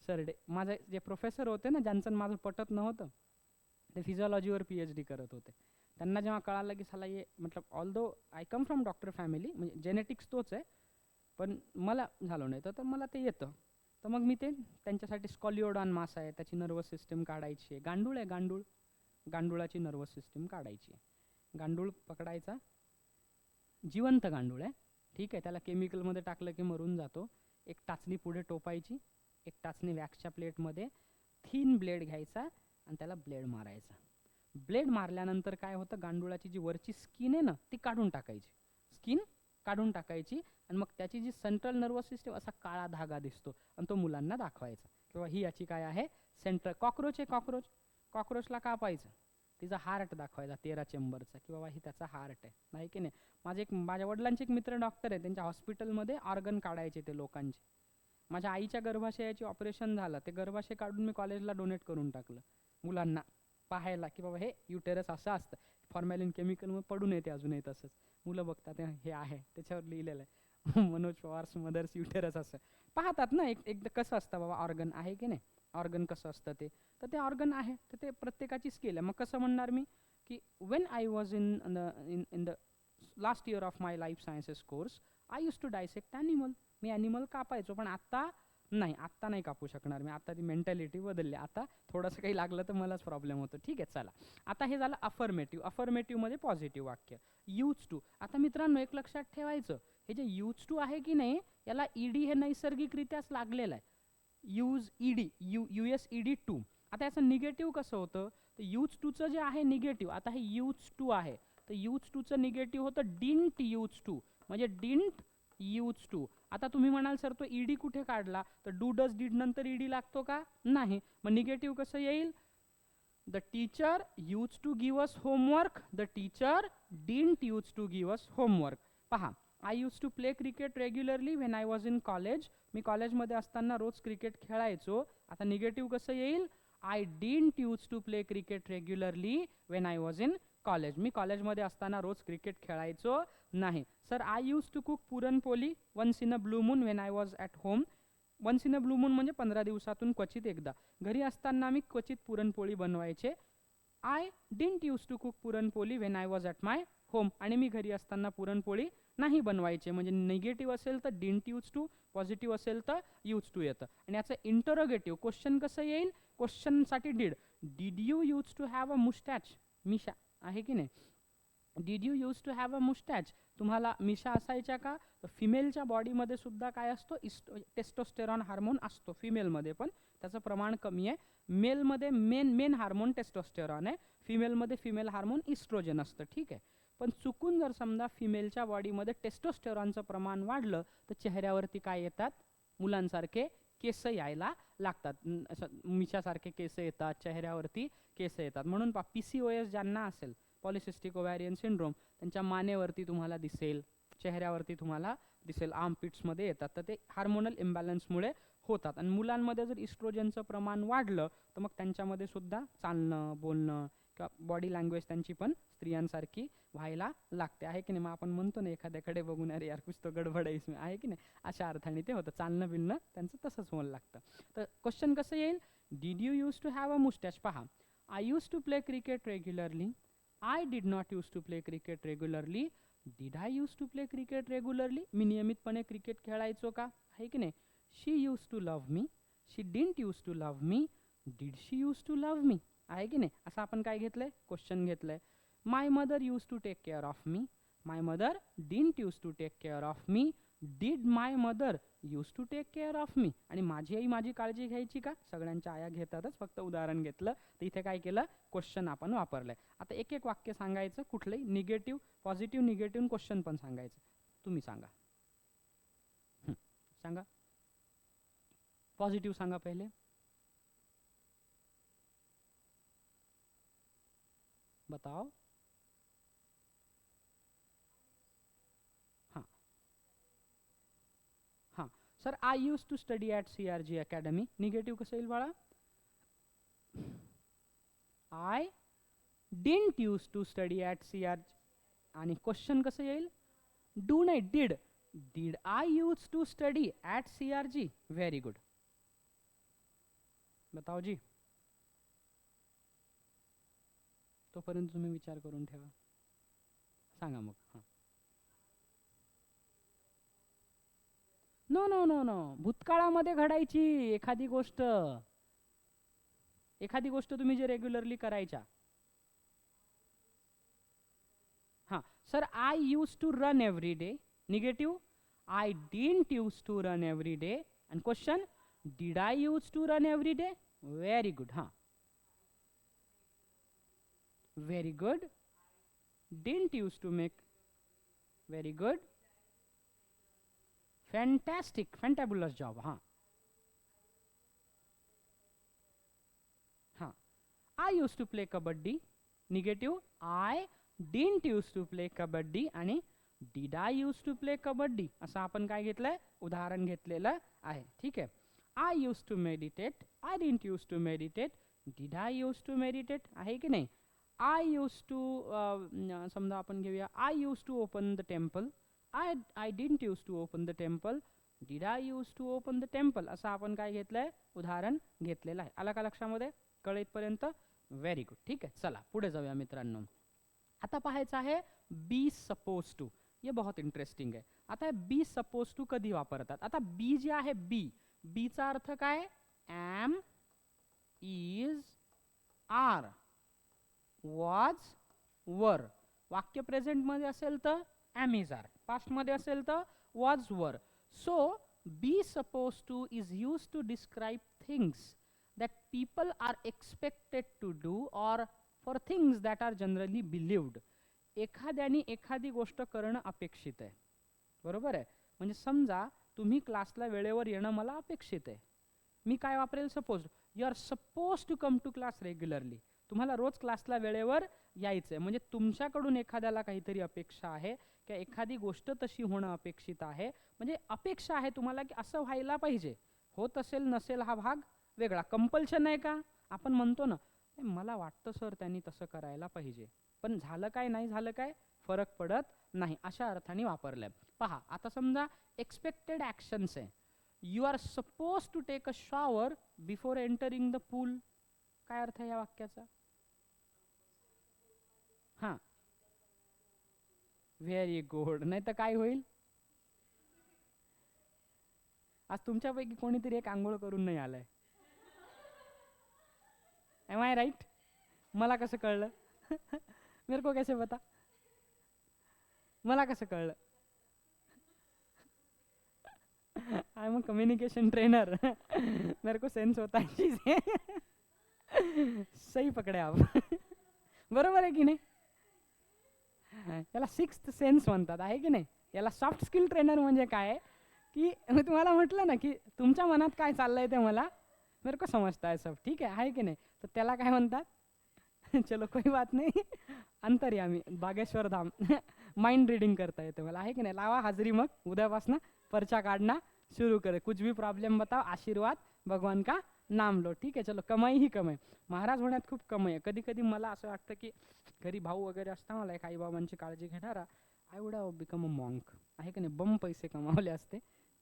सरडे, माझे जे प्रोफेसर होते ना, ज्यांचं माझं पटत नव्हतं, ते फिजिओलॉजीवर PhD करत होते. त्यांना जेव्हा कळालं की साला ये मतलब although I come from doctor family, म्हणजे जेनेटिक्स तोच आहे, पण मला झालं नाही तर मला ते येतं. तर मग मी ते त्यांच्यासाठी स्कॉलिओडॉन मास आहे, त्याची नर्वस सिस्टीम काढायची आहे. गांडूळ आहे, गांडूळ, गांडुळाची नर्वस सिस्टीम काढायची आहे. गांडूळ पकडायचा, जिवंत गांडूळ आहे, ठीक आहे. त्याला केमिकलमध्ये टाकलं की मरून जातो. एक टाचणी पुढे टोपायची, एक टाचणी वॅक्सच्या प्लेटमध्ये, थीन ब्लेड घ्यायचा आणि त्याला ब्लेड मारायचा. ब्लेड मारल्यानंतर काय होतं, गांडुळाची जी वरची स्किन आहे ना ती काढून टाकायची, स्किन काढून टाकायची, आणि मग त्याची जी सेंट्रल नर्वस सिस्टीम असा काळा धागा दिसतो, आणि तो मुलांना दाखवायचा किंवा ही याची काय आहे, सेंट्रल. कॉक्रोच आहे, कॉक्रोच, कॉक्रोचला कापायचं, तिचा हार्ट दाखवायचा 13 चेंबरचा, की बाबा ही त्याचा हार्ट आहे, नाही की नाही. माझ्या वडिलांचे एक मित्र डॉक्टर आहे, त्यांच्या हॉस्पिटलमध्ये ऑर्गन काढायचे ते लोकांचे. माझ्या आईच्या गर्भाशयाचे ऑपरेशन झालं, ते गर्भाशय काढून मी कॉलेजला डोनेट करून टाकलं मुलांना पाहायला, की बाबा हे युटेरस असं असतं. फॉर्मॅलिन केमिकल मग पडून येते अजूनही तसंच, मुलं बघतात हे आहे, त्याच्यावर लिहिलेलं आहे मनोज पवार्स मदर्स युटेरस, असं पाहतात ना. एकदा कसं असतं बाबा ऑर्गन, आहे की नाही, ऑर्गन कसं असतं ते. तर ते ऑर्गन आहे, तर ते प्रत्येकाची स्किल आहे. मग कसं म्हणणार मी की when I was in the last year of my life sciences course, I use to dissect animal. मी ॲनिमल कापायचो, पण आत्ता नाही कापू शकणार मी. आता ती मेंटॅलिटी बदलली, आता थोडंसं काही लागलं तर मलाच प्रॉब्लेम होतो. ठीक आहे, चला. आता हे झालं अफर्मेटिव्ह. अफर्मेटिव्हमध्ये पॉझिटिव्ह वाक्य. Use to. आता मित्रांनो एक लक्षात ठेवायचं, हे जे यूज टू आहे की नाही, याला ईडी हे नैसर्गिकरित्याच लागलेलं आहे. Use ED, USED to. आता याचं निगेटिव्ह कसं होतं, तर यूज टूचं जे आहे निगेटिव्ह, आता हे यूज टू आहे, तर यूज टूचं निगेटिव्ह होतं डिंट यूज टू, म्हणजे डिंट यूज टू. आता तुम्ही म्हणाल सर तो ईडी कुठे काढला, तर डू डज डीड नंतर ईडी लागतो का, नाही. मग निगेटिव्ह कसं येईल, the teacher use to give us homework, the teacher didn't use to give us homework. पहा, I use to play cricket regularly when I was in college. मी कॉलेजमध्ये असताना रोज क्रिकेट खेळायचो. आता निगेटिव्ह कसं येईल, I didn't use to play cricket regularly when I was in college. मी कॉलेजमध्ये असताना रोज क्रिकेट खेळायचो नाही. Sir I use to cook puranpoli once in a blue moon when I was at home. Once in a blue moon म्हणजे 15 दिवसातून क्वचित एकदा. घरी असताना मी क्वचित पुरणपोळी बनवायचे. I didn't use to cook puranpoli when I was at my home. आणि मी घरी असताना पुरणपोळी नाही बनवायचे. म्हणजे निगेटिव्ह असेल तर डिंट यूज टू, पॉझिटिव्ह असेल तर यूज टू येतं. आणि याचं इंटरोगेटिव्ह क्वेश्चन कसं येईल, क्वेश्चनसाठी did you use to have a moustache, मिशा, आहे की नाही. Did you use to have a moustache, तुम्हाला मिशा असायच्या का. तर फिमेलच्या बॉडीमध्ये सुद्धा काय असतो, टेस्टोस्टेरॉन हार्मोन असतो फिमेलमध्ये, पण त्याचं प्रमाण कमी आहे. मेलमध्ये मेन हार्मोन टेस्टोस्टेरॉन आहे, फिमेलमध्ये फिमेल हार्मोन इस्ट्रोजन असतं, ठीक आहे. पण चुकून जर समजा फिमेलच्या बॉडीमध्ये टेस्टोस्टेरॉनचं प्रमाण वाढलं तर चेहऱ्यावरती काय येतात, मुलांसारखे केस यायला लागतात, असं मिशासारखे केस येतात, चेहऱ्यावरती केस येतात. म्हणून PCOS ज्यांना असेल, पॉलिसिस्टिक ओव्हॅरियन सिंड्रोम, त्यांच्या मानेवरती तुम्हाला दिसेल, चेहऱ्यावरती तुम्हाला दिसेल, आर्मपिट्समध्ये येतात. तर ते हार्मोनल इम्बॅलन्समुळे होतात. आणि मुलांमध्ये जर इस्ट्रोजनचं प्रमाण वाढलं तर मग त्यांच्यामध्ये सुद्धा चालणं, बोलणं किंवा बॉडी लँग्वेज त्यांची पण स्त्रियांसारखी व्हायला लागते, आहे की नाही. मग आपण म्हणतो ना एखाद्याकडे बघून अरे यार कुछ तो गडबड आहे इसमें, आहे की नाही, अशा अर्थाने ते होतं, चालणं बिलणं त्यांचं तसंच व्हायला लागतं. तर क्वेश्चन कसं येईल, did you use to have a moustache. पहा, I use to play cricket regularly, I did not use to play cricket regularly, did I use to play cricket regularly, मी नियमितपणे क्रिकेट खेळायचो का, आहे की नाही. She use to love me, she didn't use to love me, did she use to love me, आहे की नाही. असं आपण काय घेतलंय, क्वेश्चन घेतलंय. My mother use to take care of me, my mother didn't use to take care of me, did my mother use to take care of me. आणि माझी आई माझी काळजी घ्यायची का, सगळ्यांच्या आया घेतातच, फक्त उदाहरण घेतलं. तर इथे काय केलं, क्वेश्चन आपण वापरलंय. आता एक एक वाक्य सांगायचं, कुठलंही निगेटिव्ह, पॉझिटिव्ह, निगेटिव्ह क्वेश्चन पण सांगायचं. तुम्ही सांगा, सांगा. पॉझिटिव्ह सांगा पहिले. बताओ. हाँ हाँ sir, I use to study at CRG academy. निगेटिव्ह कसं येईल बाळा? I didn't use to study at CRG. आणि क्वेश्चन कसं येईल? डू नाही, did. Did I use to study at CRG? Very good. बताओ जी. तोपर्यंत तुम्ही विचार करून ठेवा. सांगा मग. हां. नो नो नो नो, भूतकाळामध्ये घडायची एखादी गोष्ट. एखादी गोष्ट तुम्ही जे रेग्युलरली करायच्या. हां sir, I use to run every day. Negative. I didn't use to run every day. आणि question, did I use to run every day? Very good. हां, very good. Didn't use to make. Very good. Fantastic, fantabulous job. हां हां. I use to play kabaddi. Negative. I didn't use to play kabaddi. आणि did I use to play kabaddi असं आपण काय घेतलंय? उदाहरण घेतलेलं आहे. ठीक आहे. I use to meditate. I didn't use to meditate. Did I use to meditate? आहे की नाही? आय यूज टू, समजा आपण घेऊया, I use to open the temple. I didn't use to open the temple. Did I use to open the temple असं आपण काय घेतलंय? उदाहरण घेतलेलं आहे. आला का लक्षामध्ये? कळेल इथपर्यंत? Very good. ठीक आहे, चला पुढे जाऊया मित्रांनो. आता पाहायचं आहे बी सपोज टू. हे बहुत इंटरेस्टिंग आहे. आता बी सपोज टू कधी वापरतात? आता बी जे आहे, बी चा अर्थ काय? एम, इज, आर, वॉज, वर. वाक्य प्रेझेंट मध्ये असेल तर एम इज आर, पास्ट मध्ये असेल तर was were. So be suppose to is use to describe things that people are expected to do or for things that are generally believed. एखाद्याने एखादी गोष्ट करणं अपेक्षित आहे. बरोबर आहे? म्हणजे समजा तुम्ही क्लासला वेळेवर येणं मला अपेक्षित आहे. मी काय वापरेल? Suppose you are suppose to come to class regularly. तुम्हाला रोज क्लासला वेळेवर यायचं आहे. म्हणजे तुमच्याकडून एखाद्याला काहीतरी अपेक्षा आहे किंवा एखादी गोष्ट तशी होणं अपेक्षित आहे. म्हणजे अपेक्षा आहे तुम्हाला की असं व्हायला पाहिजे. होत असेल नसेल हा भाग वेगळा. कंपल्शन आहे का? आपण म्हणतो ना, मला वाटतं सर त्यांनी तसं करायला पाहिजे, पण झालं काय नाही झालं काय फरक पडत नाही, अशा अर्थाने वापरलंय. पहा, आता समजा एक्सपेक्टेड ॲक्शन्स आहे. You are suppose to take a shower before entering the pool. काय अर्थ आहे या वाक्याचा? हां, व्हेरी गुड. नाही तर काय होईल? आज तुमच्यापैकी कोणीतरी एक आंघोळ करून नाही आलाय. Am I right? मला कसं कळलं? मेरे को कैसे पता? मला कसं कळलं? आई एम अ कम्युनिकेशन ट्रेनर. मेरे को सेंस होता है चीजें. सही पकडे आप. बरोबर आहे की नाही? याला सिक्स्थ सेन्स म्हणतात, आहे की नाही? याला सॉफ्ट स्किल ट्रेनर म्हणजे काय की मी तुम्हाला म्हटलं ना की तुमच्या मनात काय चाललंय ते मला मेरे को समजता है सब. ठीक आहे की नाही? तर त्याला काय म्हणतात? चलो कोई बात नाही. अंतर्यामी, बागेश्वर धाम. माइंड रीडिंग करता येते मला, आहे की नाही? लावा हाजरी, मग उद्यापासून पर्चा काढना शुरू करे. कुछ भी प्रॉब्लेम बताओ, आशीर्वाद भगवान का नाम लो. ठीक आहे, चलो. कमाई ही कमाई. महाराज होण्यात खूप कमाई आहे. कधी कधी मला असं वाटतं की घरी भाऊ वगैरे असता मला एक आईबाबांची काळजी घेणारा, I would have become a monk, आहे की नाही? बम पैसे कमावले असते.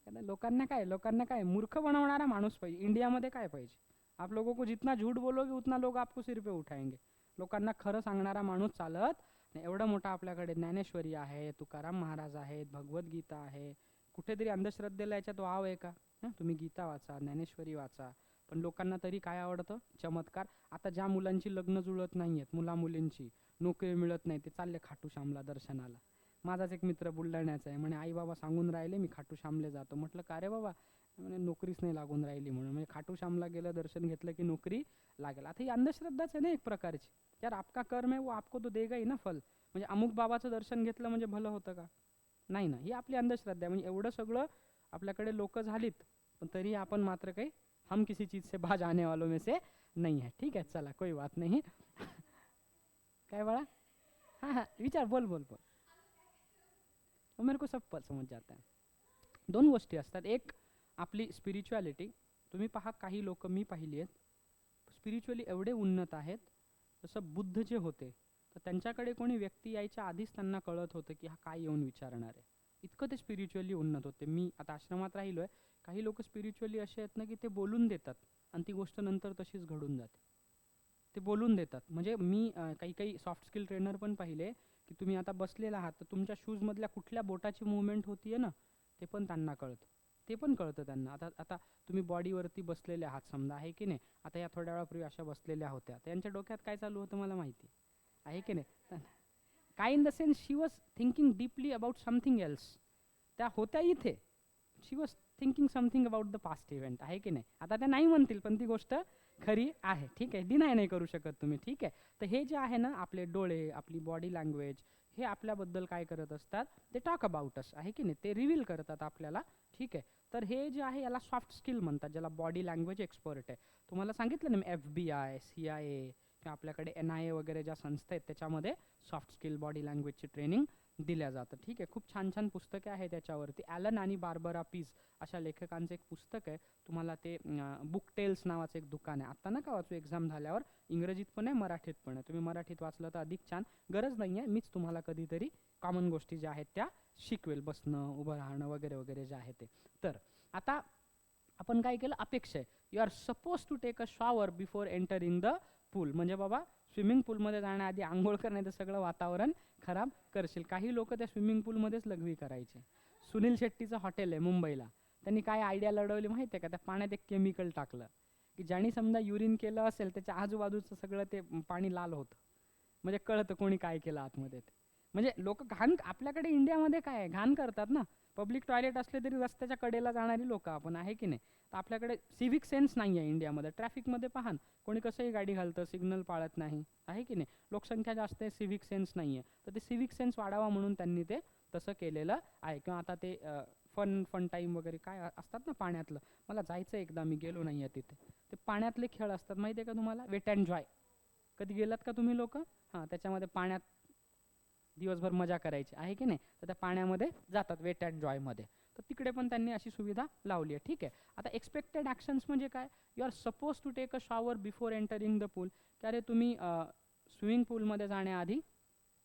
लोकांना काय मूर्ख बनवणारा माणूस पाहिजे. इंडियामध्ये काय पाहिजे? आप लोगों को जितना झूठ बोलोगे उतना लोग आपको सिर पे उठाएंगे. लोकांना खरं सांगणारा माणूस चालत नाही. एवढं मोठं आपल्याकडे ज्ञानेश्वरी आहे, तुकाराम महाराज आहेत, भगवद्गीता आहे. कुठेतरी अंधश्रद्धेला याच्यात वाव आहे का? तुम्ही गीता वाचा, ज्ञानेश्वरी वाचा, पण लोकांना तरी काय आवडतं? चमत्कार. आता ज्या मुलांची लग्न जुळत नाहीयेत, मुला मुलींची नोकरी मिळत नाही, ते चालले खाटू श्यामला दर्शनाला. माझाच एक मित्र बुलढाण्याचा आहे, म्हणे आई बाबा सांगून राहिले मी खाटू श्यामले जातो. म्हटलं का रे बाबा? म्हणे नोकरीच नाही लागून राहिली म्हणून. म्हणजे खाटू श्यामला गेलं, दर्शन घेतलं की नोकरी लागेल. आता ही अंधश्रद्धाच आहे ना एक प्रकारची. यार आपका कर्म है वो आपको तो देगा ही ना फल. म्हणजे अमुक बाबाचं दर्शन घेतलं म्हणजे भलं होतं का? नाही ना, ही आपली अंधश्रद्धा आहे. म्हणजे एवढं सगळं आपल्याकडे लोक झालीत, पण तरी आपण मात्र काही हम किसी चीज से बाज आने वालों में से नहीं है. ठीक आहे, चला कोई बात नहीं. काय बाळा? हाँ हाँ विचार, बोल बोल बोल. वो मेरे को सब समझ जाता है. दोन गोष्टी असतात. एक आपली स्पिरिच्युअलिटी. तुम्ही पहा काही लोक मी पाहिली आहेत स्पिरिच्युअली एवढे उन्नत आहेत. जसं बुद्ध जे होते तर त्यांच्याकडे कोणी व्यक्ती यायच्या आधीच त्यांना कळत होतं की हा काय येऊन विचारणार आहे. इतकं ते स्पिरिच्युअली उन्नत होते. मी आता आश्रमात राहिलोय, काही लोक स्पिरिच्युअली असे आहेत ना की ते बोलून देतात आणि ती गोष्ट नंतर तशीच घडून जाते. ते बोलून देतात. म्हणजे मी काही काही सॉफ्ट स्किल ट्रेनर पण पाहिले की तुम्ही आता बसलेला आहात तर तुमच्या शूज मधल्या कुठल्या बोटाची मुवमेंट होतीये ना ते पण त्यांना कळतं. ते पण कळतं त्यांना. आता आता तुम्ही बॉडीवरती बसलेले आहात समजा, आहे की नाही. आता या थोड्या वेळापूर्वी अशा बसलेल्या होत्या, त्यांच्या डोक्यात काय चालू होतं मला माहिती आहे की नाही. काय in the sense she was thinking deeply about something else. त्या होत्या इथे, she was thinking something about the past event, आहे की नाही. आता त्या नाही म्हणतील पण ती गोष्ट खरी आहे. ठीक आहे, डिनाय नाही करू शकत तुम्ही. ठीक आहे. तर हे जे आहे ना आपले डोळे, आपली बॉडी लँग्वेज, हे आपल्याबद्दल काय करत असतात, ते टॉक अबाउट अस, आहे की नाही. ते रिव्हील करतात आपल्याला. ठीक आहे. तर हे जे आहे याला सॉफ्ट स्किल म्हणतात, ज्याला बॉडी लँग्वेज एक्सपर्ट आहे. तुम्हाला सांगितलं ना मी FBI, CIA किंवा आपल्याकडे NIA वगैरे ज्या संस्था आहेत त्याच्यामध्ये सॉफ्ट स्किल बॉडी लँग्वेजची ट्रेनिंग दिल्या जातं. ठीक आहे. खूप छान छान पुस्तके आहे त्याच्यावरती. ॲलन आणि बार्बरा पीज अशा लेखकांचं एक पुस्तक आहे. तुम्हाला ते बुक टेल्स नावाचं एक दुकान आहे. आता नका वाचू, एक्झाम झाल्यावर. इंग्रजीत पण आहे, मराठीत पण आहे. तुम्ही मराठीत वाचलं तर अधिक छान. गरज नाही आहे, मीच तुम्हाला कधीतरी कॉमन गोष्टी ज्या आहेत त्या शिकवेल. बसणं, उभं राहणं वगैरे वगैरे जे आहे ते. तर आता आपण काय केलं, अपेक्षा आहे. You are suppose to take a shower before entering the pool. म्हणजे बाबा स्विमिंग पूलमध्ये जाण्याआधी आंघोळ कर, नाही तर सगळं वातावरण खराब करशील. काही लोक त्या स्विमिंग पूलमध्येच लघवी करायचे. सुनील शेट्टीचं हॉटेल आहे मुंबईला, त्यांनी काय आयडिया लढवली माहिती आहे का, त्या पाण्यात एक केमिकल टाकलं की ज्याने समजा युरिन केलं असेल त्याच्या आजूबाजूचं सगळं ते पाणी लाल होतं. म्हणजे कळतं कोणी काय केलं आतमध्ये ते. म्हणजे लोक घाण, आपल्याकडे इंडियामध्ये काय आहे, घाण करतात ना. पब्लिक टॉयलेट असले तरी रस्त्याच्या कडेला जाणारी लोक आपण, आहे की नाही. तर आपल्याकडे सिव्हिक सेन्स नाही आहे इंडियामध्ये. ट्रॅफिकमध्ये पहा कोणी कसंही गाडी घालतं, सिग्नल पाळत नाही, आहे की नाही. लोकसंख्या जास्त आहे, सिव्हिक सेन्स नाही आहे. तर ते सिव्हिक सेन्स वाढावा म्हणून त्यांनी ते तसं केलेलं आहे. किंवा आता ते फन टाईम वगैरे काय असतात ना पाण्यातलं, मला जायचं एकदा, मी गेलो नाही आहे तिथे. ते पाण्यातले खेळ असतात माहिती आहे का तुम्हाला, वेट अँड जॉय. कधी गेलात का तुम्ही लोक? हां, त्याच्यामध्ये पाण्यात दिवसभर मजा करायची, आहे की नाही. तर त्या पाण्यामध्ये जातात वेट अँड जॉयमध्ये. तर तिकडे पण त्यांनी अशी सुविधा लावली आहे. ठीक आहे. आता एक्सपेक्टेड ॲक्शन्स म्हणजे काय, you are suppose to take a shower before entering the pool. की अरे तुम्ही स्विमिंग पूलमध्ये जाण्याआधी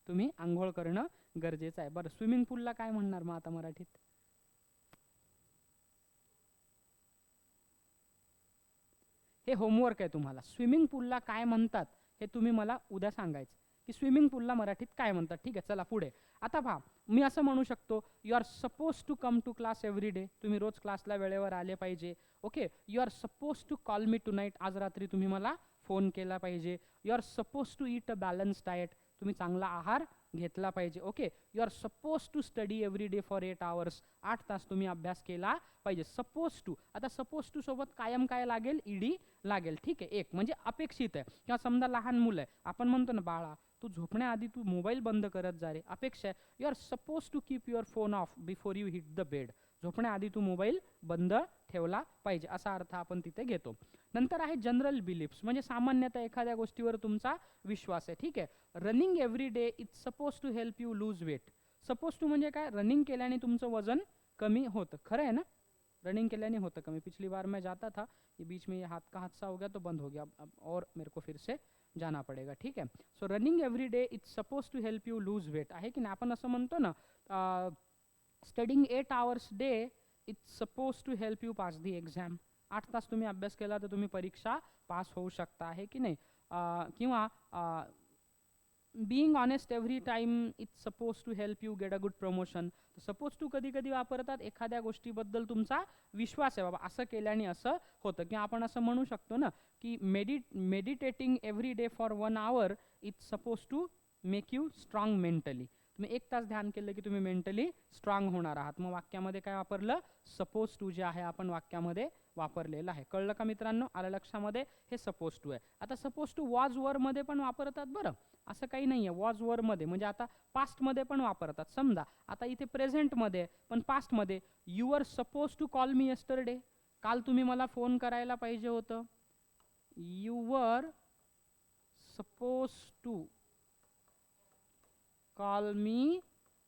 तुम्ही आंघोळ करणं गरजेचं आहे. बरं, स्विमिंग पूलला काय म्हणणार मग आता मराठीत? हे होमवर्क आहे तुम्हाला. स्विमिंग पूलला काय म्हणतात हे तुम्ही मला उद्या सांगायचं, की स्विमिंग पूलला मराठीत काय म्हणतात. ठीक आहे, चला पुढे. आता पहा, मी असं म्हणू शकतो, you are suppose to come to class every day. तुम्ही रोज क्लासला वेळेवर आले पाहिजे. Okay. You are suppose to call me tonight. आज रात्री तुम्ही मला फोन केला पाहिजे. You are suppose to eat a balance diet. तुम्ही चांगला आहार घेतला पाहिजे. Okay. You are suppose to study every day for 8 hours. 8 तास तुम्ही अभ्यास केला पाहिजे. Suppose to. आता सपोज टू सोबत कायम काय लागेल, ईडी लागेल. ठीक आहे. एक म्हणजे अपेक्षित आहे. किंवा समजा लहान मुलं आहे, आपण म्हणतो ना बाळा तू झोपण्याआधी तू मोबाईल बंद करत जा रे. अपेक्षा आहे, you are suppose to keep your phone off before you hit the bed. झोपण्याआधी तू मोबाईल बंद ठेवला पाहिजे, असा अर्थ आपण तिथे घेतो. नंतर आहे जनरल बिलीफ्स, म्हणजे सामान्यतः एखाद्या गोष्टीवर तुमचा विश्वास आहे. ठीक आहे. Running every day is suppose to help you lose weight. Suppose to म्हणजे काय, रनिंग केल्याने तुमचं वजन कमी होतं. खरं आहे ना, रनिंग केल्याने होतं कमी. पिछली बार मैं जाता था, ये बीच में ये हाथ का हादसा हो गया तो बंद हो गया, अब और मेरे को फिर से जाना पड़ेगा. ठीक है. So running every day it's suppose to help you lose weight, आहे की नाही. आपण असं म्हणतो ना, studying 8 hours day it's suppose to help you pass the exam. 8 तास तुम्ही अभ्यास केला तर तुम्ही परीक्षा पास होऊ शकता, आहे की नाही. किंवा being honest every time it's suppose to help you get a good promotion. Suppose to कधी कधी वापरतात एखाद्या गोष्टीबद्दल तुमचा विश्वास आहे, बाबा असं केल्याने असं होतं. किंवा आपण असं म्हणू शकतो ना की meditating every day for 1 hour it's suppose to make you strong mentally. तुम्ही 1 तास ध्यान केलं की तुम्ही मेंटली स्ट्रॉंग होणार आहात. मग वाक्यामध्ये काय वापरलं, सपोज टू जे आहे आपण वाक्यामध्ये वापरलेलं आहे. कळलं का मित्रांनो, आलं लक्षामध्ये. हे सपोज टू आहे. आता सपोज टू वॉज वर मध्ये पण वापरतात बरं, असं काही नाहीये. वॉज वर मध्ये म्हणजे आता पास्ट मध्ये पण वापरतात. समजा आता इथे प्रेझेंट मध्ये पण पास्ट मध्ये, you were suppose to call me yesterday. काल तुम्ही मला फोन करायला पाहिजे होतं. You were suppose to call me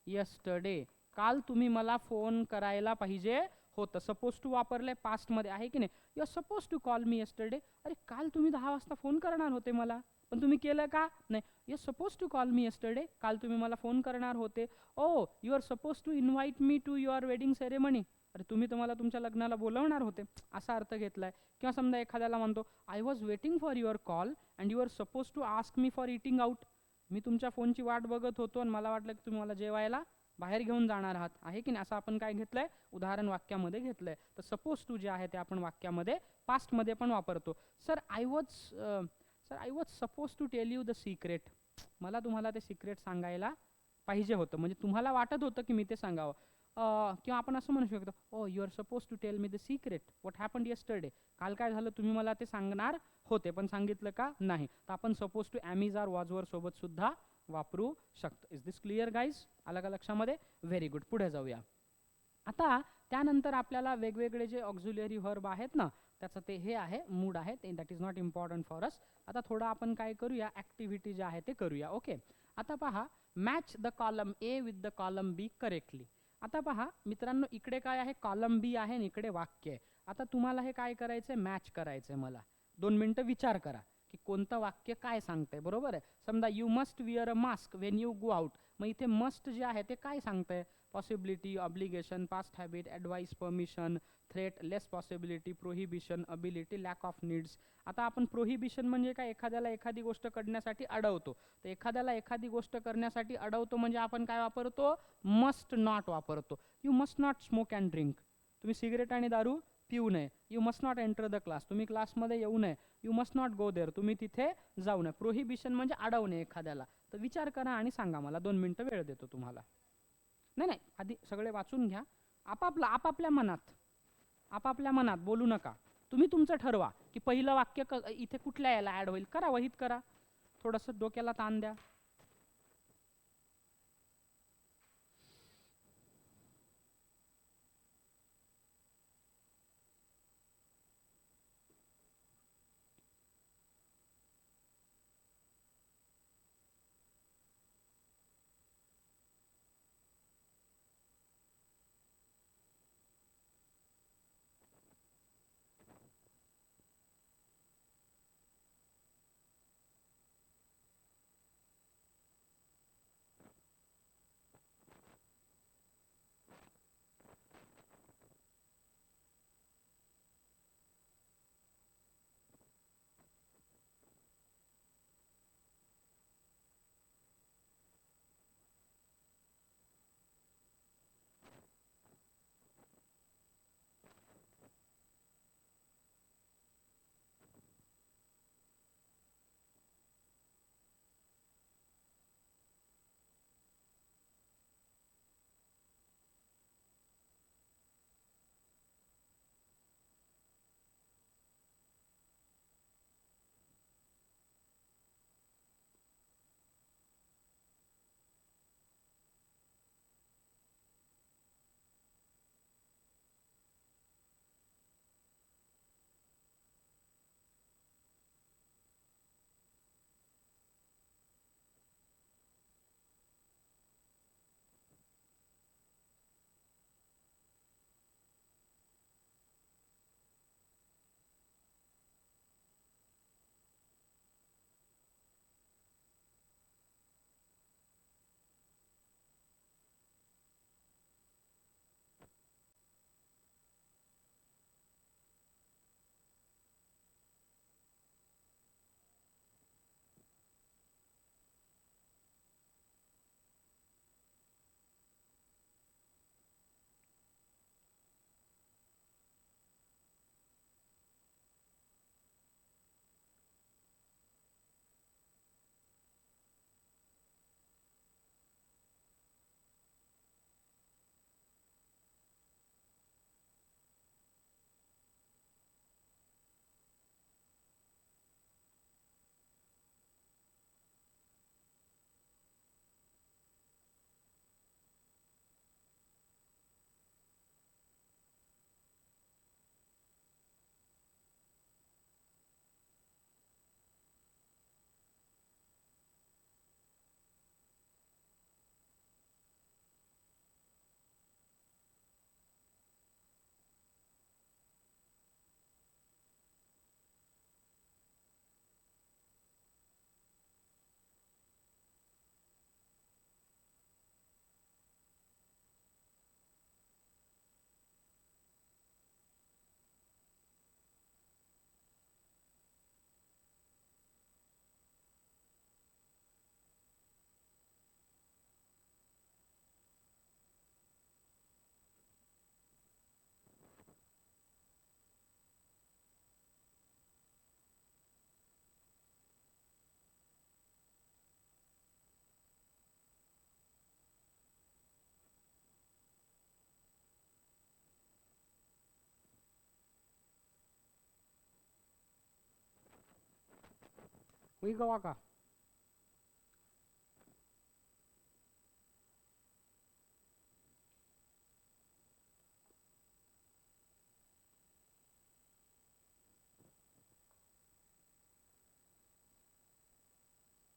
yesterday. काल तुम्ही मला फोन करायला पाहिजे होतं. सपोज टू वापरलंय पास्ट मध्ये आहे की नाही. You are suppose to call me yesterday. अरे काल तुम्ही 10 वाजता फोन करणार होते मला, पण तुम्ही केलं का नाही. You are suppose to call me yesterday. काल तुम्ही मला फोन करणार होते. Oh you are suppose to invite me to your wedding ceremony. अरे तुम्ही तर मला तुमच्या लग्नाला बोलवणार होते, असा अर्थ घेतलाय. किंवा समजा एखाद्याला म्हणतो I was waiting for your call and you are suppose to ask me for eating out. मी तुमच्या फोनची वाट बघत होतो आणि मला वाटलं की तुम्ही मला जेवायला बाहेर घेऊन जाणार आहात, आहे की नाही. असं आपण काय घेतलंय, उदाहरण वाक्यामध्ये घेतलंय. तर सपोज टू जे आहे ते आपण वाक्यामध्ये पास्टमध्ये पण वापरतो. Sir I was suppose to tell you the secret. मला तुम्हाला ते सिक्रेट सांगायला पाहिजे होतं, म्हणजे तुम्हाला वाटत होतं की मी ते सांगावं. किंवा आपण असं म्हणू शकतो, oh you are suppose to tell me the secret what happened yesterday. काल काय झालं तुम्ही मला ते सांगणार होते, पण सांगितलं का नाही. तर आपण सपोज टू ॲम आर वॉजवर सोबत सुद्धा वापरू शकतो. Is this clear guys? आलं का लक्षामध्ये? Very good. पुढे जाऊया. आता त्यानंतर आपल्याला वेगवेगळे जे ऑक्झिलरी व्हर्ब आहेत ना, त्याचं ते हे आहे, मूड आहे ते, that is not important for us. आता थोडं आपण काय करूया, ॲक्टिव्हिटी जे आहे ते करूया. ओके. आता पहा, match the column A with the column B correctly. आता पहा मित्रांनो, इकडे काय आहे, कॉलम बी आहे आणि इकडे वाक्य आहे. आता तुम्हाला हे काय करायचंय, मॅच करायचंय. मला 2 मिनिटं विचार करा की कोणतं वाक्य काय सांगतंय. बरोबर आहे. समजा you must wear a mask Wien you go out. मग इथे मस्ट जे आहे ते काय सांगतंय, possibility, obligation, past habit, advice, permission, threat, less possibility, prohibition, ability, lack of needs. आता आपण प्रोहिबिशन म्हणजे काय, एखाद्याला एखादी गोष्ट करण्यासाठी अडवतो. तर एखाद्याला एखादी गोष्ट करण्यासाठी अडवतो म्हणजे आपण काय वापरतो, मस्ट नॉट वापरतो. You must not smoke and drink. तुम्ही सिगरेट आणि दारू पिऊ नये. You must not enter the class. तुम्ही क्लासमध्ये येऊ नये. You must not go there. तुम्ही तिथे जाऊ नये. प्रोहिबिशन म्हणजे अडवणे एखाद्याला. तर विचार करा आणि सांगा मला. 2 मिनिटं वेळ देतो तुम्हाला. नाही नाही, आधी सगळे वाचून घ्या. आपापल्या मनात बोलू नका. तुम्ही तुमचं ठरवा की पहिलं वाक्य इथे कुठल्या याला ऍड होईल. करा, वहीत करा. थोडंसं डोक्याला ताण द्या. हुई गवा का?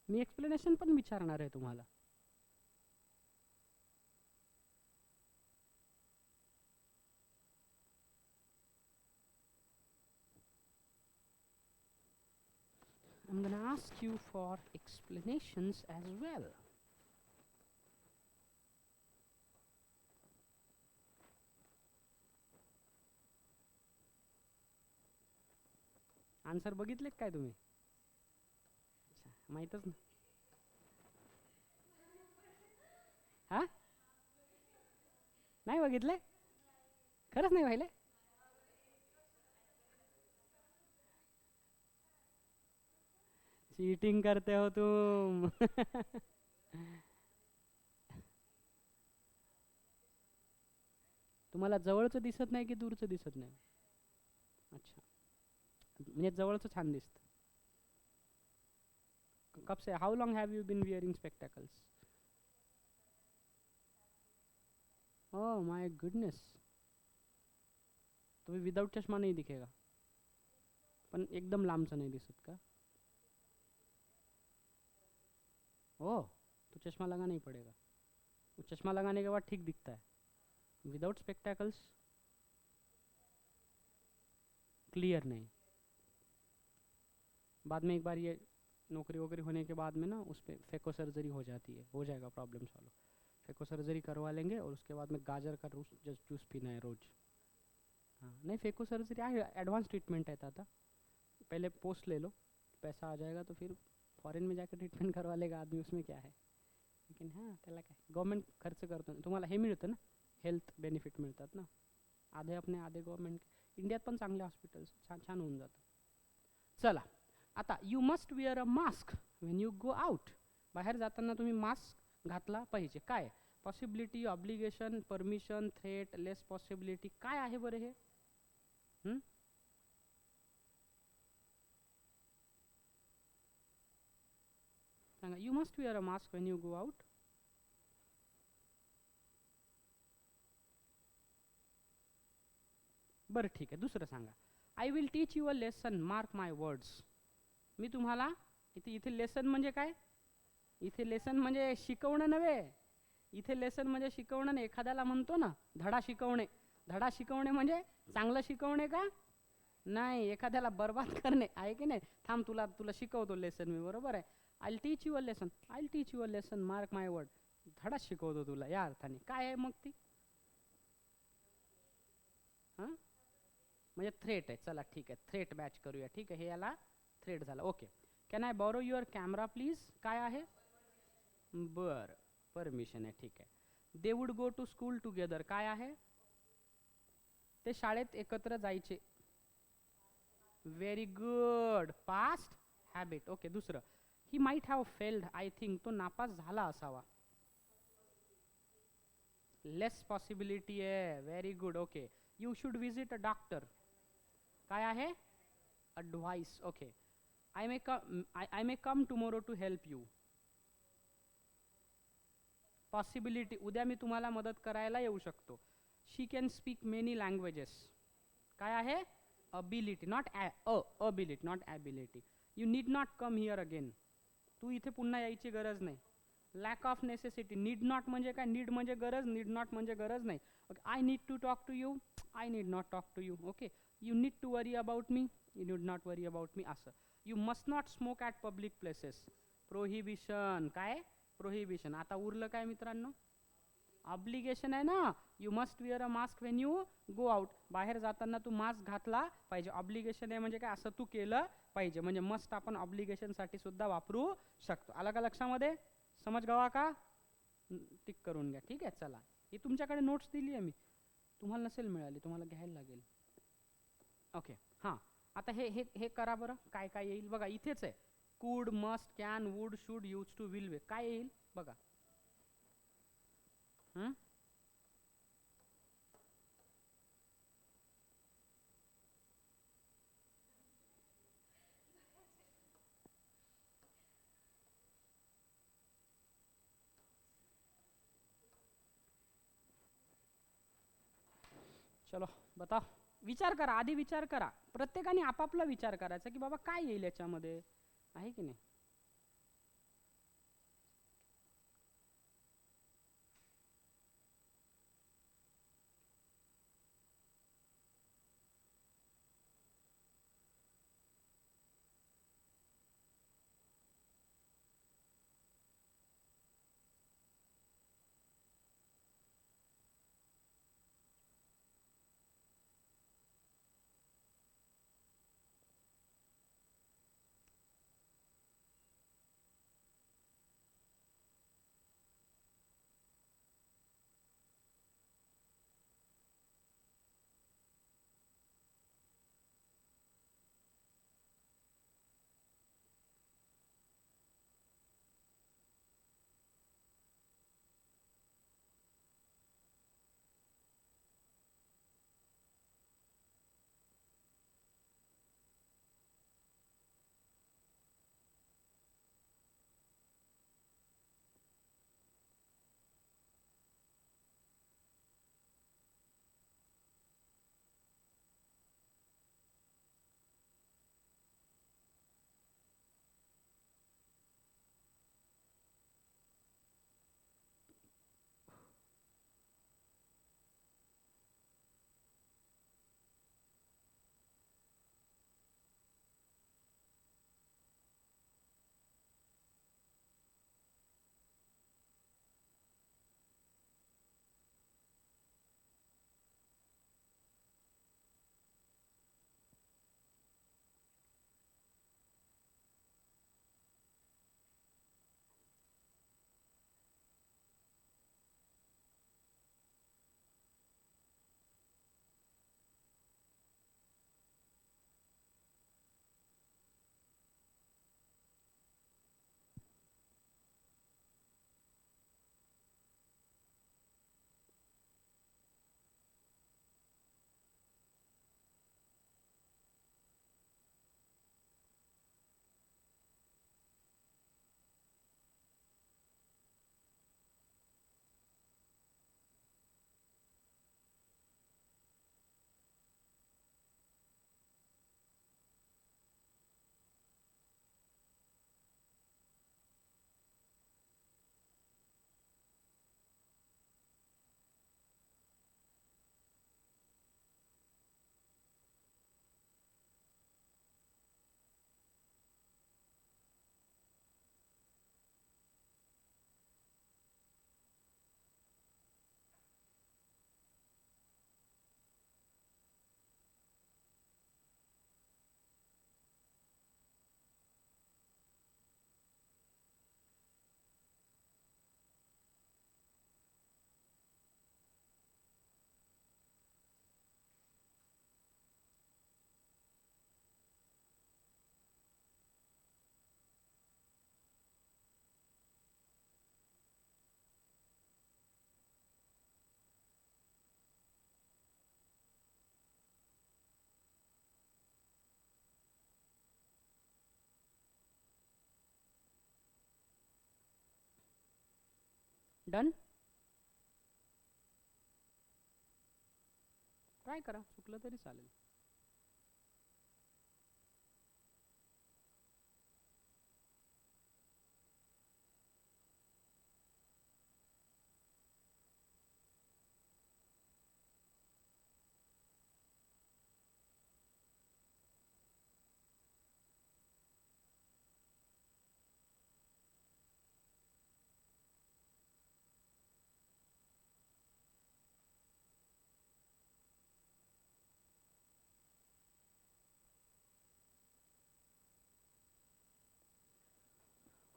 मी एक्सप्लेनेशन पण विचारणार आहे तुम्हाला. I'm gonna ask you for explanations as well. Answer बघितले काय तुम्ही? माहीतच ना. हा, नाही बघितले? खरंच नाही पाहिले? चीटिंग करते हो तुम. तुम्हाला जवळचं दिसत नाही की दूरचं दिसत नाही? अच्छा, म्हणजे जवळचं छान दिसतं. कब से, how long have you been wearing spectacles? Oh my goodness. तुम्ही विदाउट चष्मा नहीं दिखेगा, पण एकदम लांबचं नहीं दिसत का? ओह, तो चश्मा लगाना ही पड़ेगा. वो चश्मा लगाने के बाद ठीक दिखता है. विदाउट स्पेक्टेकल्स क्लियर नहीं. बाद में एक बार ये नौकरी वोकरी होने के बाद में ना उस पर फेको सर्जरी हो जाती है, हो जाएगा प्रॉब्लम सॉल्व. फेको सर्जरी करवा लेंगे और उसके बाद में गाजर का जूस पीना है रोज. हाँ नहीं, फेको सर्जरी आहे, ॲडव्हान्स ट्रीटमेंट आहे आता. पहले पोस्ट ले लो, पैसा आ जाएगा तो फिर फॉरेन में जाकर ट्रीटमेंट करवा लेगा आदमी, उसमें क्या है. लेकिन हां त्याला काय, गव्हर्नमेंट खर्च करतो. तुम्हाला हे मिळतं ना, हेल्थ बेनिफिट मिळतात ना, आधे अपने आधे गव्हर्नमेंट. इंडियात पण चांगले हॉस्पिटल्स छान छान होऊन जातं. चला आता, you must wear a mask when you go out. बाहेर जाताना तुम्ही मास्क घातला पाहिजे. काय possibility, obligation, permission, threat, less possibility, काय आहे बरं हे? सांगा. You must wear a mask when you go out. बरं ठीक आहे, दुसरं सांगा. I will teach you a lesson, mark my words. मी तुम्हाला इथे, इथे लेसन म्हणजे काय? इथे लेसन म्हणजे शिकवणं नव्हे. इथे लेसन म्हणजे शिकवणं नाही. एखाद्याला म्हणतो ना धडा शिकवणे, धडा शिकवणे म्हणजे चांगलं शिकवणे का? नाही, एखाद्याला बर्बाद करणे आहे की नाही. थांब, तुला तुला शिकवतो लेसन मी, बरोबर आहे. I teach you a lesson, I teach you a lesson, mark my word. धडा शिकवतो तुला या अर्थाने. काय आहे मग ती? हां, म्हणजे थ्रेट आहे. चला ठीक आहे, थ्रेट मॅच करूया. ठीक आहे, हे याला थ्रेट झाला. Okay. Can I borrow your camera please? काय आहे? बर, परमिशन आहे. ठीक आहे. They would go to school together. काय आहे? ते शाळेत एकत्र जायचे. Very good, past habit. Okay. दुसरं, he might have failed, I think. तो नापास झाला असावा. लेस पॉसिबिलिटी आहे. Very good. Okay. You should visit a doctor. काय आहे? advice. Okay. I may come tomorrow to help you. Possibility, उद्या मी तुम्हाला मदत करायला येऊ शकतो. She can speak many languages. काय आहे? Ability, not ability, not ability. You need not come here again. तू इथे पुन्हा यायची गरज नाही. Lack of necessity. Need not म्हणजे काय? नीड म्हणजे गरज, नीड नॉट म्हणजे गरज नाही. Okay. I need to talk to you, I need not talk to you. Okay. You need to worry about me, you need not worry about me. असं. You must not smoke at public places. Prohibition. काय? Prohibition. आता उरलं काय मित्रांनो? Obligation आहे ना. You must wear a mask when you go out. बाहेर जाताना तू मास्क घातला पाहिजे. ऑब्लिगेशन आहे म्हणजे काय? असं तू केलं पाहिजे. म्हणजे मस्ट आपण ऑब्लिगेशनसाठी सुद्धा वापरू शकतो. आलं का लक्षामध्ये? समज गवा का? टिक करून घ्या. ठीक आहे. चला, ही तुमच्याकडे नोट्स दिली आहे मी, तुम्हाला नसेल मिळाली, तुम्हाला घ्यायला लागेल. ओके. हां, आता हे हे हे करा बरं. काय काय येईल बघा. इथेच आहे. Could, must, can, would, should, use to, will, way. काय येईल बघा. चलो बताओ. विचार करा, आधी विचार करा. प्रत्येकाने आपापला विचार करायचा की बाबा काय येईल याच्यामध्ये, आहे की नाही. डन. ट्राय करा, चुकलं तरी चालेल.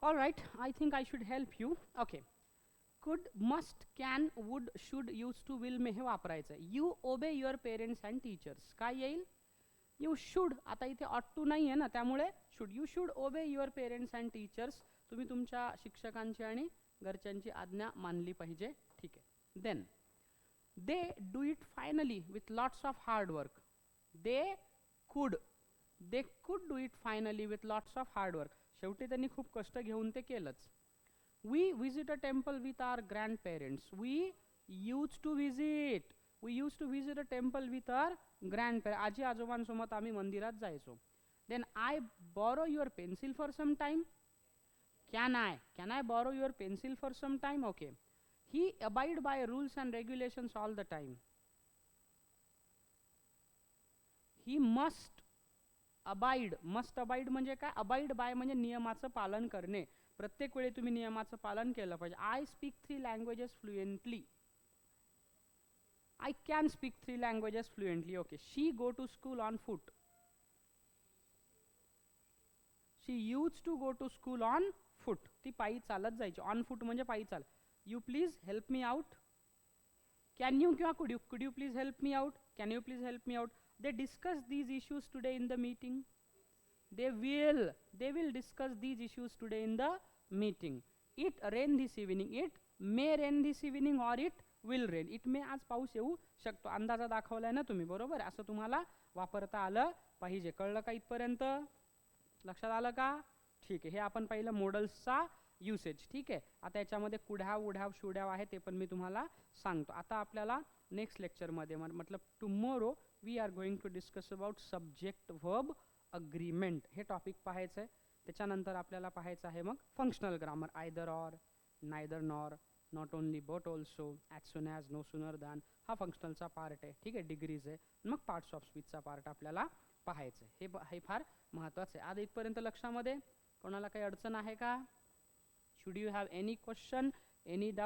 All right, I think I should help you. Okay. Could, must, can, would, should, used to, will में हे वापरायचं. You obey your parents and teachers. काय येईल? You should. आता इथे ought to नाही आहे ना, त्यामुळे should. You should obey your parents and teachers. तुम्ही तुमच्या शिक्षकांची आणि घरच्यांची आज्ञा मानली पाहिजे. ठीक आहे. Then they do it finally with lots of hard work. They could. They could do it finally with lots of hard work. शेवटी त्यांनी खूप कष्ट घेऊन ते केलंच. We visit a temple with our grandparents. We used to visit. We use to visit a temple with our grand parents. आजी आजोबांसोबत आम्ही मंदिरात जायचो. Then I borrow your pencil for some time. Can I borrow your pencil for some time? Okay. He abide by rules and regulations all the time. He must abide म्हणजे काय? abide by म्हणजे नियमाचं पालन करणे. प्रत्येक वेळी तुम्ही नियमाचं पालन केलं पाहिजे. I speak 3 languages fluently. I can speak 3 languages fluently. Okay. She go to school on foot. She used to go to school on foot. ती पायी चालत जायची. On foot म्हणजे पायी चाल. You please help me out. Can you किंवा could you please help me out? Can you please help me out? They discuss these issues today in the meeting. They will discuss these issues today in the meeting. It rain this evening. It may rain this evening or it will rain. It may आज पाऊस येऊ शकतो. अंदाजा दाखवलाय ना तुम्ही, बरोबर? असं तुम्हाला वापरता आलं पाहिजे. कळलं का इथपर्यंत? लक्षात आलं का? ठीक आहे. हे आपण पाहिलं मॉडल्सचा युसेज. ठीक आहे. आता याच्यामध्ये कुढाव उढाव शुड्याव आहे ते पण मी तुम्हाला सांगतो. आता आपल्याला नेक्स्ट लेक्चरमध्ये मतलब tomorrow we are going to discuss about subject verb agreement. हे टॉपिक पाहायचं आहे. त्याच्यानंतर आपल्याला पाहायचं आहे मग functional grammar. Either or, neither nor, not only but also, as soon as, no sooner than. हा फंक्शनलचा पार्ट आहे. ठीक आहे. डिग्रीज आहे. मग पार्ट्स ऑफ स्पीचचा पार्ट आपल्याला पाहायचं आहे. हे फार महत्त्वाचं आहे. आज इथपर्यंत लक्षामध्ये कोणाला काही अडचण आहे का? Should you have any question, any doubt?